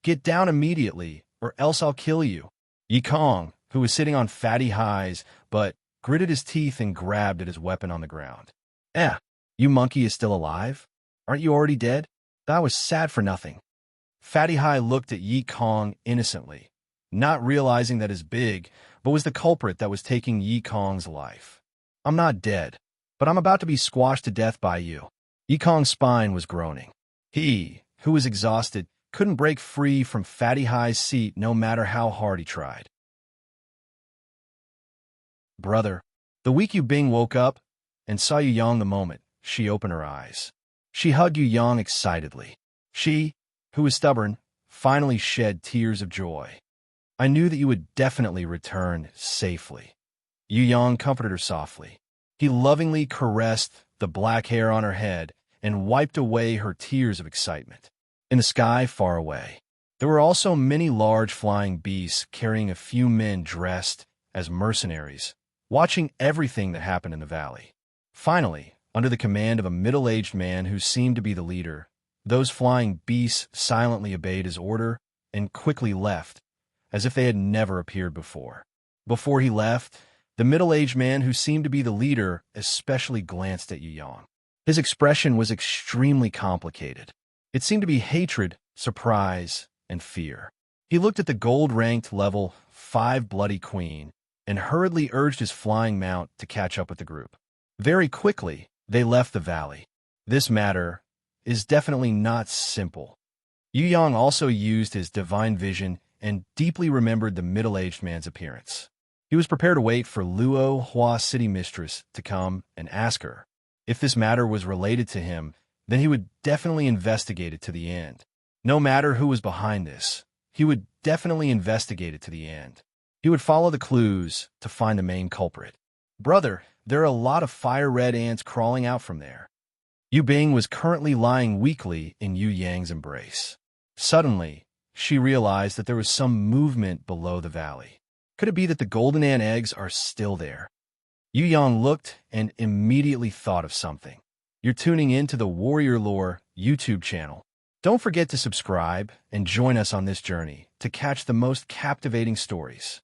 Get down immediately, or else I'll kill you." Yikong, who was sitting on Fatty High's butt, gritted his teeth and grabbed at his weapon on the ground. You monkey is still alive? Aren't you already dead? That was sad for nothing." Fatty High looked at Yi Kong innocently, not realizing that his big, but was the culprit that was taking Yi Kong's life. "I'm not dead, but I'm about to be squashed to death by you." Yi Kong's spine was groaning. He, who was exhausted, couldn't break free from Fatty High's seat no matter how hard he tried. "Brother." The weak Yu Bing woke up and saw Yu Yang the moment she opened her eyes. She hugged Yu Yang excitedly. She, who was stubborn, finally shed tears of joy. "I knew that you would definitely return safely." Yu Yang comforted her softly. He lovingly caressed the black hair on her head and wiped away her tears of excitement. In the sky far away, there were also many large flying beasts carrying a few men dressed as mercenaries, watching everything that happened in the valley. Finally, under the command of a middle-aged man who seemed to be the leader, those flying beasts silently obeyed his order and quickly left, as if they had never appeared before. Before he left, the middle-aged man who seemed to be the leader especially glanced at Yu Yang. His expression was extremely complicated. It seemed to be hatred, surprise, and fear. He looked at the gold-ranked level 5 Bloody Queen and hurriedly urged his flying mount to catch up with the group. Very quickly, they left the valley. This matter is definitely not simple. Yu Yang also used his divine vision and deeply remembered the middle-aged man's appearance. He was prepared to wait for Luo Hua City Mistress to come and ask her. If this matter was related to him, then he would definitely investigate it to the end. No matter who was behind this, he would definitely investigate it to the end. He would follow the clues to find the main culprit. "Brother, there are a lot of fire-red ants crawling out from there." Yu Bing was currently lying weakly in Yu Yang's embrace. Suddenly, she realized that there was some movement below the valley. Could it be that the golden ant eggs are still there? Yu Yang looked and immediately thought of something. You're tuning in to the Warrior Lore YouTube channel. Don't forget to subscribe and join us on this journey to catch the most captivating stories.